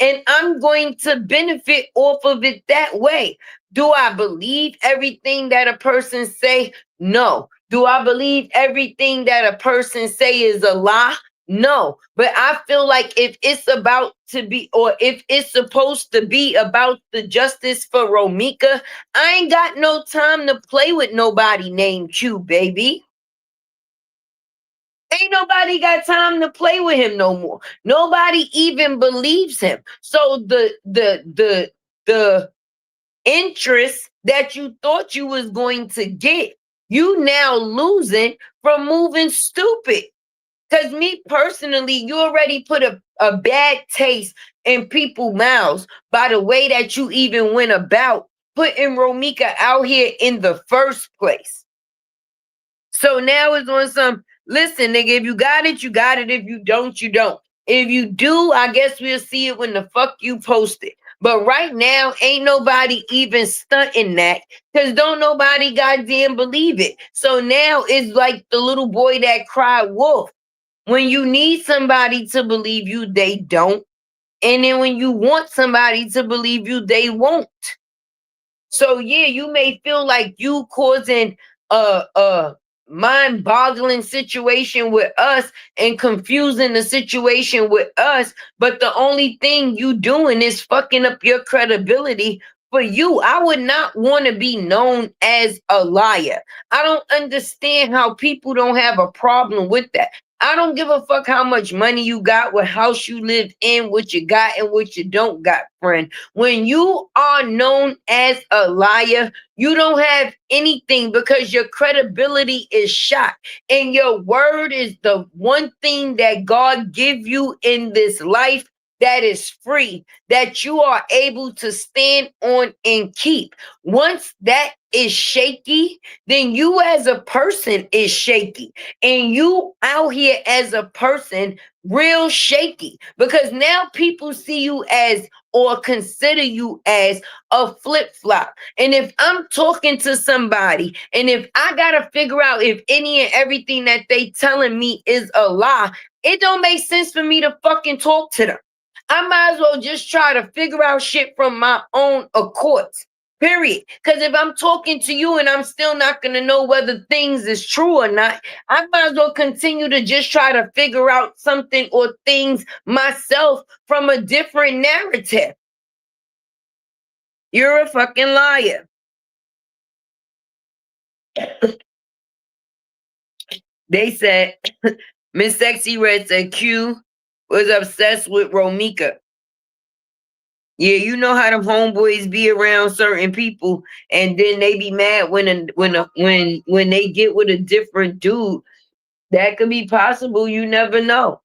And I'm going to benefit off of it that way. Do I believe everything that a person say? No. Do I believe everything that a person say is a lie? No, but I feel like if it's about to be, or if it's supposed to be about the justice for Romika, I ain't got no time to play with nobody named Q, baby. Ain't nobody got time to play with him no more. Nobody even believes him. So the interest that you thought you was going to get, you now losing from moving stupid. Because me personally, you already put a bad taste in people's mouths by the way that you even went about putting Romika out here in the first place. So now it's on some, listen, nigga, if you got it, you got it. If you don't, you don't. If you do, I guess we'll see it when the fuck you post it. But right now, ain't nobody even stunting that because don't nobody goddamn believe it. So now it's like the little boy that cried wolf. When you need somebody to believe you, they don't. And then when you want somebody to believe you, they won't. So yeah, you may feel like you causing a mind-boggling situation with us and confusing the situation with us, but the only thing you doing is fucking up your credibility for you. I would not want to be known as a liar. I don't understand how people don't have a problem with that. I don't give a fuck how much money you got, what house you live in, what you got and what you don't got, friend. When you are known as a liar, you don't have anything because your credibility is shot. And your word is the one thing that God give you in this life that is free, that you are able to stand on and keep. Once that is shaky, then you as a person is shaky. And you out here as a person real shaky because now people see you as or consider you as a flip flop. And if I'm talking to somebody and if I gotta figure out if any and everything that they telling me is a lie, it don't make sense for me to fucking talk to them. I might as well just try to figure out shit from my own accord. Period. Because if I'm talking to you and I'm still not gonna know whether things is true or not, I might as well continue to just try to figure out something or things myself from a different narrative. You're a fucking liar. They said Miss Sexy Red said Q was obsessed with Romika. Yeah, you know how them homeboys be around certain people, and then they be mad when they get with a different dude. That could be possible. You never know.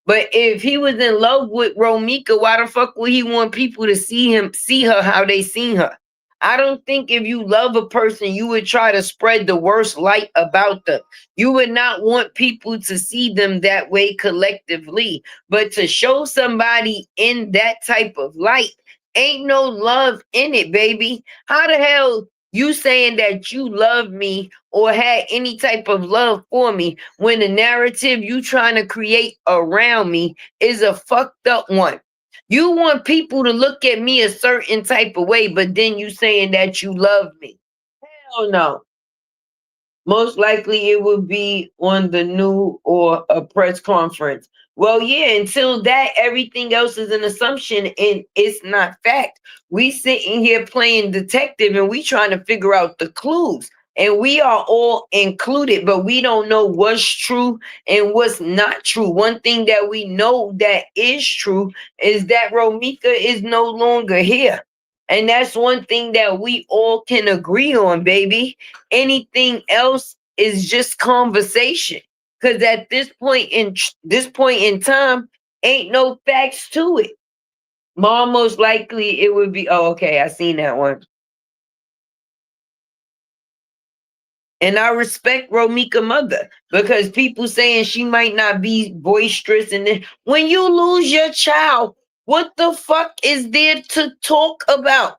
But if he was in love with Romika, why the fuck would he want people to see her how they seen her? I don't think if you love a person, you would try to spread the worst light about them. You would not want people to see them that way collectively. But to show somebody in that type of light, ain't no love in it, baby. How the hell you saying that you love me or had any type of love for me when the narrative you trying to create around me is a fucked up one? You want people to look at me a certain type of way, but then you saying that you love me. Hell no. Most likely it would be on the new or a press conference. Well, yeah, until that, everything else is an assumption and it's not fact. We sitting here playing detective and we trying to figure out the clues. And we are all included, but we don't know what's true and what's not true. One thing that we know that is true is that Romika is no longer here. And that's one thing that we all can agree on, baby. Anything else is just conversation. Cause at this point in time, ain't no facts to it. More most likely it would be. Oh, okay, I seen that one. And I respect Romika mother because people saying she might not be boisterous. And then when you lose your child, what the fuck is there to talk about?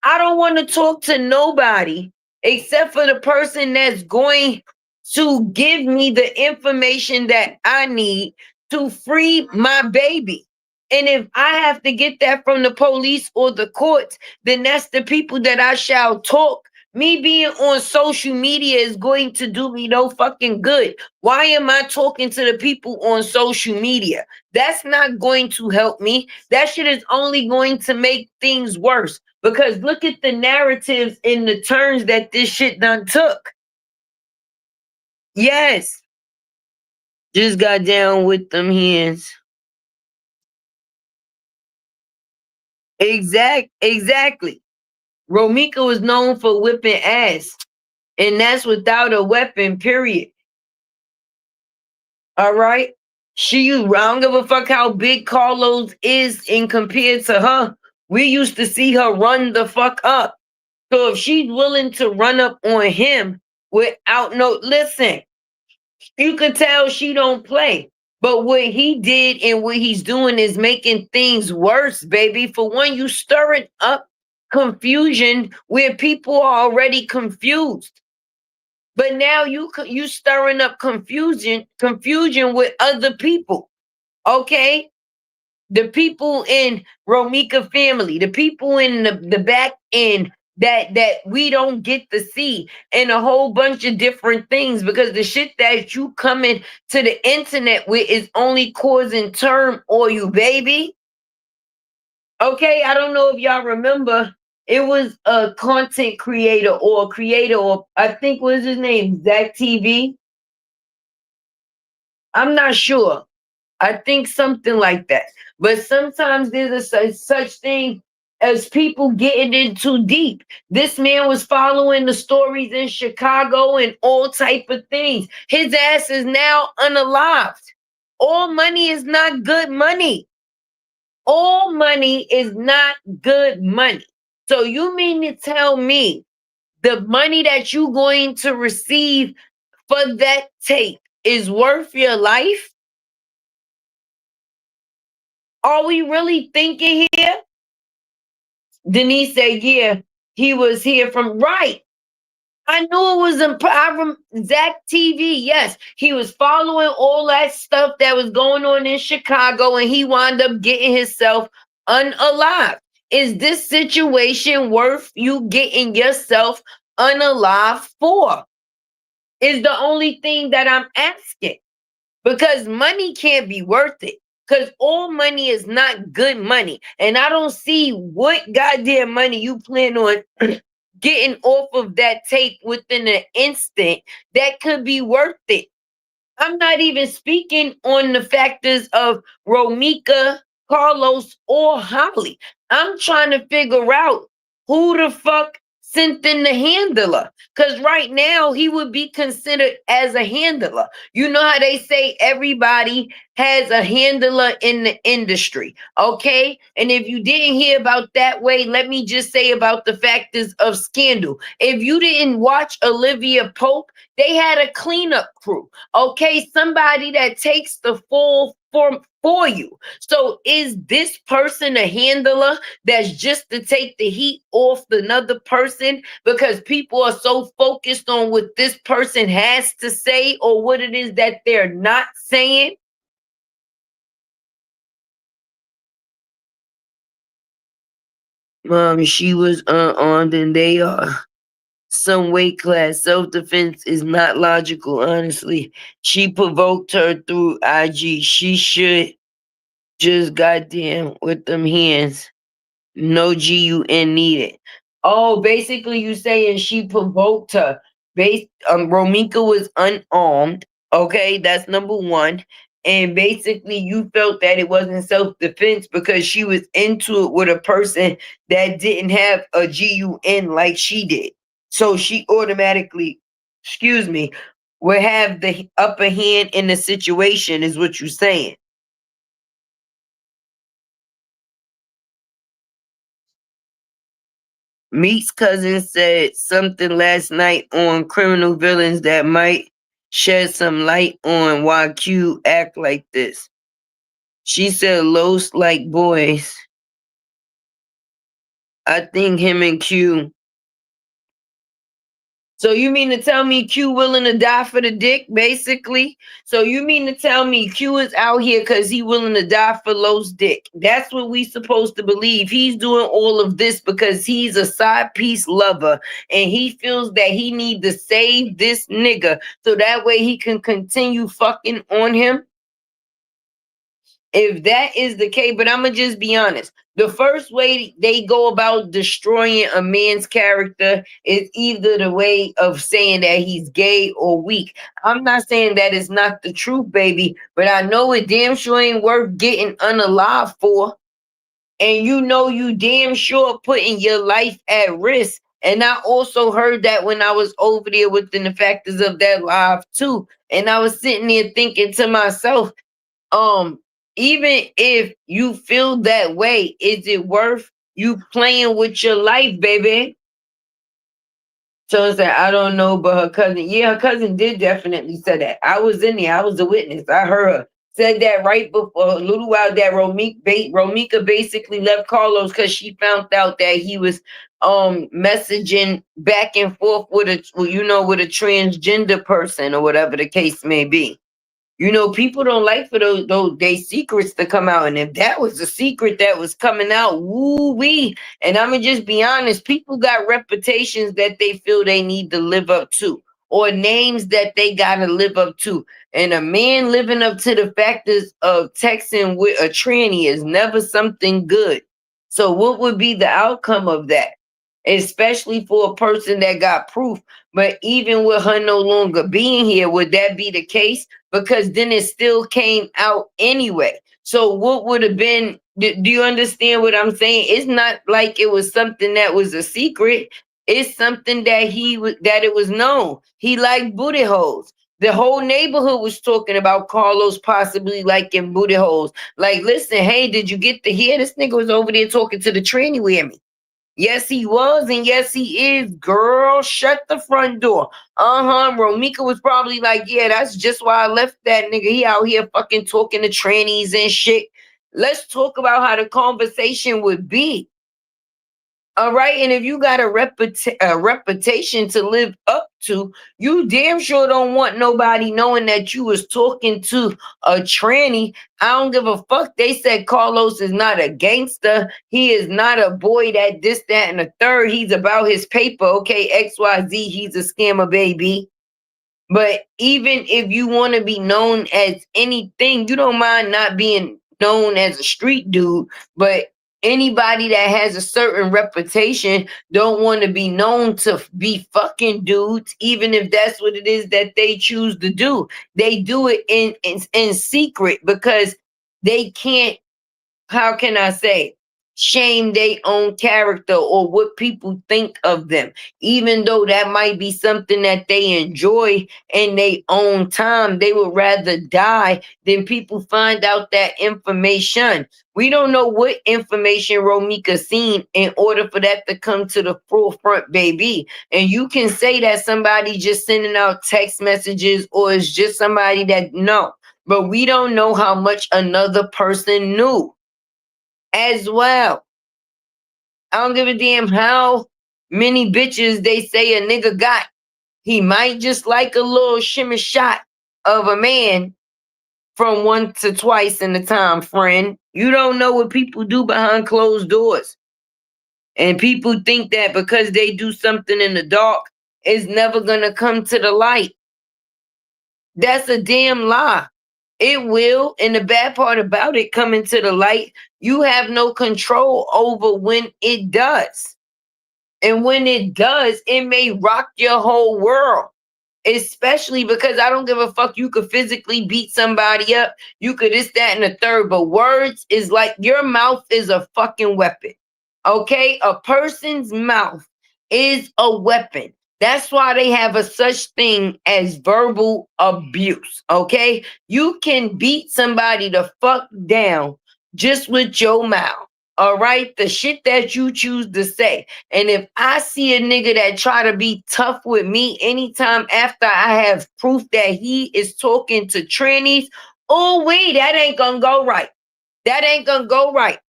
I don't want to talk to nobody except for the person that's going to give me the information that I need to free my baby. And if I have to get that from the police or the courts, then that's the people that I shall talk. Me being on social media is going to do me no fucking good. Why am I talking to the people on social media? That's not going to help me. That shit is only going to make things worse. Because look at the narratives and the turns that this shit done took. Yes. Just got down with them hands. Exactly. Romika was known for whipping ass, and that's without a weapon, period. All right? I don't give a fuck how big Carlos is in compared to her. We used to see her run the fuck up. So if she's willing to run up on him without no listen, you can tell she don't play. But what he did and what he's doing is making things worse, baby. For one, you stirring up confusion where people are already confused. But now you stirring up confusion with other people. Okay? The people in Romika family, the people in the back end that we don't get to see, and a whole bunch of different things, because the shit that you coming to the internet with is only causing turmoil, baby. Okay, I don't know if y'all remember, it was a content creator or a creator, or I think what is his name, Zach TV. I'm not sure. I think something like that. But sometimes there's such thing as people getting in too deep. This man was following the stories in Chicago and all type of things. His ass is now unalived. All money is not good money. All money is not good money. So you mean to tell me the money that you're going to receive for that tape is worth your life? Are we really thinking here? Denise said, yeah, he was here from right. I knew it was Zach TV. Yes, he was following all that stuff that was going on in Chicago, and he wound up getting himself unalive. Is this situation worth you getting yourself unalive for? Is the only thing that I'm asking, because money can't be worth it. Because all money is not good money. And I don't see what goddamn money you plan on getting off of that tape within an instant that could be worth it. I'm not even speaking on the factors of Romika, Carlos, or Holly. I'm trying to figure out who the fuck sent in the handler. Because right now he would be considered as a handler. You know how they say everybody has a handler in the industry. Okay. And if you didn't hear about that way, let me just say about the factors of scandal. If you didn't watch Olivia Pope, they had a cleanup crew. Okay, somebody that takes the full form for you. So is this person a handler that's just to take the heat off another person because people are so focused on what this person has to say or what it is that they're not saying? She was unarmed and they are some weight class. Self-defense is not logical, honestly. She provoked her through IG. She should just goddamn with them hands. No GUN needed. Oh, basically you saying she provoked her. Romika was unarmed. Okay, that's number one. And basically you felt that it wasn't self-defense because she was into it with a person that didn't have a GUN like she did. So she automatically, excuse me, would have the upper hand in the situation, is what you're saying. Meek's cousin said something last night on criminal villains that might shed some light on why Q act like this. She said Los like boys. I think him and Q. So you mean to tell me Q willing to die for the dick, basically? So you mean to tell me Q is out here because he willing to die for Lo's dick? That's what we supposed to believe. He's doing all of this because he's a side piece lover and he feels that he need to save this nigga so that way he can continue fucking on him. If that is the case, but I'm gonna just be honest. The first way they go about destroying a man's character is either the way of saying that he's gay or weak. I'm not saying that it's not the truth, baby, but I know it damn sure ain't worth getting unalive for. and you know you damn sure putting your life at risk. And I also heard that when I was over there within the factors of that live too. And I was sitting there thinking to myself, um, even if you feel that way, is it worth you playing with your life, baby? So I said, I don't know, but her cousin, yeah, her cousin did definitely say that. I was in there, I was a witness. I heard her said that right before a little while that Romika basically left Carlos because she found out that he was messaging back and forth with with a transgender person or whatever the case may be. People don't like for those they secrets to come out. And if that was a secret that was coming out, woo wee. And I'm gonna just be honest, people got reputations that they feel they need to live up to, or names that they gotta live up to. And a man living up to the factors of texting with a tranny is never something good. So what would be the outcome of that? Especially for a person that got proof. But even with her no longer being here, would that be the case? Because then it still came out anyway. So what would have been? Do you understand what I'm saying? It's not like it was something that was a secret. It's something that that it was known. He liked booty holes. The whole neighborhood was talking about Carlos possibly liking booty holes. Like, listen, hey, did you get to hear this nigga was over there talking to the tranny with me? Yes, he was, and yes, he is. Girl, shut the front door. Romika was probably like, yeah, that's just why I left that nigga. He out here fucking talking to trannies and shit. Let's talk about how the conversation would be. All right. And if you got a reputation to live up to, you damn sure don't want nobody knowing that you was talking to a tranny. I don't give a fuck. They said Carlos is not a gangster. He is not a boy that this, that, and the third. He's about his paper. Okay, XYZ. He's a scammer, baby. But even if you want to be known as anything, you don't mind not being known as a street dude, but anybody that has a certain reputation don't want to be known to be fucking dudes, even if that's what it is that they choose to do. They do it in secret because they can't, how can I say, shame their own character or what people think of them, even though that might be something that they enjoy in their own time. They would rather die than people find out that information. We don't know what information Romika seen in order for that to come to the forefront, baby. And you can say that somebody just sending out text messages or it's just somebody that no, but we don't know how much another person knew as well. I don't give a damn how many bitches they say a nigga got. He might just like a little shimmy shot of a man from once to twice in the time, friend. You don't know what people do behind closed doors. And people think that because they do something in the dark, it's never gonna come to the light. That's a damn lie. It will. And the bad part about it coming to the light, you have no control over when it does. And when it does, it may rock your whole world. Especially because I don't give a fuck. You could physically beat somebody up. You could this, that, and the third. But words is like your mouth is a fucking weapon. Okay? A person's mouth is a weapon. That's why they have a such thing as verbal abuse. Okay? You can beat somebody the fuck down just with your mouth. All right, the shit that you choose to say. And if I see a nigga that try to be tough with me anytime after I have proof that he is talking to trannies, oh wait, that ain't gonna go right. That ain't gonna go right.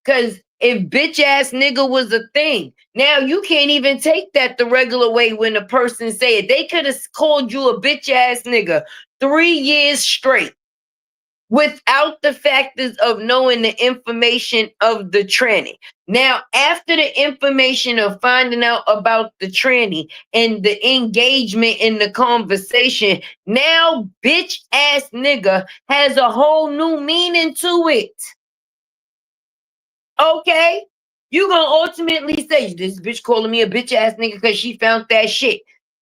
Cause if bitch ass nigga was a thing, now you can't even take that the regular way when a person say it. They could have called you a bitch ass nigga 3 years straight without the factors of knowing the information of the tranny. Now, after the information of finding out about the tranny and the engagement in the conversation, now bitch ass nigga has a whole new meaning to it. Okay? You gonna ultimately say this bitch calling me a bitch ass nigga because she found that shit.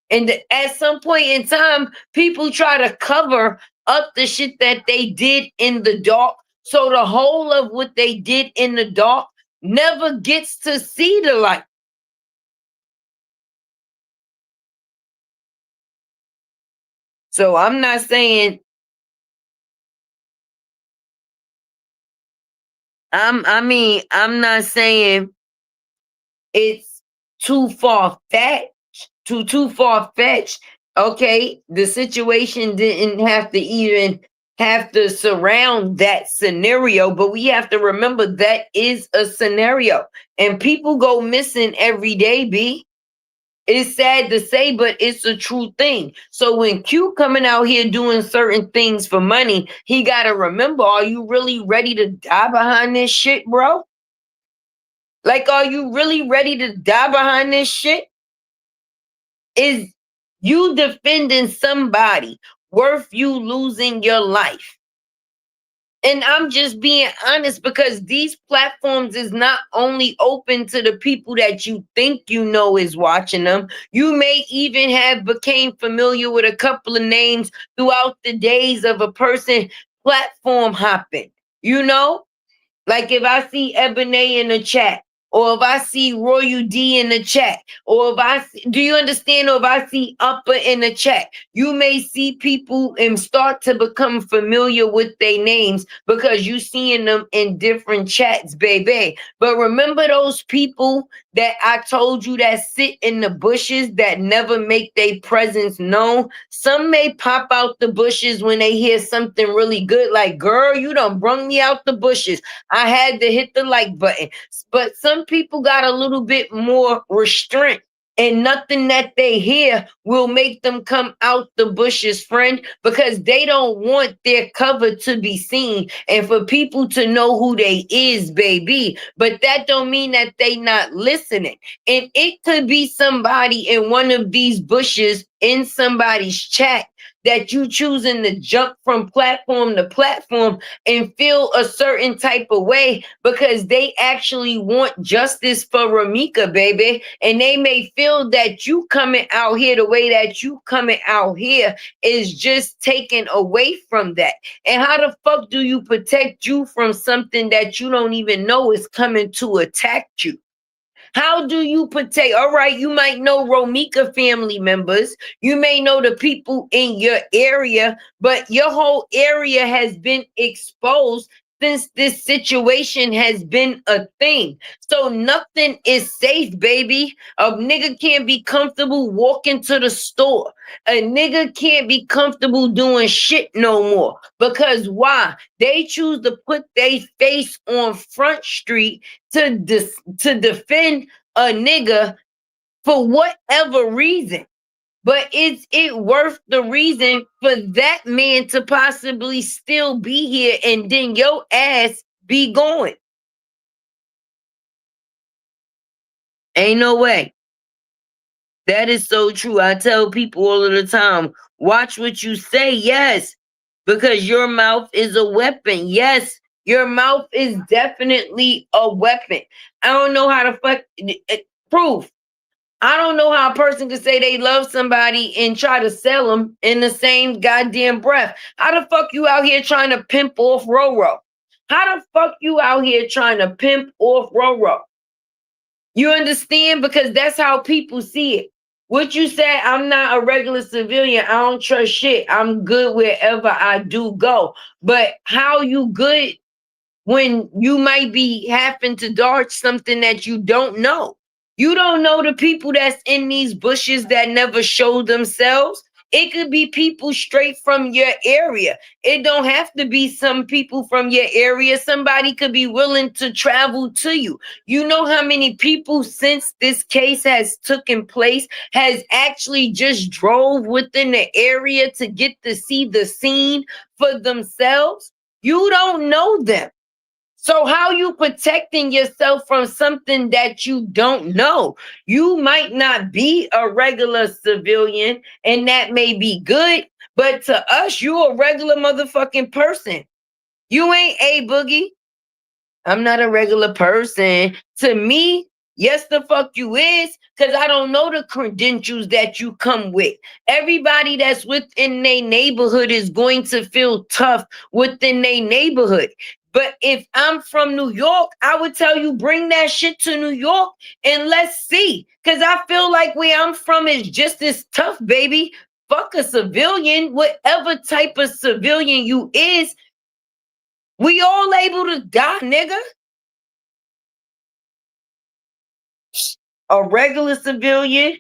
And at some point in time, people try to cover up the shit that they did in the dark So the whole of what they did in the dark never gets to see the light. So I'm not saying I'm not saying it's too far fetched, too far fetched. Okay, the situation didn't have to even have to surround that scenario, but we have to remember that is a scenario, and people go missing every day. B, it's sad to say, but it's a true thing. So when Q coming out here doing certain things for money, he got to remember: are you really ready to die behind this shit, bro? Like, are you really ready to die behind this shit? Is you defending somebody worth you losing your life? And I'm just being honest because these platforms is not only open to the people that you think you know is watching them. You may even have became familiar with a couple of names throughout the days of a person platform hopping. You know, like if I see Ebony in the chat, or if I see Royal D in the chat, or if do you understand? Or if I see Upper in the chat, you may see people and start to become familiar with their names because you seeing them in different chats, baby. But remember those people that I told you that sit in the bushes that never make their presence known? Some may pop out the bushes when they hear something really good, like, girl, you done brung me out the bushes. I had to hit the like button. But some people got a little bit more restraint, and nothing that they hear will make them come out the bushes, friend, because they don't want their cover to be seen and for people to know who they is, baby. But that don't mean that they not listening. And it could be somebody in one of these bushes in somebody's chat that you choosing to jump from platform to platform and feel a certain type of way because they actually want justice for Ramika, baby. And they may feel that you coming out here the way that you coming out here is just taken away from that. And how the fuck do you protect you from something that you don't even know is coming to attack you? How do you protect? All right, you might know Romika family members. You may know the people in your area, but your whole area has been exposed since this situation has been a thing. So nothing is safe, baby. A nigga can't be comfortable walking to the store. A nigga can't be comfortable doing shit no more. Because why? They choose to put their face on Front Street to defend a nigga for whatever reason. But is it worth the reason for that man to possibly still be here and then your ass be going? Ain't no way. That is so true. I tell people all of the time, watch what you say, yes, because your mouth is a weapon. Yes, your mouth is definitely a weapon. I don't know how to proof. I don't know how a person could say they love somebody and try to sell them in the same goddamn breath. How the fuck you out here trying to pimp off Roro? How the fuck you out here trying to pimp off Roro? You understand? Because that's how people see it. What you said, I'm not a regular civilian. I don't trust shit. I'm good wherever I do go. But how you good when you might be having to dodge something that you don't know? You don't know the people that's in these bushes that never show themselves. It could be people straight from your area. It don't have to be some people from your area. Somebody could be willing to travel to you. You know how many people since this case has taken place has actually just drove within the area to get to see the scene for themselves? You don't know them. So how you protecting yourself from something that you don't know? You might not be a regular civilian, and that may be good, but to us, you a regular motherfucking person. You ain't a boogie. I'm not a regular person. To me, yes, the fuck you is, because I don't know the credentials that you come with. Everybody that's within their neighborhood is going to feel tough within their neighborhood. But if I'm from New York, I would tell you bring that shit to New York and let's see. Cause I feel like where I'm from is just as tough, baby. Fuck a civilian, whatever type of civilian you is, we all able to die, nigga. A regular civilian,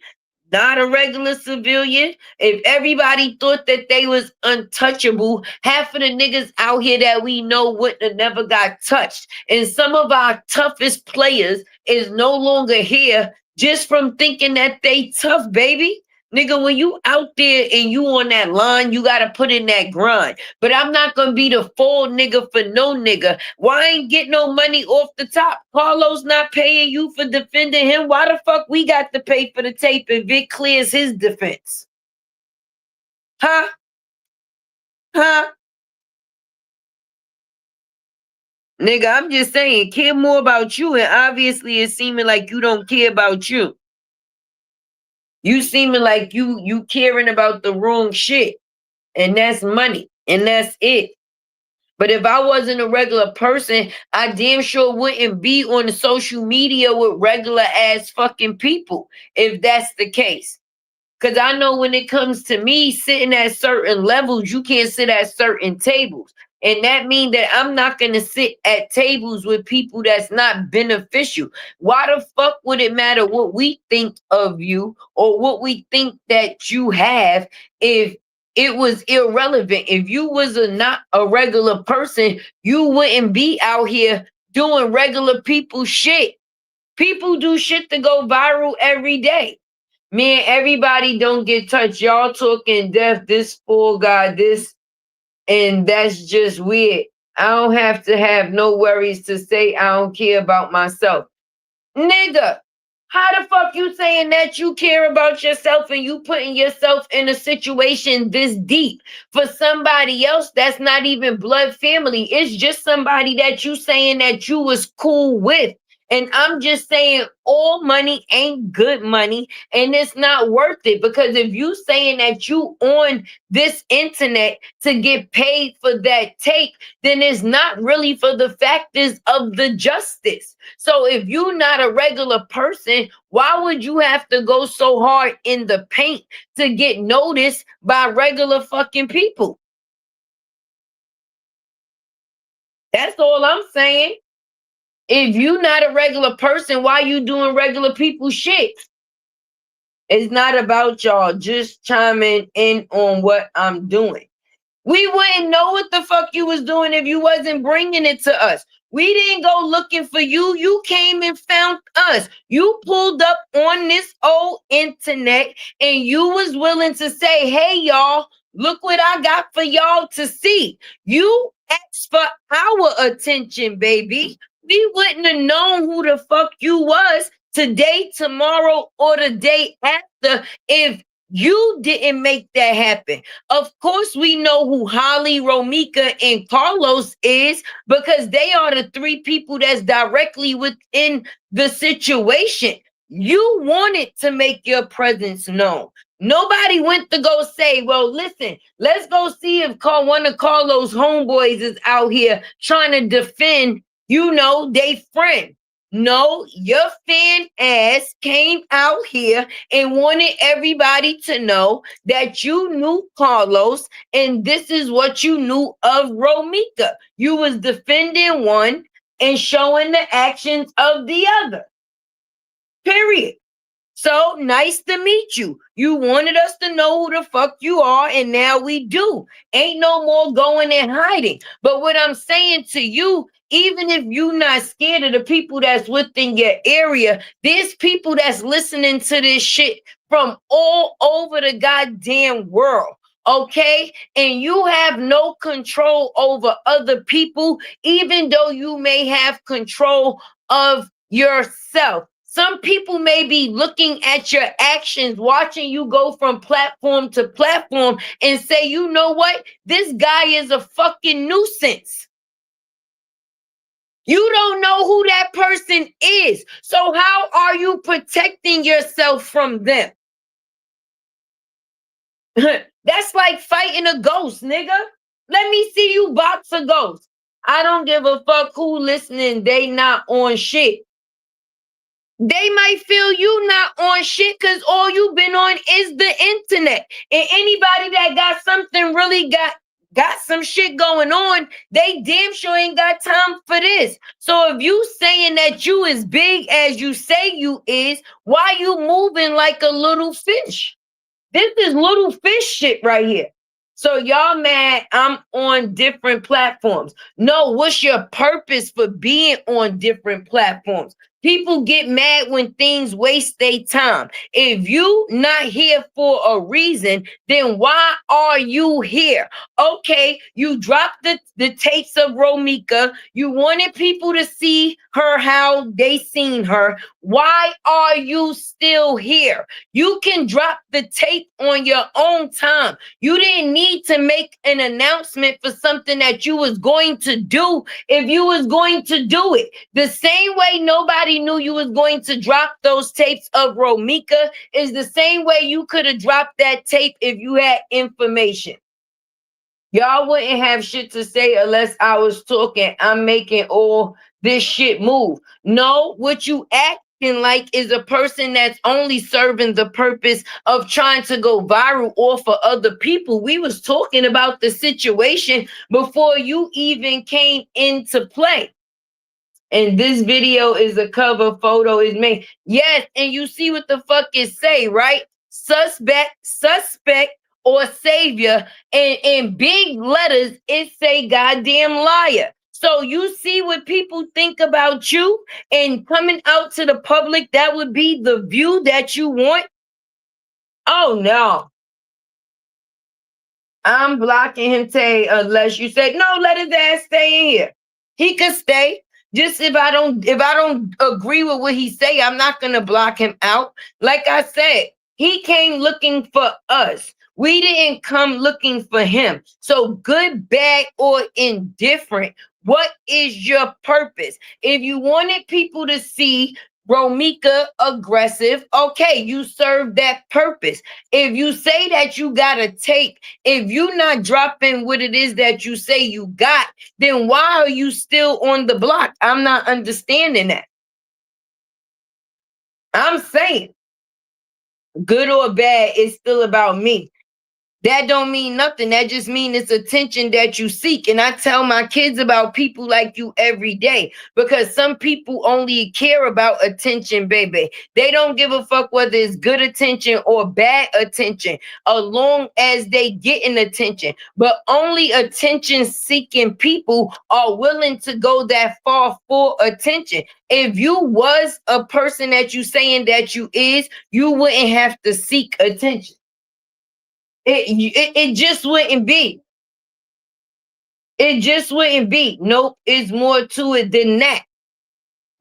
not a regular civilian. If everybody thought that they was untouchable, half of the niggas out here that we know wouldn't have never got touched. And some of our toughest players is no longer here just from thinking that they tough, baby. Nigga, when you out there and you on that line, you gotta put in that grind. But I'm not gonna be the full nigga for no nigga. Why ain't get no money off the top? Carlos not paying you for defending him. Why the fuck we got to pay for the tape if it clears his defense? Huh? Huh? Nigga, I'm just saying, care more about you, and obviously it's seeming like you don't care about you. You seeming like you caring about the wrong shit, and that's money, and that's it. But if I wasn't a regular person, I damn sure wouldn't be on the social media with regular ass fucking people, if that's the case. Because I know when it comes to me sitting at certain levels, you can't sit at certain tables. And that means that I'm not going to sit at tables with people that's not beneficial. Why the fuck would it matter what we think of you or what we think that you have if it was irrelevant? If you was not a regular person, you wouldn't be out here doing regular people shit. People do shit to go viral every day. Man, everybody don't get touched. Y'all talking death, this fool guy, this, and that's just weird. I don't have to have no worries to say I don't care about myself. Nigga, how the fuck you saying that you care about yourself and you putting yourself in a situation this deep for somebody else that's not even blood family? It's just somebody that you saying that you was cool with. And I'm just saying all money ain't good money and it's not worth it, because if you saying that you on this internet to get paid for that take, then it's not really for the factors of the justice. So if you're not a regular person, why would you have to go so hard in the paint to get noticed by regular fucking people? That's all I'm saying. If you're not a regular person, why you doing regular people shit? It's not about y'all. Just chiming in on what I'm doing. We wouldn't know what the fuck you was doing if you wasn't bringing it to us. We didn't go looking for you. You came and found us. You pulled up on this old internet and you was willing to say, hey, y'all, look what I got for y'all to see. You asked for our attention, baby. We wouldn't have known who the fuck you was today, tomorrow, or the day after if you didn't make that happen. Of course, we know who Holly, Romika, and Carlos is because they are the three people that's directly within the situation. You wanted to make your presence known. Nobody went to go say, well, listen, let's go see if one of Carlos' homeboys is out here trying to defend, they friend. No, your fan ass came out here and wanted everybody to know that you knew Carlos and this is what you knew of Romika. You was defending one and showing the actions of the other. Period. So nice to meet you. You wanted us to know who the fuck you are, and now we do. Ain't no more going and hiding. But what I'm saying to you, even if you're not scared of the people that's within your area, there's people that's listening to this shit from all over the goddamn world. Okay? And you have no control over other people, even though you may have control of yourself. Some people may be looking at your actions, watching you go from platform to platform and say, you know what? This guy is a fucking nuisance. You don't know who that person is. So how are you protecting yourself from them? That's like fighting a ghost, nigga. Let me see you box a ghost. I don't give a fuck who listening. They not on shit. They might feel you not on shit because all you've been on is the internet. And anybody that got something really got some shit going on, they damn sure ain't got time for this. So if you saying that you as big as you say you is, why you moving like a little fish? This is little fish shit right here. So y'all mad I'm on different platforms. No, what's your purpose for being on different platforms? People get mad when things waste their time. If you not here for a reason, then why are you here? Okay, you dropped the tapes of Romika. You wanted people to see her how they seen her. Why are you still here? You can drop the tape on your own time. You didn't need to make an announcement for something that you was going to do if you was going to do it. The same way nobody knew you was going to drop those tapes of Romika is the same way you could have dropped that tape if you had information. Y'all wouldn't have shit to say unless I was talking. I'm making all this shit move. No, what you acting like is a person that's only serving the purpose of trying to go viral or for other people. We was talking about the situation before you even came into play. And this video is a cover photo is made. Yes, and you see what the fuck it say, right? Suspect, or savior. And in big letters, it say goddamn liar. So you see what people think about you and coming out to the public, that would be the view that you want. Oh no. I'm blocking him today unless you say no, let his ass stay in here. He could stay. Just if I don't agree with what he say, I'm not gonna block him out. Like I said, he came looking for us. We didn't come looking for him. So good, bad, or indifferent, what is your purpose? If you wanted people to see Romika aggressive, okay, you serve that purpose. If you say that you got a tape, if you not dropping what it is that you say you got, then why are you still on the block? I'm not understanding that. I'm saying good or bad, it's still about me. That don't mean nothing. That just means it's attention that you seek. And I tell my kids about people like you every day because some people only care about attention, baby. They don't give a fuck whether it's good attention or bad attention, as long as they getting attention. But only attention seeking people are willing to go that far for attention. If you was a person that you saying that you is, you wouldn't have to seek attention. It just wouldn't be. It just wouldn't be. Nope, it's more to it than that.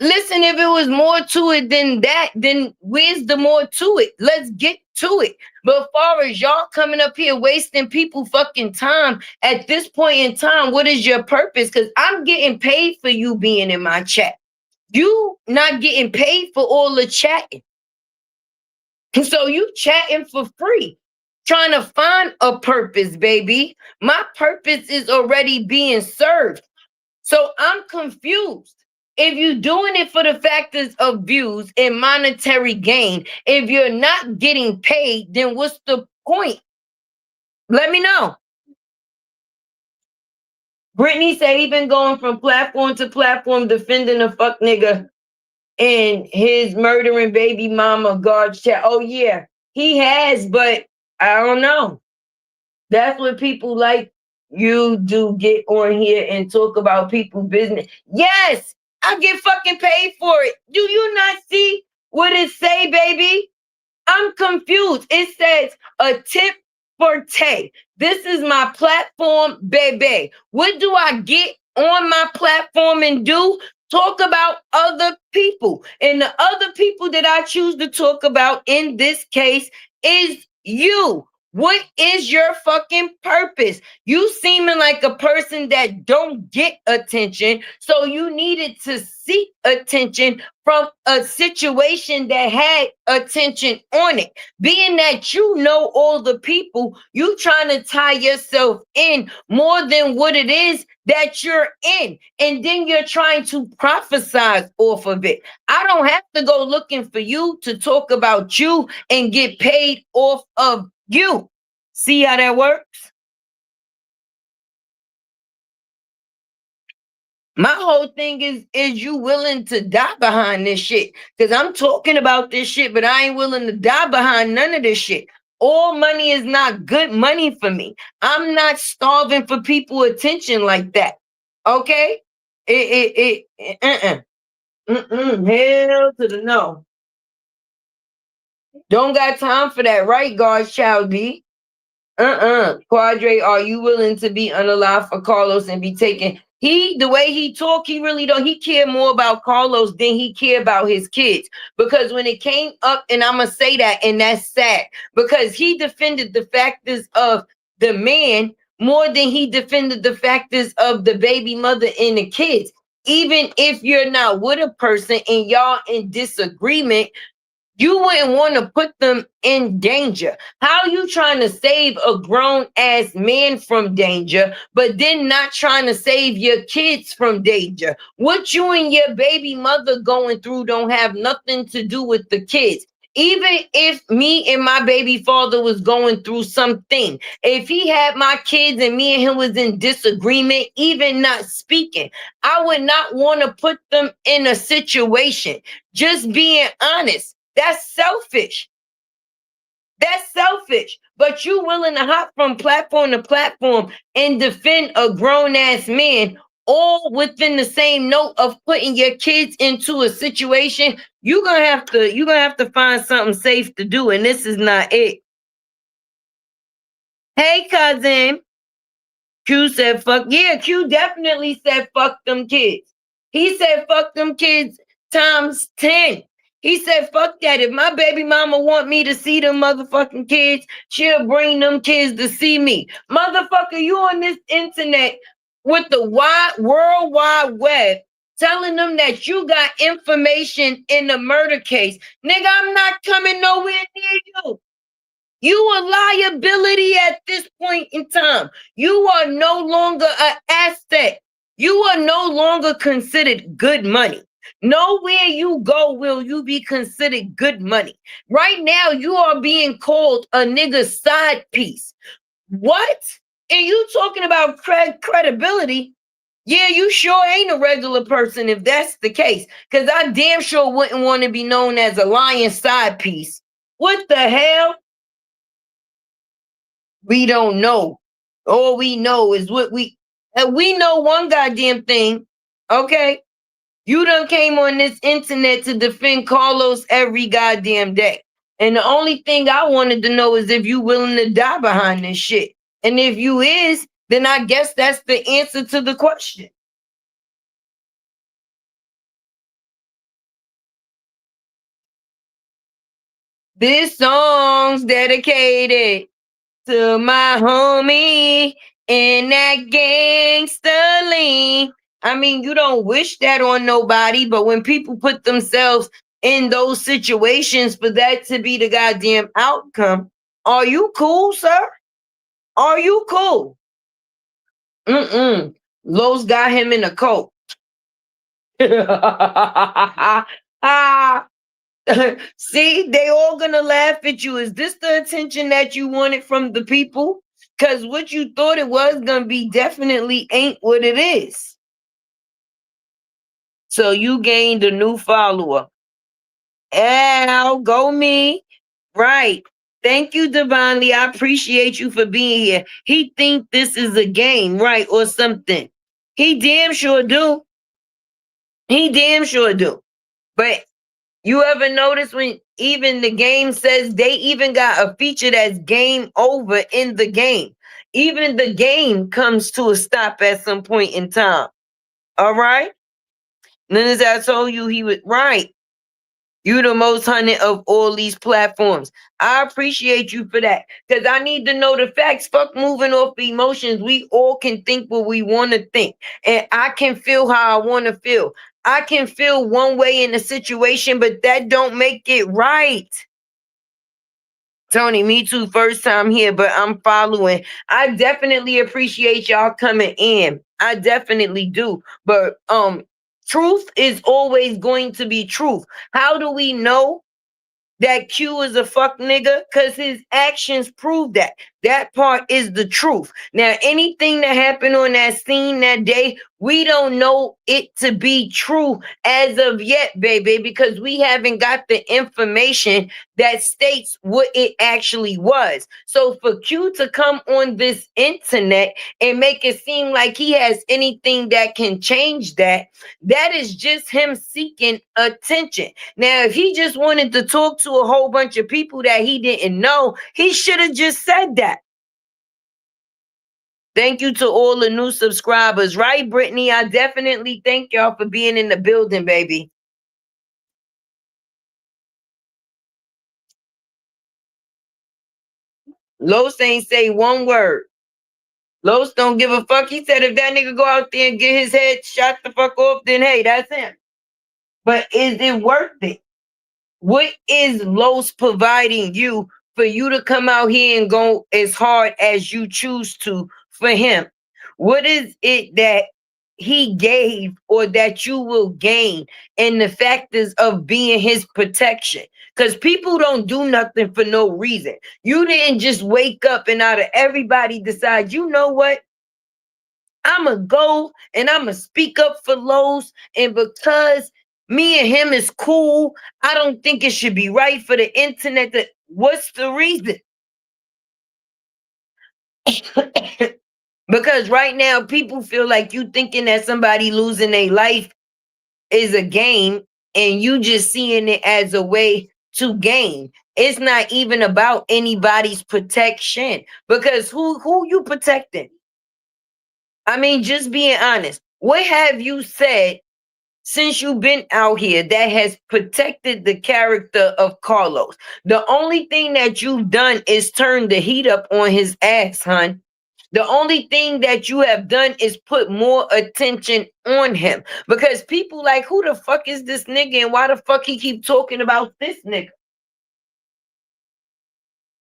Listen, if it was more to it than that, then where's the more to it? Let's get to it. But as far as y'all coming up here wasting people fucking time at this point in time, what is your purpose? Because I'm getting paid for you being in my chat. You not getting paid for all the chatting. So you chatting for free, trying to find a purpose, baby. My purpose is already being served. So I'm confused. If you're doing it for the factors of views and monetary gain, if you're not getting paid, then what's the point? Let me know. Brittany said he been going from platform to platform defending a fuck nigga and his murdering baby mama guard chat. Oh yeah, he has, but I don't know. That's what people like you do, get on here and talk about people's business. Yes, I get fucking paid for it. Do you not see what it say, baby? I'm confused. It says a tip for Tay. This is my platform, baby. What do I get on my platform and do? Talk about other people. And the other people that I choose to talk about in this case is you. What is your fucking purpose? You seeming like a person that don't get attention, so you needed to seek attention from a situation that had attention on it. Being that you know all the people, you trying to tie yourself in more than what it is that you're in. And then you're trying to prophesize off of it. I don't have to go looking for you to talk about you and get paid off of you. See how that works? My whole thing is you willing to die behind this shit? Because I'm talking about this shit, but I ain't willing to die behind none of this shit. All money is not good money for me. I'm not starving for people attention like that. Okay? Hell to the no. Don't got time for that, right, God's child B? Qadree, are you willing to be unalive for Carlos and be taken? The way he talk, he really don't. He care more about Carlos than he care about his kids. Because when it came up, and I'm gonna say that, and that's sad, because he defended the factors of the man more than he defended the factors of the baby mother and the kids. Even if you're not with a person and y'all in disagreement, you wouldn't want to put them in danger. How you trying to save a grown ass man from danger, but then not trying to save your kids from danger? What you and your baby mother going through don't have nothing to do with the kids. Even if me and my baby father was going through something, if he had my kids and me and him was in disagreement, even not speaking, I would not want to put them in a situation. Just being honest. That's selfish. That's selfish. But you willing to hop from platform to platform and defend a grown ass man, all within the same note of putting your kids into a situation. You're gonna have to find something safe to do, and this is not it. Hey, cousin. Q said fuck. Yeah, Q definitely said fuck them kids. He said fuck them kids times 10. He said fuck that. If my baby mama want me to see them motherfucking kids, she'll bring them kids to see me. Motherfucker, you on this internet with the world wide web telling them that you got information in the murder case. Nigga, I'm not coming nowhere near you. You a liability at this point in time. You are no longer an asset. You are no longer considered good money. Nowhere you go will you be considered good money. Right now, you are being called a nigga side piece. What? And you talking about credibility? Yeah, you sure ain't a regular person if that's the case. Because I damn sure wouldn't want to be known as a lion side piece. What the hell? We don't know. All we know is what we know one goddamn thing. Okay. You done came on this internet to defend Carlos every goddamn day. And the only thing I wanted to know is if you willing to die behind this shit. And if you is, then I guess that's the answer to the question. This song's dedicated to my homie and that gangsta lean. I mean, you don't wish that on nobody, but when people put themselves in those situations for that to be the goddamn outcome, are you cool, sir? Are you cool? Lowe's got him in a coat. Ah, see, they all gonna laugh at you. Is this the attention that you wanted from the people? Because what you thought it was gonna be definitely ain't what it is. So you gained a new follower. Al, go me. Right. Thank you, Divinely. I appreciate you for being here. He think this is a game, right, or something. He damn sure do. He damn sure do. But you ever notice when even the game says they even got a feature that's game over in the game? Even the game comes to a stop at some point in time. All right? And then as I told you, he was right. You the most hunted of all these platforms. I appreciate you for that. Because I need to know the facts. Fuck moving off the emotions. We all can think what we want to think. And I can feel how I want to feel. I can feel one way in a situation, but that don't make it right. Tony, me too. First time here, but I'm following. I definitely appreciate y'all coming in. I definitely do. But truth is always going to be truth. How do we know that Q is a fuck nigga? Because his actions prove that. That part is the truth. Now, anything that happened on that scene that day, we don't know it to be true as of yet, baby, because we haven't got the information that states what it actually was. So for Q to come on this internet and make it seem like he has anything that can change that, that is just him seeking attention. Now, if he just wanted to talk to a whole bunch of people that he didn't know, he should have just said that. Thank you to all the new subscribers, right, Brittany? I definitely thank y'all for being in the building, baby. Los ain't say one word. Los don't give a fuck. He said if that nigga go out there and get his head shot the fuck off, then hey, that's him. But is it worth it? What is Los providing you for you to come out here and go as hard as you choose to for him? What is it that he gave or that you will gain in the factors of being his protection? Because people don't do nothing for no reason. You didn't just wake up and out of everybody decide, you know what? I'm going to go and I'm going to speak up for Los. And because me and him is cool, I don't think it should be right for the internet. What's the reason? Because right now, people feel like you thinking that somebody losing their life is a game and you just seeing it as a way to gain. It's not even about anybody's protection because who you protecting? I mean, just being honest. What have you said since you've been out here that has protected the character of Carlos? The only thing that you've done is turn the heat up on his ass, hun. The only thing that you have done is put more attention on him because people like, who the fuck is this nigga and why the fuck he keep talking about this nigga?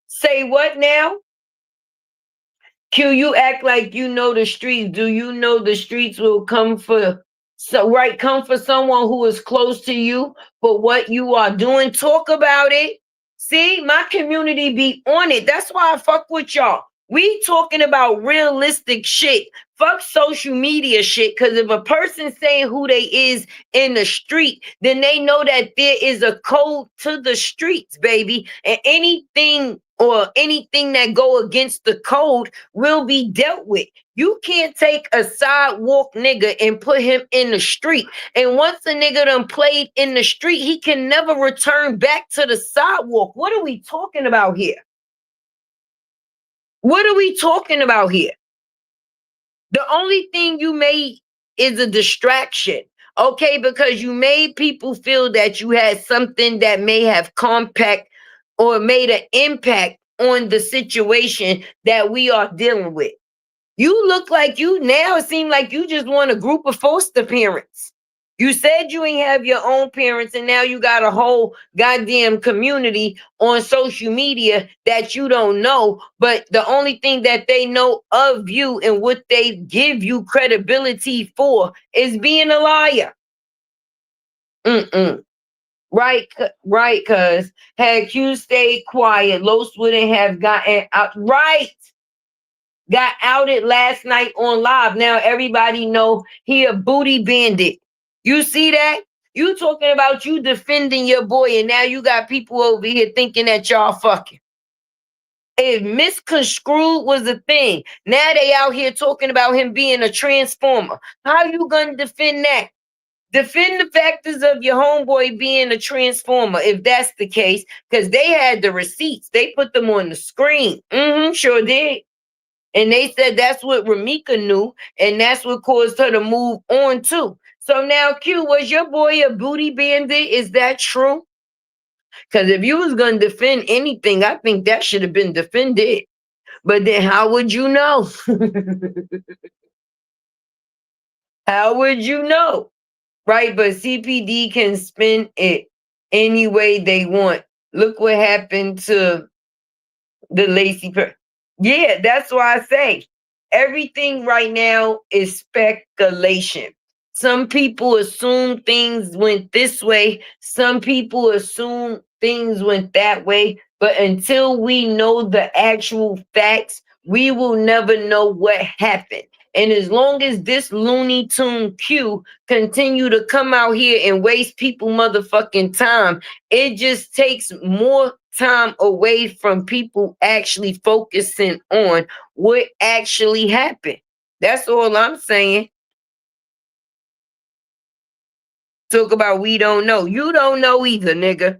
Say what now? Q, you act like you know the streets. Do you know the streets will come for come for someone who is close to you for what you are doing? Talk about it. See, my community be on it. That's why I fuck with y'all. We talking about realistic shit. Fuck social media shit. Cause if a person saying who they is in the street, then they know that there is a code to the streets, baby. And anything that go against the code will be dealt with. You can't take a sidewalk nigga and put him in the street. And once a nigga done played in the street, he can never return back to the sidewalk. What are we talking about here? What are we talking about here? The only thing you made is a distraction, okay? Because you made people feel that you had something that may have compact or made an impact on the situation that we are dealing with. You look like you now, it seems like you just want a group of foster parents. You said you ain't have your own parents, and now you got a whole goddamn community on social media that you don't know. But the only thing that they know of you and what they give you credibility for is being a liar. Mm-mm. Right, right, cuz had Q stayed quiet, Los wouldn't have gotten out. Right. Got outed last night on live. Now everybody know he a booty bandit. You see that? You talking about you defending your boy, and now you got people over here thinking that y'all fucking. If misconstrued was a thing, now they out here talking about him being a transformer. How you gonna defend that? Defend the factors of your homeboy being a transformer, if that's the case, because they had the receipts. They put them on the screen. Sure did. And they said that's what Ramika knew, and that's what caused her to move on too. So now, Q, was your boy a booty bandit? Is that true? Because if you was gonna defend anything, I think that should have been defended. But then how would you know? How would you know? Right? But CPD can spin it any way they want. Look what happened to the Lacey. Yeah, that's why I say everything right now is speculation. Some people assume things went this way, some people assume things went that way, but until we know the actual facts, we will never know what happened. And as long as this Looney Tune Q continue to come out here and waste people motherfucking time, it just takes more time away from people actually focusing on what actually happened. That's all I'm saying. Talk about we don't know. You don't know either, nigga.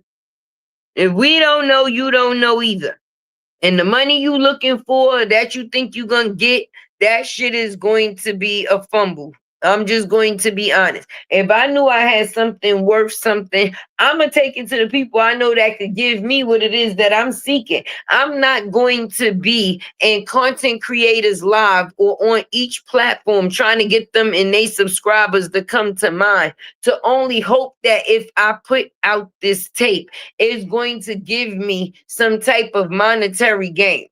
If we don't know, you don't know either. And the money you looking for that you think you gonna get, that shit is going to be a fumble. I'm just going to be honest. If I knew I had something worth something, I'm gonna take it to the people I know that could give me what it is that I'm seeking. I'm not going to be in content creators live or on each platform trying to get them and they subscribers to come to mine to only hope that if I put out this tape, it's going to give me some type of monetary gain.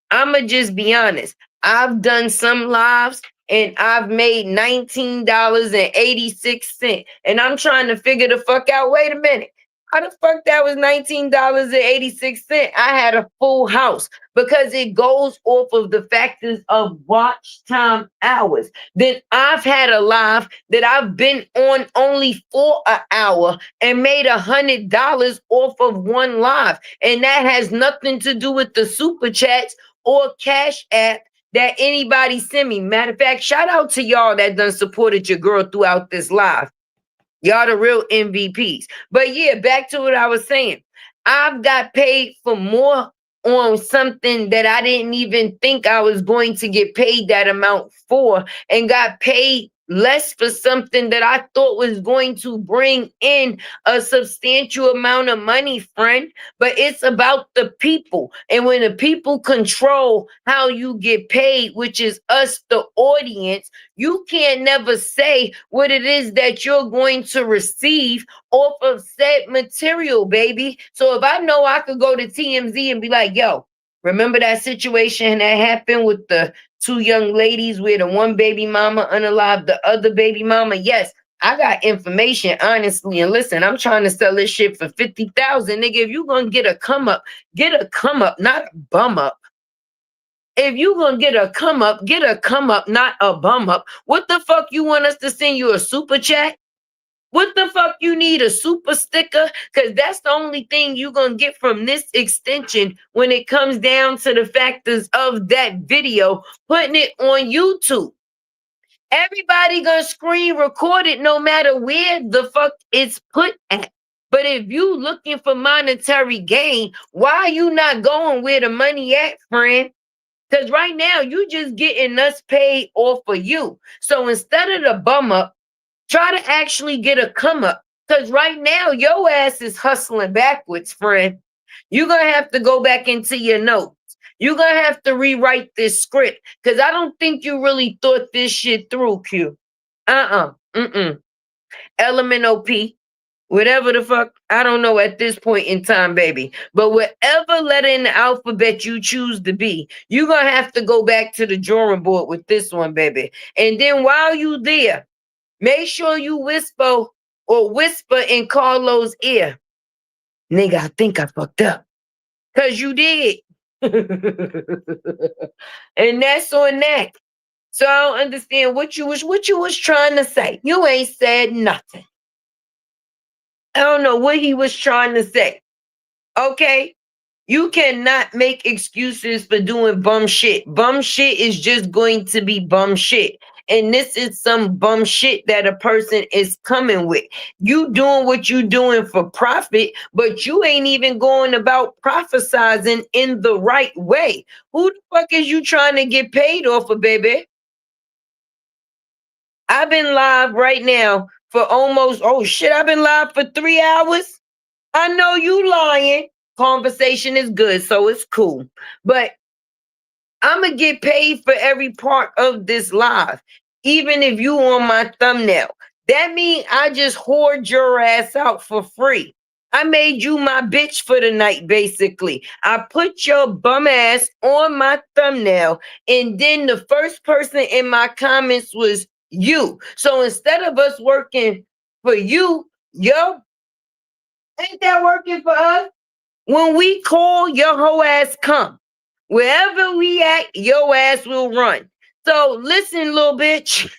I'ma just be honest. I've done some lives and I've made $19.86. And I'm trying to figure the fuck out. Wait a minute. How the fuck that was $19.86? I had a full house because it goes off of the factors of watch time hours. Then I've had a live that I've been on only for an hour and made $100 off of one live. And that has nothing to do with the super chats or cash app that anybody send me. Matter of fact, shout out to y'all that done supported your girl throughout this live. Y'all the real MVPs. But yeah, back to what I was saying. I've got paid for more on something that I didn't even think I was going to get paid that amount for, and got paid less for something that I thought was going to bring in a substantial amount of money, friend. But it's about the people. And when the people control how you get paid, which is us, the audience, you can't never say what it is that you're going to receive off of said material, baby. So if I know I could go to TMZ and be like, yo, remember that situation that happened with the two young ladies where the one baby mama unalived the other baby mama? Yes, I got information, honestly. And listen, I'm trying to sell this shit for 50,000. Nigga, if you gonna get a come up, not a bum up. If you gonna get a come up, not a bum up. What the fuck you want us to send you a super chat? What the fuck you need a super sticker? Because that's the only thing you gonna get from this extension when it comes down to the factors of that video, putting it on YouTube. Everybody gonna screen record it no matter where the fuck it's put at. But if you looking for monetary gain, why are you not going where the money at, friend? Because right now you just getting us paid off for you. So instead of the bum up, try to actually get a come up. Because right now your ass is hustling backwards, friend. You're going to have to go back into your notes. You're going to have to rewrite this script. Because I don't think you really thought this shit through, Q. Mm-mm. Element OP. Whatever the fuck, I don't know at this point in time, baby. But whatever letter in the alphabet you choose to be, you're going to have to go back to the drawing board with this one, baby. And then while you there, make sure you whisper in Carlo's ear. Nigga, I think I fucked up. Because you did. And that's on that. So I don't understand what you was trying to say. You ain't said nothing. I don't know what he was trying to say. Okay? You cannot make excuses for doing bum shit. Bum shit is just going to be bum shit. And this is some bum shit that a person is coming with. You doing what you doing for profit, but you ain't even going about prophesizing in the right way. Who the fuck is you trying to get paid off of, baby? I've been live right now for almost, oh shit, I've been live for 3 hours. I know you lying. Conversation is good, so it's cool. But I'm gonna get paid for every part of this live, even if you on my thumbnail. That means I just hoard your ass out for free. I made you my bitch for the night, basically. I put your bum ass on my thumbnail, and then the first person in my comments was you. So instead of us working for you, yo, ain't that working for us? When we call, your whole ass come. Wherever we at, your ass will run. So listen, little bitch.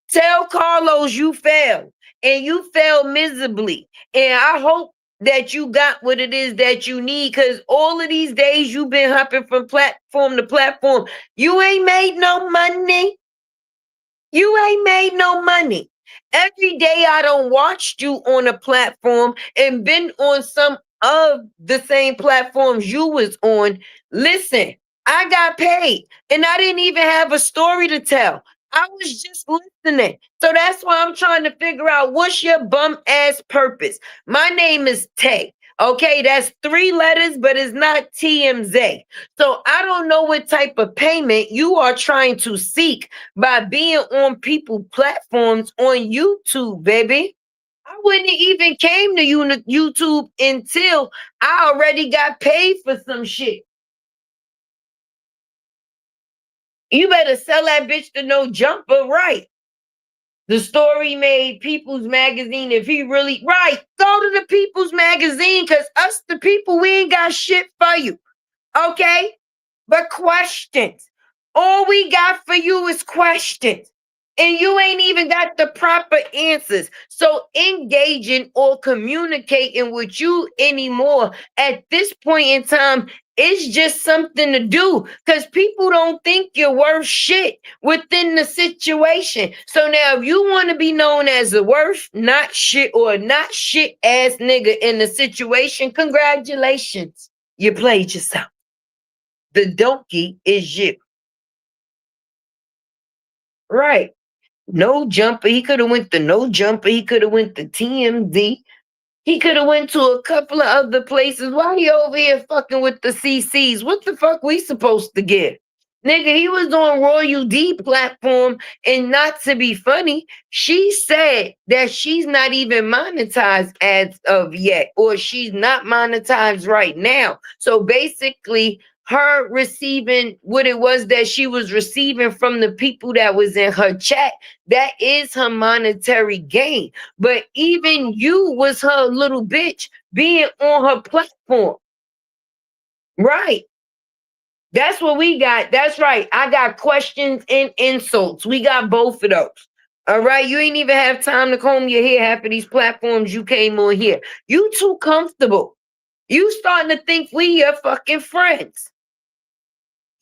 Tell Carlos you failed and you failed miserably. And I hope that you got what it is that you need, because all of these days you've been hopping from platform to platform. You ain't made no money. You ain't made no money. Every day I don't watched you on a platform and been on some of the same platforms you was on. Listen, I got paid and I didn't even have a story to tell. I was just listening. So that's why I'm trying to figure out what's your bum ass purpose. My name is Tay. Okay, that's 3 letters, but it's not TMZ. So I don't know what type of payment you are trying to seek by being on people platforms on YouTube, baby. I wouldn't even came to YouTube until I already got paid for some shit. You better sell that bitch to No Jumper, right? The story made People's Magazine. If he really right, go to the People's Magazine, because us the people, we ain't got shit for you. Okay? But questions. All we got for you is questions. And you ain't even got the proper answers. So engaging or communicating with you anymore at this point in time is just something to do, because people don't think you're worth shit within the situation. So now if you want to be known as the worth not shit or not shit ass nigga in the situation, congratulations. You played yourself. The donkey is you. Right. No Jumper. He could have went to No Jumper. He could have went to TMZ. He could have went to a couple of other places. Why he over here fucking with the CCs? What the fuck we supposed to get? Nigga, he was on Royal D platform, and not to be funny, she said that she's not even monetized as of yet, or she's not monetized right now. So basically, her receiving what it was that she was receiving from the people that was in her chat, that is her monetary gain. But even you was her little bitch being on her platform. Right. That's what we got. That's right. I got questions and insults. We got both of those. All right. You ain't even have time to comb your hair half of these platforms you came on here. You too comfortable. You starting to think we your fucking friends.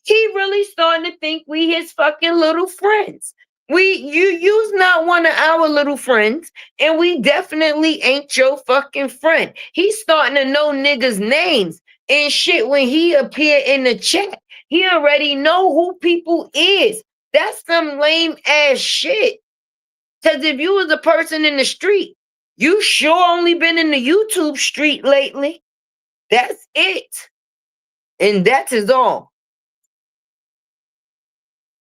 He really starting to think we his fucking little friends. You's not one of our little friends, and we definitely ain't your fucking friend. He's starting to know niggas' names and shit when he appear in the chat. He already know who people is. That's some lame ass shit. Cause if you was a person in the street, you sure only been in the YouTube street lately. That's it. And that is all.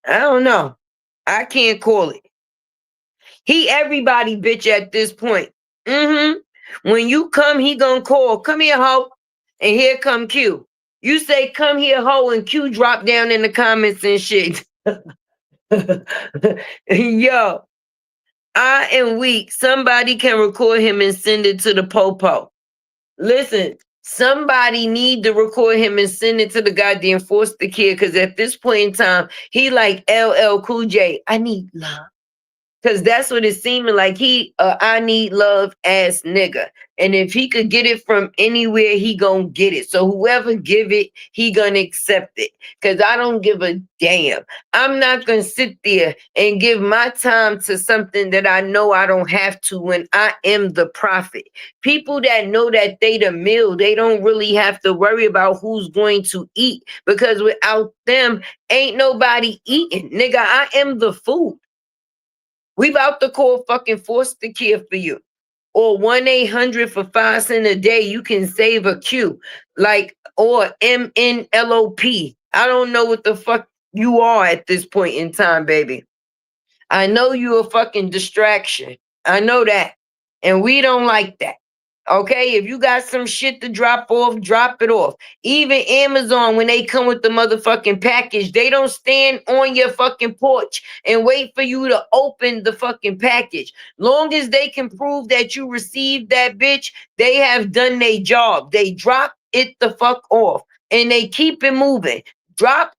I don't know. I can't call it. He everybody bitch at this point. When you come, he gonna call. Come here, ho. And here come Q. You say come here, ho, and Q drop down in the comments and shit. Yo, I am weak. Somebody can record him and send it to the popo. Listen, somebody need to record him and send it to the goddamn foster kid, because at this point in time, he like LL Cool J. I need love. Cause that's what it's seeming like. He I need love ass nigga. And if he could get it from anywhere, he gonna get it. So whoever give it, he gonna accept it. Cause I don't give a damn. I'm not gonna sit there and give my time to something that I know I don't have to when I am the prophet. People that know that they the meal, they don't really have to worry about who's going to eat. Because without them, ain't nobody eating. Nigga, I am the food. We about to call fucking foster care for you. Or 1-800 for 5 cents a day. You can save a Q. Like, or MNLOP. I don't know what the fuck you are at this point in time, baby. I know you a fucking distraction. I know that. And we don't like that. Okay, if you got some shit to drop off, drop it off. Even Amazon, when they come with the motherfucking package, they don't stand on your fucking porch and wait for you to open the fucking package. Long as they can prove that you received that bitch, they have done their job. They drop it the fuck off and they keep it moving. Drop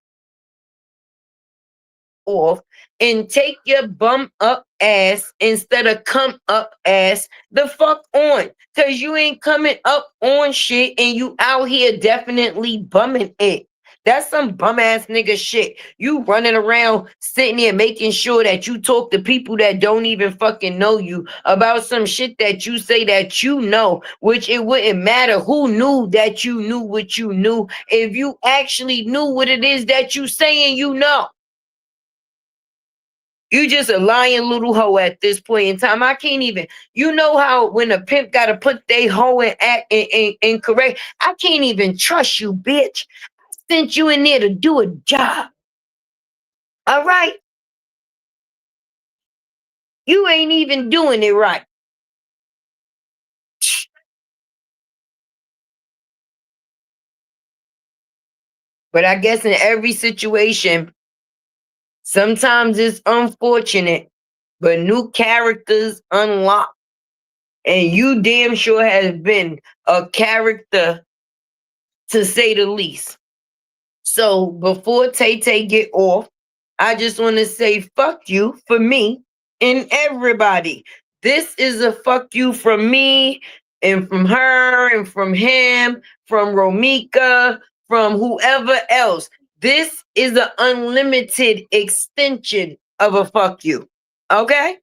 off and take your bum up ass instead of come up ass the fuck on. Cause you ain't coming up on shit and you out here definitely bumming it. That's some bum ass nigga shit. You running around sitting there making sure that you talk to people that don't even fucking know you about some shit that you say that you know, which it wouldn't matter who knew that you knew what you knew if you actually knew what it is that you saying you know. You just a lying little hoe at this point in time. I can't even. You know how when a pimp got to put they hoe in act in correct. I can't even trust you, bitch. I sent you in there to do a job. All right, you ain't even doing it right. But I guess in every situation, sometimes it's unfortunate, but new characters unlock, and you damn sure has been a character to say the least. So before Tay Tay get off, I just want to say fuck you for me and everybody. This is a fuck you from me and from her and from him, from Romika, from whoever else. This is an unlimited extension of a fuck you. Okay?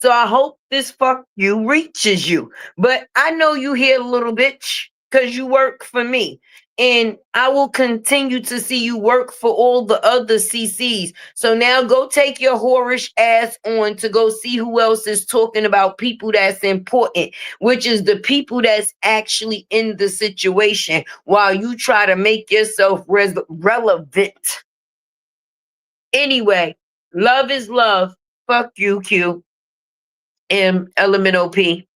So I hope this fuck you reaches you. But I know you here, little bitch, because you work for me. And I will continue to see you work for all the other CCs. So now go take your whorish ass on to go see who else is talking about people that's important, which is the people that's actually in the situation while you try to make yourself relevant. Anyway, love is love. Fuck you, Q. LMNOP.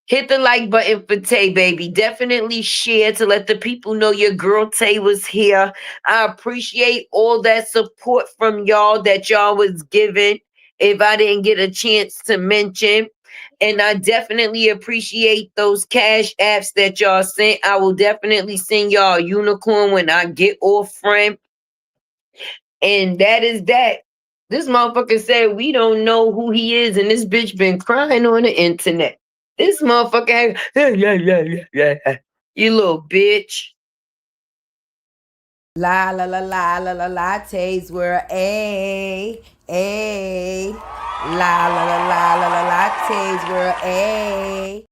Hit the like button for Tay, baby. Definitely share to let the people know your girl Tay was here. I appreciate all that support from y'all that y'all was giving. If I didn't get a chance to mention, and I definitely appreciate those cash apps that y'all sent. I will definitely send y'all a unicorn when I get off, friend. And that is that. This motherfucker said we don't know who he is, and this bitch been crying on the internet. This motherfucker, yeah. You little bitch. La la la la la la lattes were a la la la la la la lattes were a